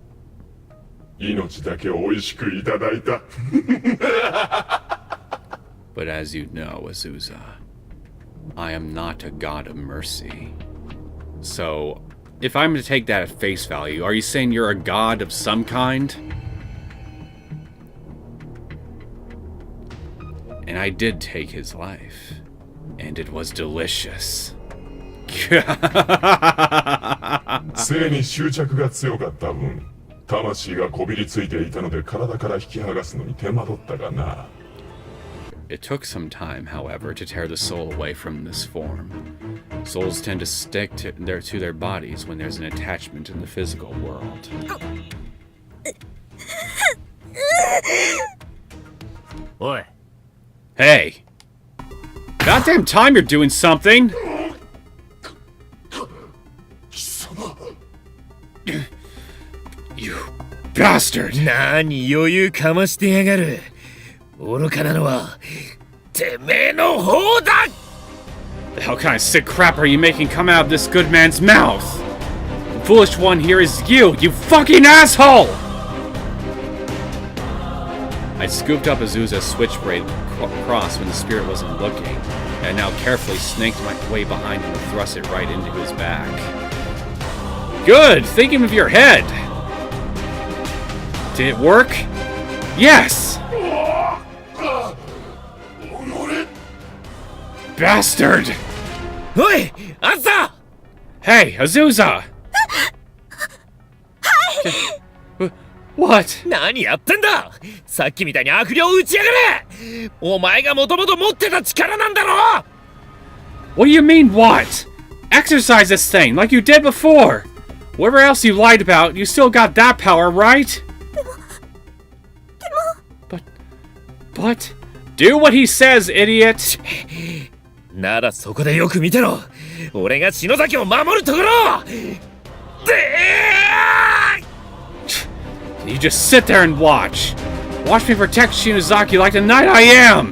命だけ美味しくいただいた。But as you know, Azusa, I am not a god of mercy. So, if I'm to take that at face value, are you saying you're a god of some kind? And I did take his life. And it was delicious. 性に執着が強かった分、魂がこびりついていたので体から引き剥がすのに手間取ったがな。It took some time, however, to tear the soul away from this form. Souls tend to stick to their bodies when there's an attachment in the physical world. Oi. Hey! Goddamn time you're doing something! You bastard! 何余裕かましてやがる。愚かなのはてめえの方だ。 The hell kind of sick crap are you making come out of this good man's mouth? The foolish one here is you fucking asshole! I scooped up Azusa's switchblade cross when the spirit wasn't looking, and now carefully snaked my way behind him and thrust it right into his back. Good! Thinking of your head! Did it work? Yes! Bastard! おい、あんた Hey, Azusa! What? 何やってんだ。さっきみたいに悪霊を打ちやがれ。お前がもともと持ってた力なんだろ。 What do you mean, what? Exercise this thing, like you did before! Whatever else you lied about, you still got that power, right? But... Do what he says, idiot! ならそこでよく見てろ。俺が篠崎を守るところ。You just sit there and watch. Watch me protect Shinozaki like the knight I am!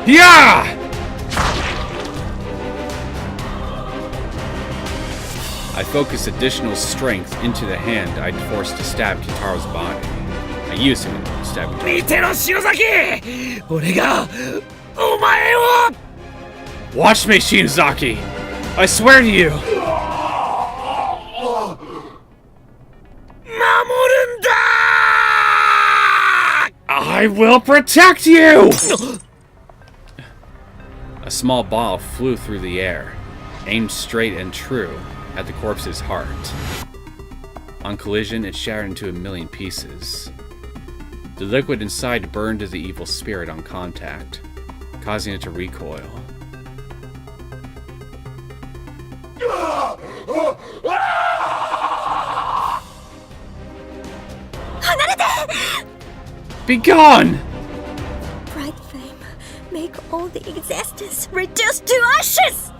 Yeah! I focused additional strength into the hand I'd forced to stab Kintaro's body. I used him to stab Kintaro. 見てろ篠崎。俺がお前を。 Watch me, Shinozaki! I swear to you! 守るんだ。 I will protect you! A small ball flew through the air, aimed straight and true at the corpse's heart. On collision, it shattered into a million pieces. The liquid inside burned to the evil spirit on contact, causing it to recoil. Be gone! Bright flame, make all the existence reduce to ashes!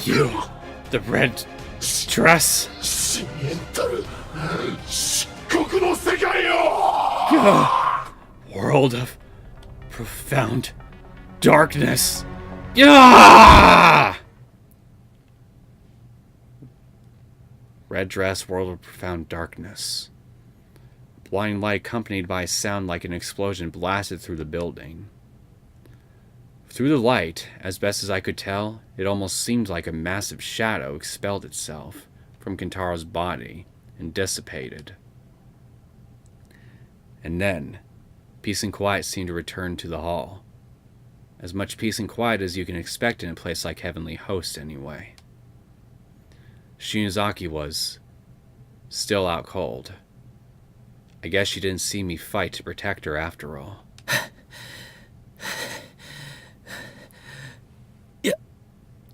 You, the red dress. World of profound darkness. Yeah! Red dress, world of profound darkness. Blind light accompanied by a sound like an explosion blasted through the building. Through the light, as best as I could tell, it almost seemed like a massive shadow expelled itself from Kintaro's body and dissipated. And then, peace and quiet seemed to return to the hall. As much peace and quiet as you can expect in a place like Heavenly Host, anyway. Shinozaki was still out cold. I guess she didn't see me fight to protect her after all.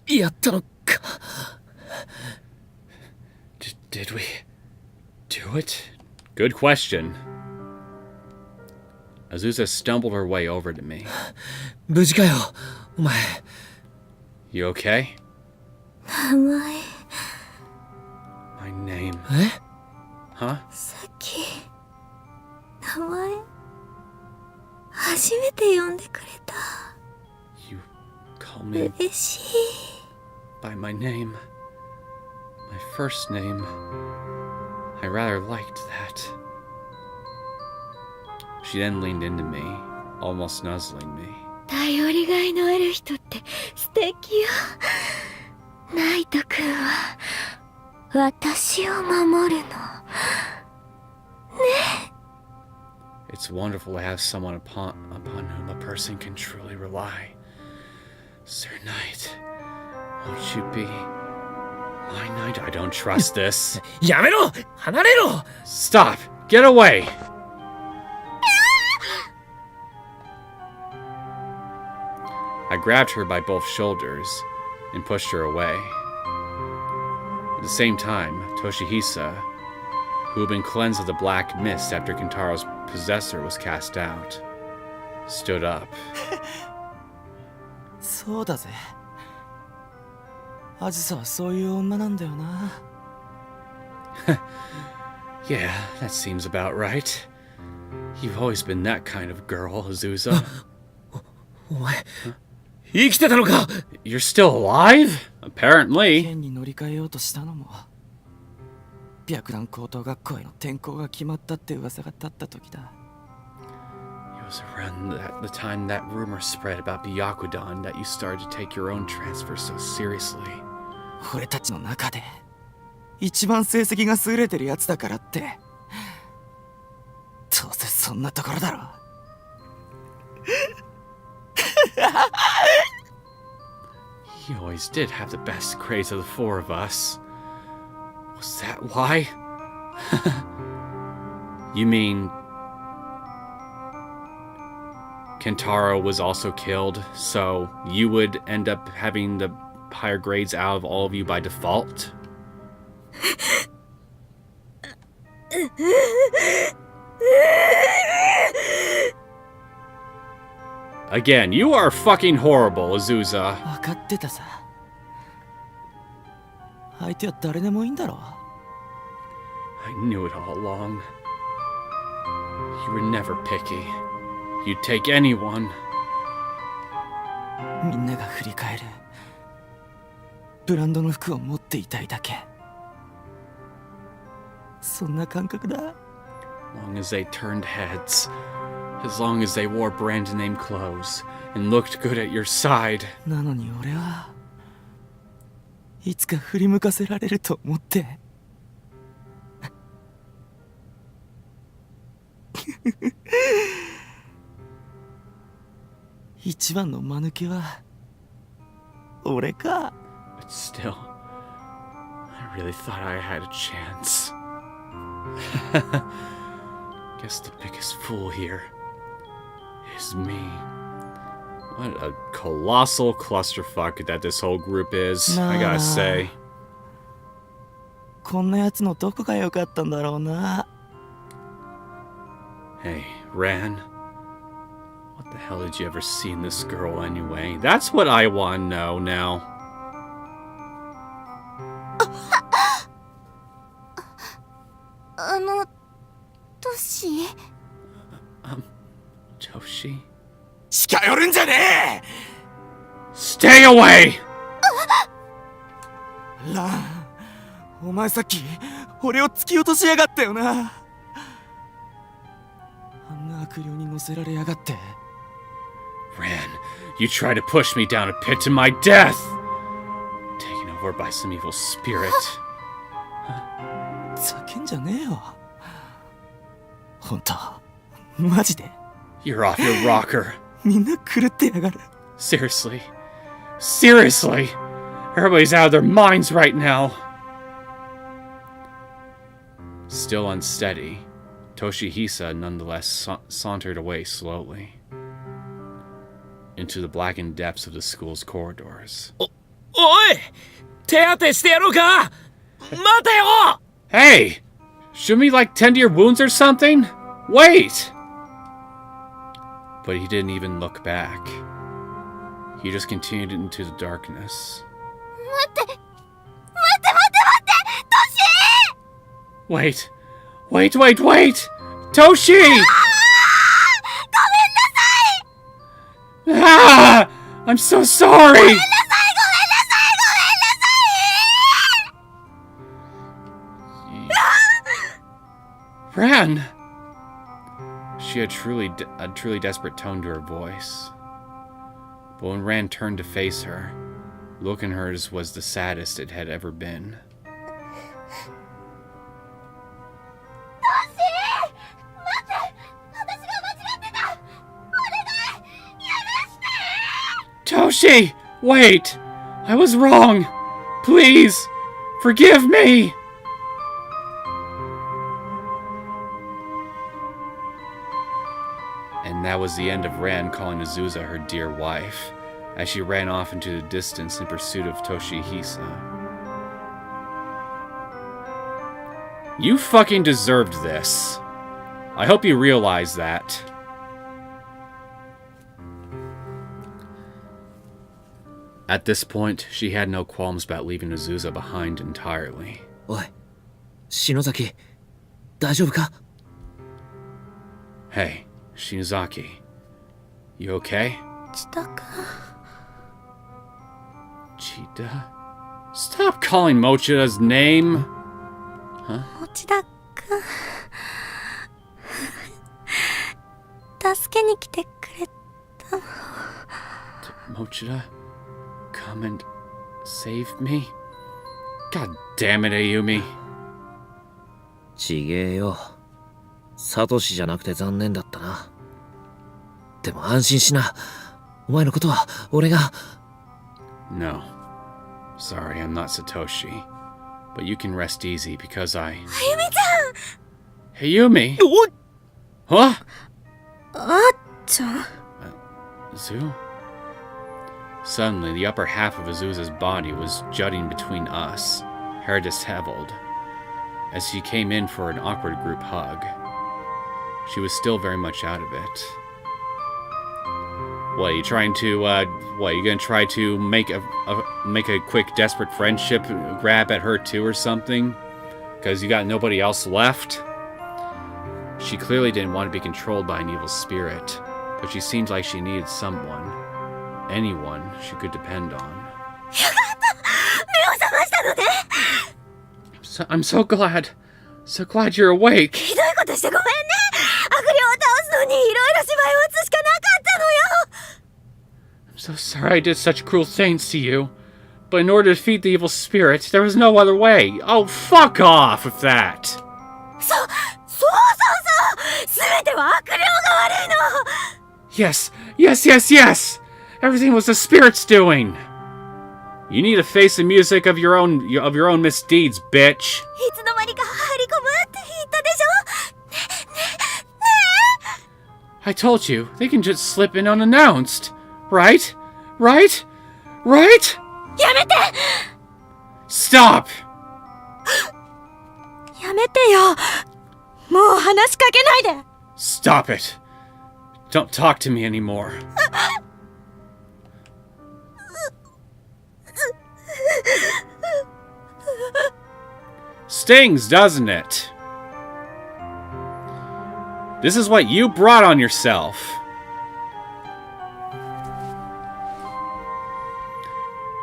やったのか。 Did we do it? Good question. Azusa stumbled her way over to me. 無事かよ、お前。 You okay? 名前 My name. え Huh? さっき名前初めて呼んでくれた。 You call me 嬉しい。 by my name. My first name. I rather liked that. She then leaned into me, almost nuzzling me. 頼りがいのある人って素敵よ。ナイト君は私を守るの。It's wonderful to have someone upon whom a person can truly rely. Sir Knight, won't you be I don't trust this. やめろ離れろ Stop! Get away! I grabbed her by both shoulders and pushed her away. At the same time, Toshihisa, who had been cleansed of the black mist after Kintaro's possessor was cast out, stood up. そうだぜ。あずさはそういう女なんだよな。Yeah, that seems about right. You've always been that kind of girl, Azusa. お前、生きてたのか You're still alive? Apparently. 剣に乗り換えようとしたのも、白蘭高等学校への転校が決まったって噂が立った時だ。It was around the time that rumor spread about Byakudan that you started to take your own transfer so seriously. 俺たちの中で一番成績が優れてるやつだからって、どうせそんなところだろ。He always did have the best grades of the four of us. Was that why? You mean Kentaro was also killed, so you would end up having the higher grades out of all of you by default? Again, you are fucking horrible, Azusa. 分かってたさ。相手は誰でもいいんだろ。I knew it all along. You were never picky. You'd take anyone. みんなが振り返るブランドの服を持っていたいだけ。そんな感覚だ。 Long as they turned heads. As long as they wore brand name clothes and looked good at your side. なのに俺はいつか振り向かせられると思って。一番の間抜けは俺か。 But still, I really thought I had a chance. Guess the biggest fool here is me. What a colossal clusterfuck that this whole group is, I gotta say. こんなやつのどこが良かったんだろうな。 Hey, Ran. What the hell did you ever see in this girl anyway? That's what I want to know now. トシ Toshi? 近寄るんじゃね Stay away! え。ラン、お前さっき俺を突き落としやがったよな。あんな悪霊に乗せられやがって。 Ran, you tried to push me down a pit to my death! Taken over by some evil spirit. 叫んじゃねえよ。本当、マジで。 You're off your rocker. みんな狂ってやがる。 Seriously. Seriously! Everybody's out of their minds right now. Still unsteady, Toshihisa nonetheless sauntered away slowly into the blackened depths of the school's corridors. おい手当てしてやろうか待てよ Hey! Shouldn't we, like, tend to your wounds or something? Wait! But he didn't even look back. He just continued into the darkness. 待ってトシ Wait! Wait, wait, wait! Toshi! ごめんなさい Ah! I'm so sorry! ごめんなさい Ran! She had a truly desperate tone to her voice. But when Ran turned to face her, the look in hers was the saddest it had ever been. 待って私が間違ってたお願い許して Toshi! Wait! I was wrong! Please! Forgive me! And that was the end of Ran calling Azusa her dear wife, as she ran off into the distance in pursuit of Toshihisa. You fucking deserved this. I hope you realize that. At this point, she had no qualms about leaving Azusa behind entirely. おい、篠崎、大丈夫か? Hey, Shinozaki. You okay? 千田君。 Chida? Stop calling Mochida's name! Huh? 持田君。助けに来てくれたの。Did Mochida come and save me? God damn it, Ayumi. ちげえよ。サトシじゃなくて残念だったな。でも安心しな。お前のことは俺が。No. Sorry, I'm not Satoshi. But you can rest easy because I... Ayumi! Huh? あっちゃん。 Azu? Suddenly, the upper half of Azusa's body was jutting between us, hair disheveled, as she came in for an awkward group hug. She was still very much out of it. What, are you trying to, what, you gonna try to make a quick, desperate friendship grab at her too or something? Because you got nobody else left? She clearly didn't want to be controlled by an evil spirit, but she seemed like she needed someone. Anyone she could depend on. I'm so glad. So glad you're awake. I'm so sorry I did such cruel things to you. But in order to defeat the evil spirit, there was no other way. Oh, fuck off with that. Yes, yes, yes, yes! Everything was the spirit's doing! You need to face the music of your own misdeeds, bitch! I told you, they can just slip in unannounced. Right? Right? Right? Stop! やめてよ。もう話しかけないで。 Stop it. Don't talk to me anymore. Stings, doesn't it? This is what you brought on yourself.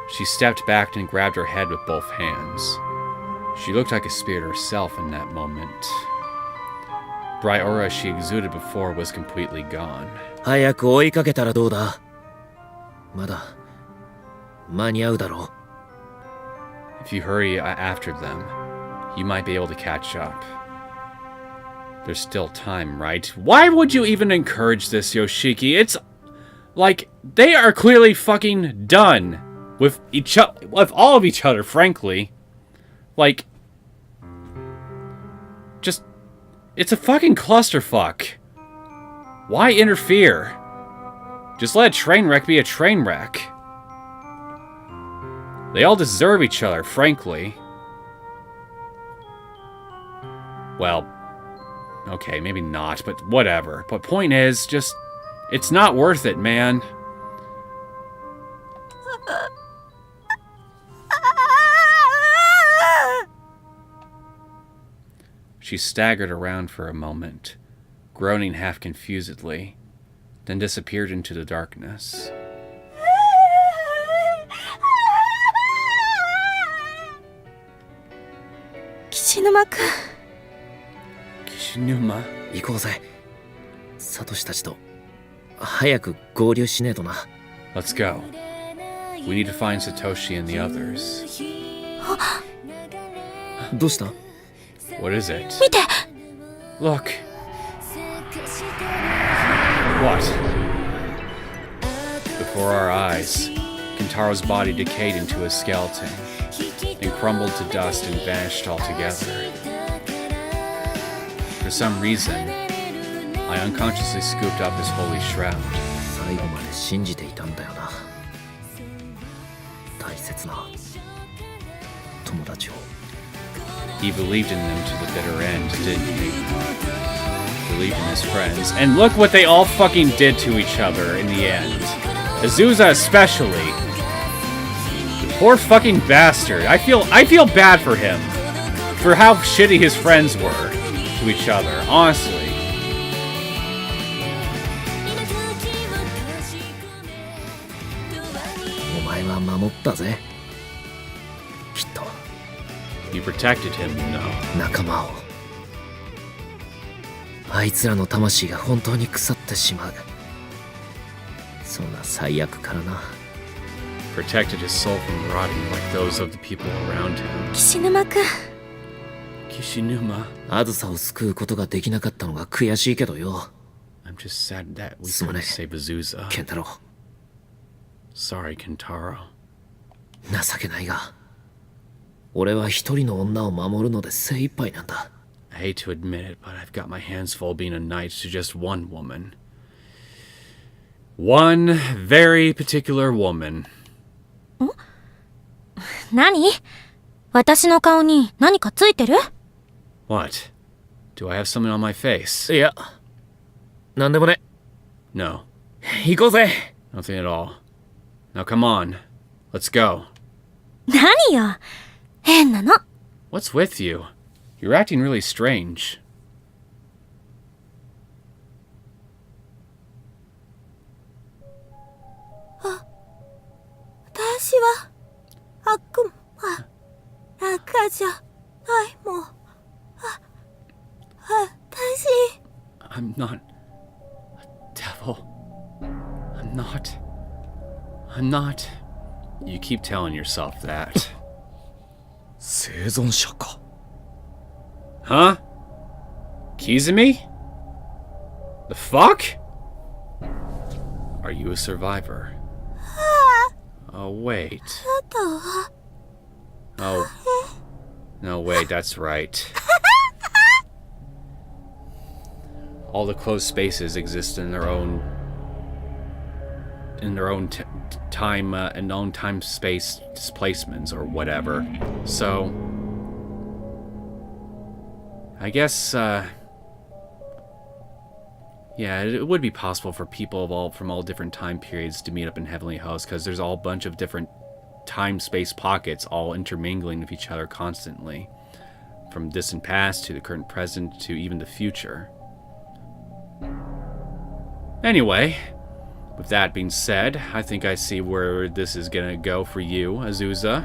She stepped back and grabbed her head with both hands. She looked like a spirit herself in that moment. Bright aura she exuded before was completely gone. 早く追いかけたらどうだ? まだ間に合うだろう? If you hurry after them, you might be able to catch up. There's still time, right? Why would you even encourage this, Yoshiki? It's like they are clearly fucking done with with all of each other, frankly. Like, just, it's a fucking clusterfuck. Why interfere? Just let a train wreck be a train wreck. They all deserve each other, frankly. Well, okay, maybe not, but whatever. But point is, just, it's not worth it, man. She staggered around for a moment, groaning half confusedly, then disappeared into the darkness. Kishinuma-kun. Kishinuma? 行こうぜ。サトシたちと早く合流しねえとな。Let's go. We need to find Satoshi and the others. どうした? What is it? 見て。 Look. What? Before our eyes, Kintaro's body decayed into a skeleton, and crumbled to dust and vanished altogether. For some reason, I unconsciously scooped up his holy shroud. 最後まで信じていたんだよな。大切な友達を。 He believed in them to the bitter end, didn't he? Believed in his friends. And look what they all fucking did to each other in the end. Azusa especially. Poor fucking bastard. I feel bad for him. For how shitty his friends were to each other, honestly. お前は守ったぜ。きっと。 You protected him, you know. 仲間を。あいつらの魂が本当に腐ってしまう。そんな最悪からな。 Protected his soul from rotting like those of the people around him. 岸沼くん。 Kishinuma. あずさを救うことができなかったのが悔しいけどよ。 I'm just sad that we すまね couldn't え save Azusa. ケンタロウ。 Sorry, Kentaro. 情けないが。俺は一人の女を守るので精一杯なんだ。 I hate to admit it, but I've got my hands full being a knight to just one woman. One very particular woman. 何？私の顔に何かついてる？ What? Do I have something on my face? いや、なんでもね。 No, 行こうぜ。 nothing at all. Now come on, let's go. 何よ？変なの。 What's with you? You're acting really strange. 私は悪魔なんかじゃないもん。私 I'm not a devil. I'm not. You keep telling yourself that. 生存者か。 Huh? Kizumi? The fuck? Are you a survivor? Oh, wait. あなたは Oh. No, wait, that's right. All the closed spaces exist in their own time and own time space displacements or whatever. So I guess yeah, it would be possible for people from all different time periods to meet up in Heavenly Host, because there's all a bunch of different time-space pockets all intermingling with each other constantly, from distant past to the current present to even the future. Anyway, with that being said, I think I see where this is gonna go for you, Azusa.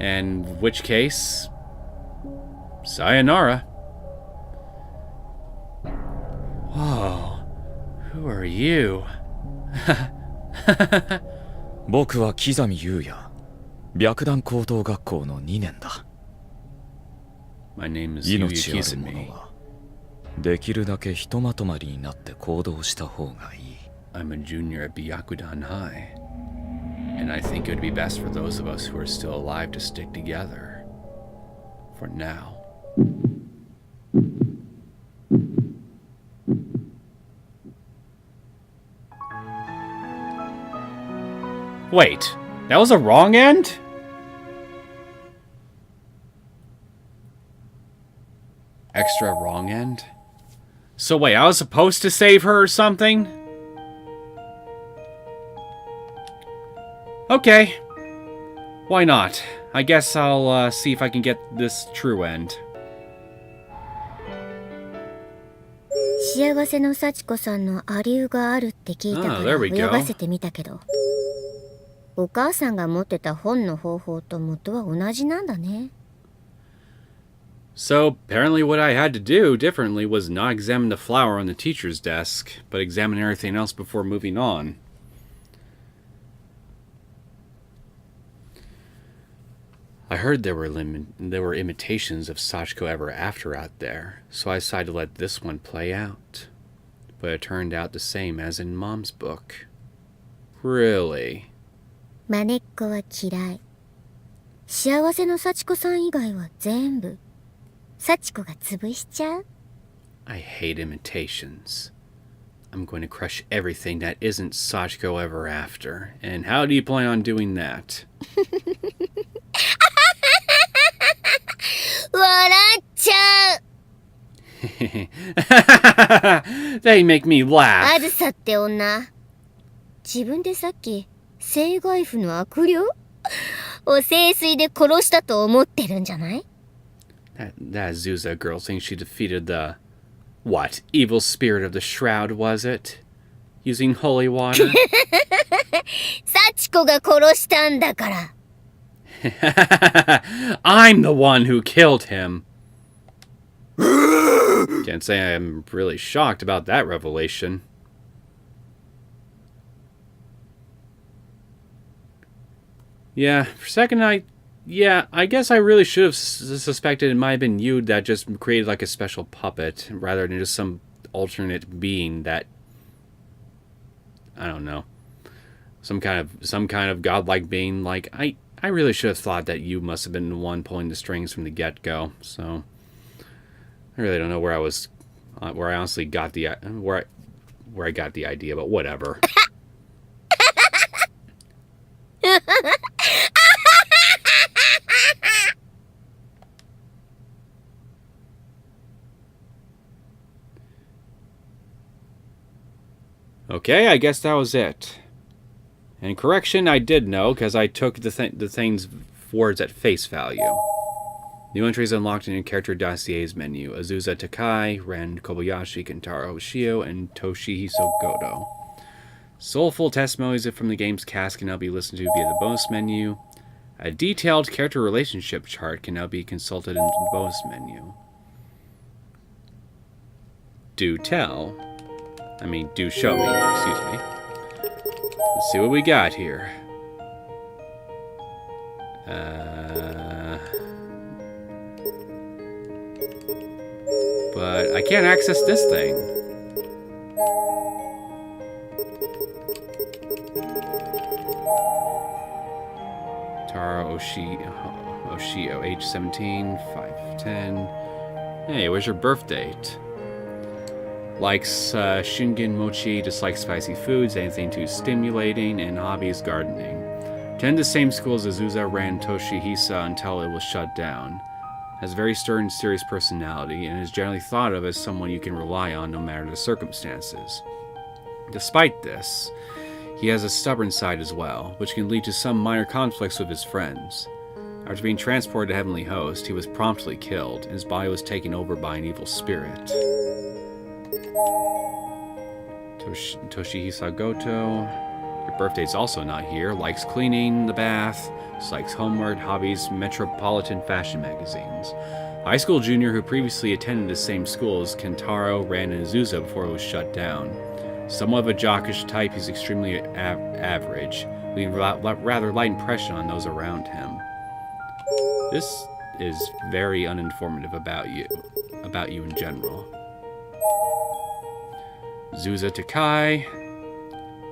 And in which case, sayonara. Whoa, who are you? 僕は木実優也、白檀高等学校の2年だ。 My name is Yuya 命ある者 Kizumi. はできるだけひとまとまりになって行動した方がいい。 I'm a junior at Byakudan High, and I think it would be best for those of us who are still alive to stick together. For now. Wait, that was a wrong end? Extra wrong end? So wait, I was supposed to save her or something? Okay. Why not? I guess I'll see if I can get this true end. 幸せの幸子さんのアリューがあるって聞いたか Ah, ら there we go. 泳がせてみたけど、お母さんが持ってた本の方法と元は同じなんだね。 So, apparently what I had to do differently was not examine the flower on the teacher's desk, but examine everything else before moving on. I heard there were imitations of Sachiko Ever After out there, so I decided to let this one play out. But it turned out the same as in Mom's book. Really? まねっこは嫌い。幸せの幸子さん以外は全部幸子が潰しちゃう。 I hate imitations. I'm going to crush everything that isn't Sachiko ever after. And how do you plan on doing that? 笑っちゃう。 They make me あ laugh. ずさって女、自分でさっき生涯婦の悪霊を聖水で殺したと思ってるんじゃない？ That Azusa girl thinks she defeated the... What? Evil spirit of the shroud, was it? Using holy water? 幸子が殺したんだから。 I'm the one who killed him. Can't say I'm really shocked about that revelation. Yeah, for a second I guess I really should have suspected it might have been you that just created like a special puppet rather than just some alternate being that, I don't know, some kind of godlike being. Like I really should have thought that you must have been the one pulling the strings from the get-go. So I really don't know where I honestly got the where I got the idea, but whatever. Okay, I guess that was it. And correction, I did know, because I took the thing's words at face value. New entries unlocked in your character dossiers menu. Azusa Takai, Ren Kobayashi, Kentaro Hoshio, and Toshihiso Goto. Soulful testimonies from the game's cast can now be listened to via the bonus menu. A detailed character relationship chart can now be consulted in the bonus menu. Do tell. I mean, do show me, excuse me. Let's see what we got here. But I can't access this thing. Tara Oshio, age 17, 5'10". Hey, where's your birth date? Likes Shingen Mochi, dislikes spicy foods, anything too stimulating, and hobbies gardening. Attended the same school as Azusa ran Toshihisa until it was shut down. Has a very stern, serious personality, and is generally thought of as someone you can rely on no matter the circumstances. Despite this, he has a stubborn side as well, which can lead to some minor conflicts with his friends. After being transported to Heavenly Host, he was promptly killed, and his body was taken over by an evil spirit. Toshihisa Goto. Your birthday's also not here. Likes cleaning the bath. Dislikes homework, hobbies, metropolitan fashion magazines. High school junior who previously attended the same school as Kentaro, Ran, and Azusa before it was shut down. Somewhat of a jockish type, he's extremely average, leaving rather light impression on those around him. This is very uninformative about you in general. Azusa Takai,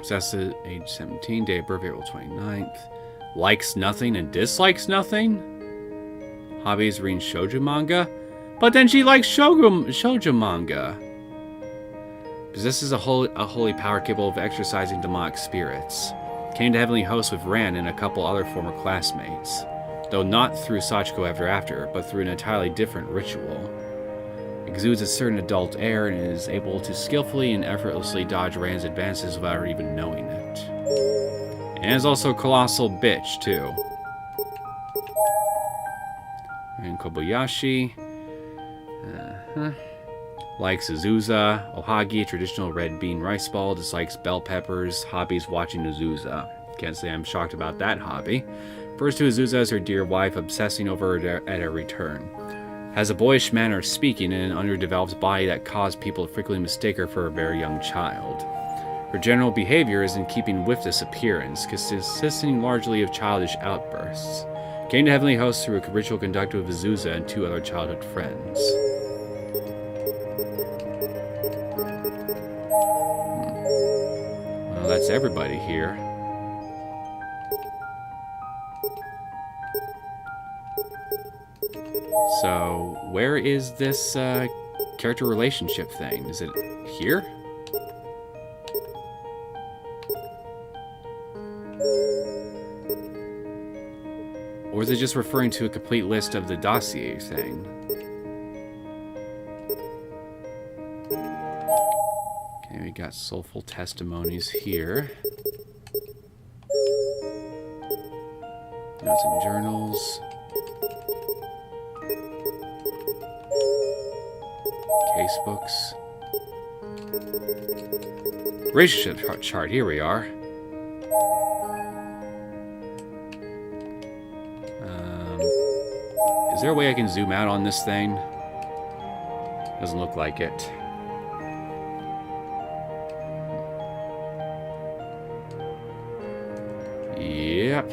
possesses age 17, day of birth April 29th. Likes nothing and dislikes nothing? Hobbies reading shoujo manga? But then she likes shoujo manga. Possesses a holy power capable of exercising demonic spirits. Came to Heavenly Host with Ran and a couple other former classmates. Though not through Sachiko Ever After, but through an entirely different ritual. Exudes a certain adult air and is able to skillfully and effortlessly dodge Ran's advances without her even knowing it. And is also a colossal bitch, too. And Kobayashi. Likes Azusa. Ohagi, a traditional red bean rice ball. Dislikes bell peppers. Hobbies watching Azusa. Can't say I'm shocked about that hobby. Refers to Azusa as her dear wife, obsessing over her at her return. Has a boyish manner of speaking and an underdeveloped body that caused people to frequently mistake her for a very young child. Her general behavior is in keeping with this appearance, consisting largely of childish outbursts. Came to Heavenly Host through a ritual conducted with Azusa and 2 other childhood friends. Well, that's everybody here. So, where is this character relationship thing? Is it here? Or is it just referring to a complete list of the dossier thing? Okay, we got soulful testimonies here. Notes and journals. Casebooks. Relationship chart, here we are. Is there a way I can zoom out on this thing? Doesn't look like it. Yep.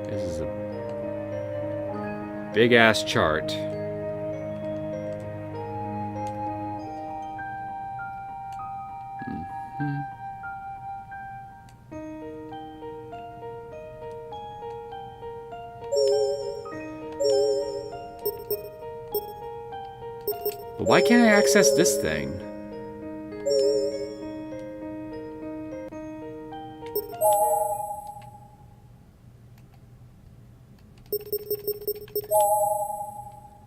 This is a big-ass chart. But why can't I access this thing?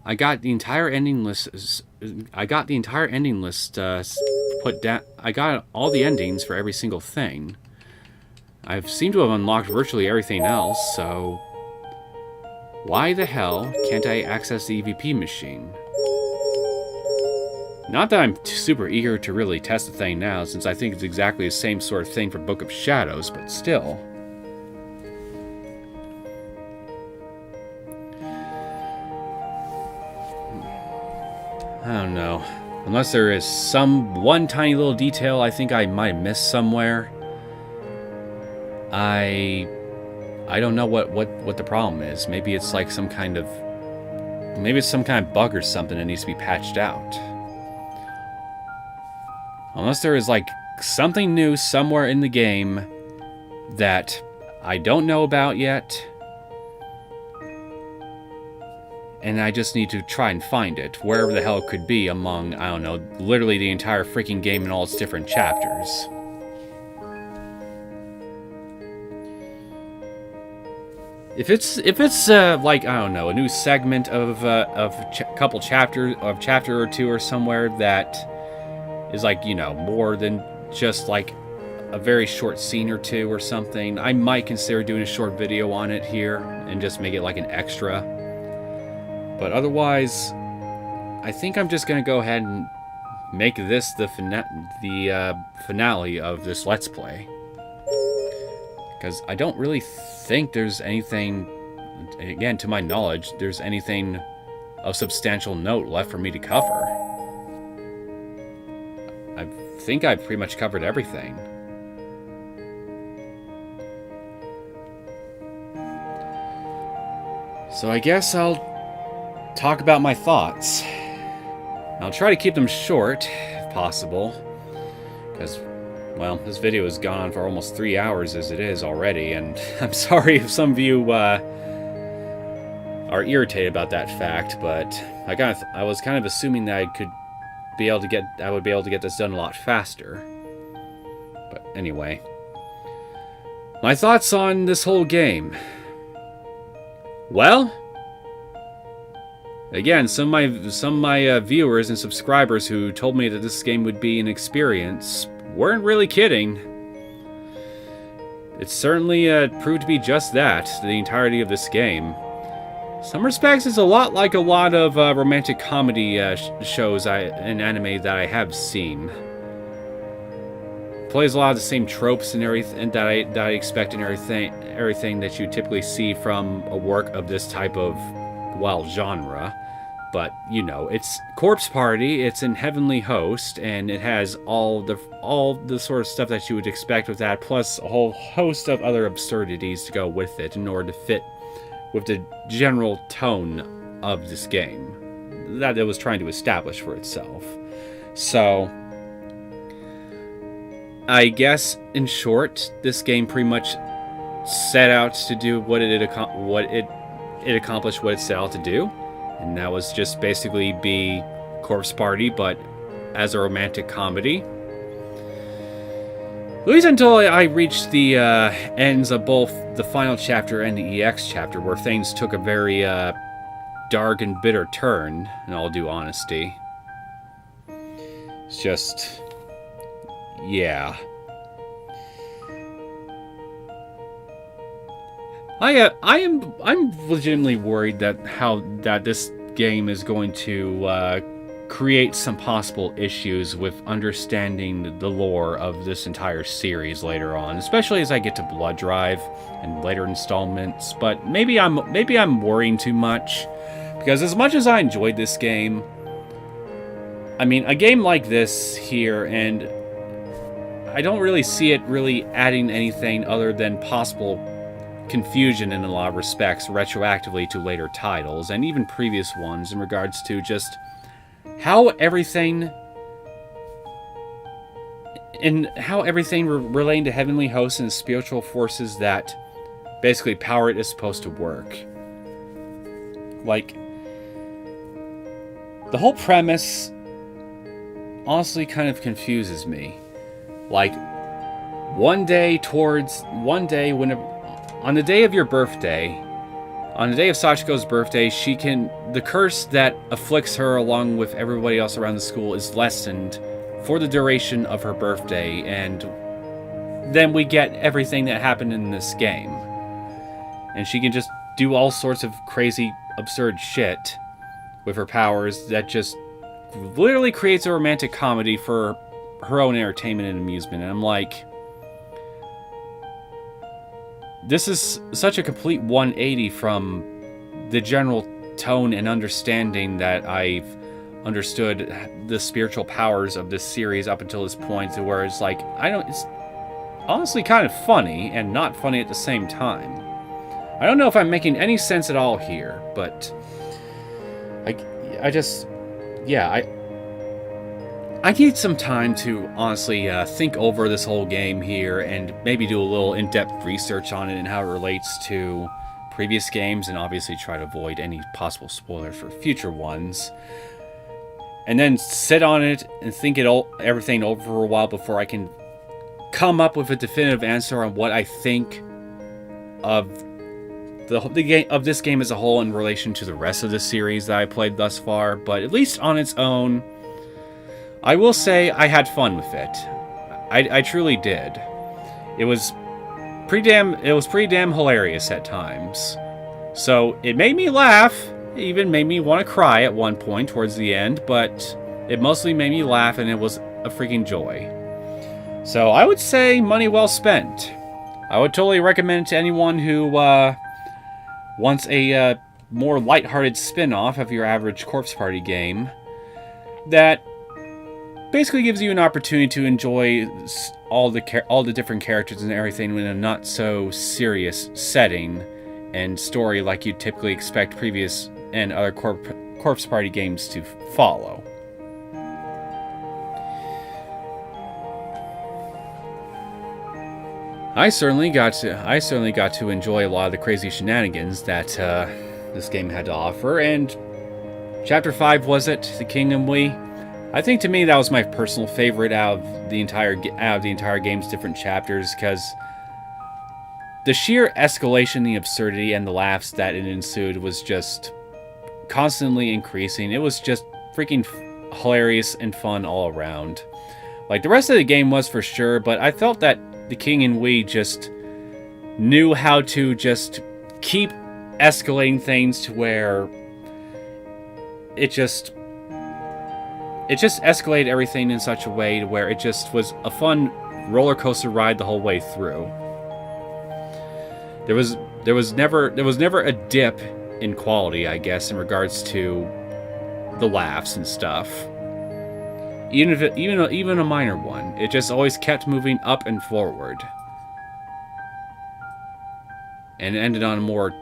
I got the entire ending list. Put down. I got all the endings for every single thing. I seem to have unlocked virtually everything else. So why the hell can't I access the EVP machine? Not that I'm super eager to really test the thing now, since I think it's exactly the same sort of thing for Book of Shadows, but still. I don't know. Unless there is one tiny little detail I think I might have missed somewhere. I don't know what the problem is. Maybe it's like some kind of bug or something that needs to be patched out. Unless there is like something new somewhere in the game that I don't know about yet. And I just need to try and find it, wherever the hell it could be among, I don't know, literally the entire freaking game and all its different chapters. If it's like, I don't know, a new segment of couple chapter or two or somewhere that is like, you know, more than just like a very short scene or two or something, I might consider doing a short video on it here and just make it like an extra. But otherwise, I think I'm just gonna go ahead and make this the finale of this Let's Play. Because I don't really think there's anything, again, to my knowledge, there's anything of substantial note left for me to cover. I think I've pretty much covered everything. So I guess I'll talk about my thoughts. I'll try to keep them short, if possible, because, well, this video has gone on for almost 3 hours as it is already, and I'm sorry if some of you are irritated about that fact, but I was kind of assuming that I would be able to get this done a lot faster. But anyway, my thoughts on this whole game. Well, again, some of my viewers and subscribers who told me that this game would be an experience weren't really kidding. It certainly proved to be just that, the entirety of this game. In some respects, it's a lot like a lot of romantic comedy shows and anime that I have seen. It plays a lot of the same tropes and everything that I expect and everything that you typically see from a work of this type of, well, genre. But, you know, it's Corpse Party, it's in Heavenly Host, and it has all the sort of stuff that you would expect with that, plus a whole host of other absurdities to go with it in order to fit with the general tone of this game that it was trying to establish for itself. So, I guess, in short, this game pretty much set out to do what it accomplished what it set out to do. And that was just basically be Corpse Party, but as a romantic comedy. At least until I reached the ends of both the final chapter and the EX chapter, where things took a very dark and bitter turn, in all due honesty. It's just... yeah. I'm legitimately worried that this game is going to create some possible issues with understanding the lore of this entire series later on, especially as I get to Blood Drive and later installments. But maybe I'm worrying too much, because as much as I enjoyed this game, I mean, a game like this here, and I don't really see it really adding anything other than possible confusion in a lot of respects retroactively to later titles and even previous ones in regards to just how everything relating to heavenly hosts and spiritual forces that basically power it is supposed to work. Like, the whole premise honestly kind of confuses me. Like, on the day of your birthday, on the day of Sachiko's birthday, the curse that afflicts her along with everybody else around the school is lessened for the duration of her birthday, and then we get everything that happened in this game. And she can just do all sorts of crazy, absurd shit with her powers that just literally creates a romantic comedy for her own entertainment and amusement. And I'm like, this is such a complete 180 from the general tone and understanding that I've understood the spiritual powers of this series up until this point, to where it's like, it's honestly kind of funny and not funny at the same time. I don't know if I'm making any sense at all here, but I need some time to honestly think over this whole game here and maybe do a little in-depth research on it and how it relates to previous games, and obviously try to avoid any possible spoilers for future ones. And then sit on it and think everything over for a while before I can come up with a definitive answer on what I think of this game as a whole in relation to the rest of the series that I played thus far. But at least on its own, I will say I had fun with it. I truly did. It was pretty damn hilarious at times. So it made me laugh. It even made me want to cry at one point towards the end, but it mostly made me laugh, and it was a freaking joy. So I would say money well spent. I would totally recommend it to anyone who wants a more lighthearted spin-off of your average Corpse Party game that basically gives you an opportunity to enjoy all the different characters and everything in a not so serious setting and story like you typically expect previous and other Corpse Party games to follow. I certainly got to enjoy a lot of the crazy shenanigans that this game had to offer, and Chapter 5 was it, The King and We? I think to me that was my personal favorite out of the entire game's different chapters, because the sheer escalation, the absurdity, and the laughs that it ensued was just constantly increasing. It was just freaking hilarious and fun all around. Like, the rest of the game was for sure, but I felt that The King and We just knew how to just keep escalating things to where it just escalated everything in such a way to where it just was a fun roller coaster ride the whole way through. There was never a dip in quality, I guess, in regards to the laughs and stuff. Even a minor one, it just always kept moving up and forward, and it ended on a more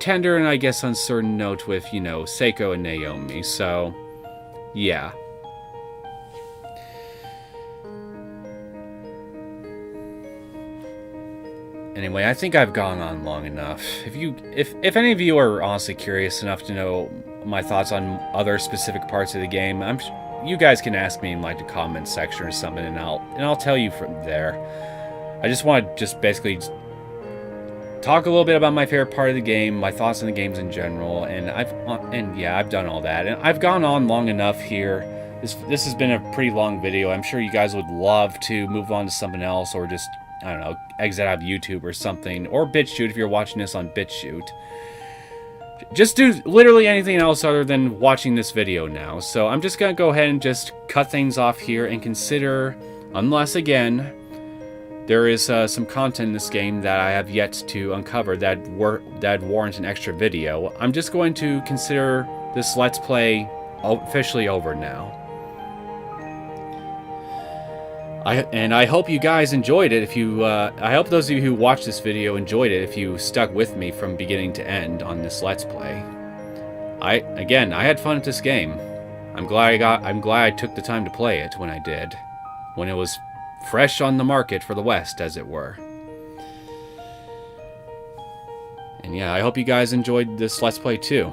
tender and I guess uncertain note with, Seiko and Naomi. So, yeah. Anyway, I think I've gone on long enough. If any of you are honestly curious enough to know my thoughts on other specific parts of the game, you guys can ask me in like the comments section or something, and I'll tell you from there. I just want to basically talk a little bit about my favorite part of the game, my thoughts on the games in general, and I've done all that, and I've gone on long enough here. This has been a pretty long video. I'm sure you guys would love to move on to something else, or just, I don't know, exit out of YouTube or something, or BitChute if you're watching this on BitChute. Just do literally anything else other than watching this video now. So I'm just going to go ahead and just cut things off here and consider, unless again, there is some content in this game that I have yet to uncover that warrants an extra video, I'm just going to consider this Let's Play officially over now. I hope you guys enjoyed it. I hope those of you who watched this video enjoyed it if you stuck with me from beginning to end on this Let's Play. I had fun at this game. I'm glad I took the time to play it when I did. When it was fresh on the market for the West, as it were. And yeah, I hope you guys enjoyed this Let's Play too.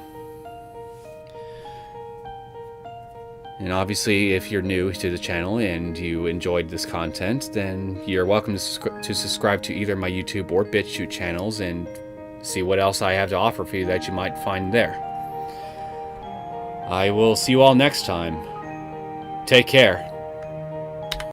And obviously, if you're new to the channel and you enjoyed this content, then you're welcome to subscribe to either my YouTube or BitChute channels and see what else I have to offer for you that you might find there. I will see you all next time. Take care.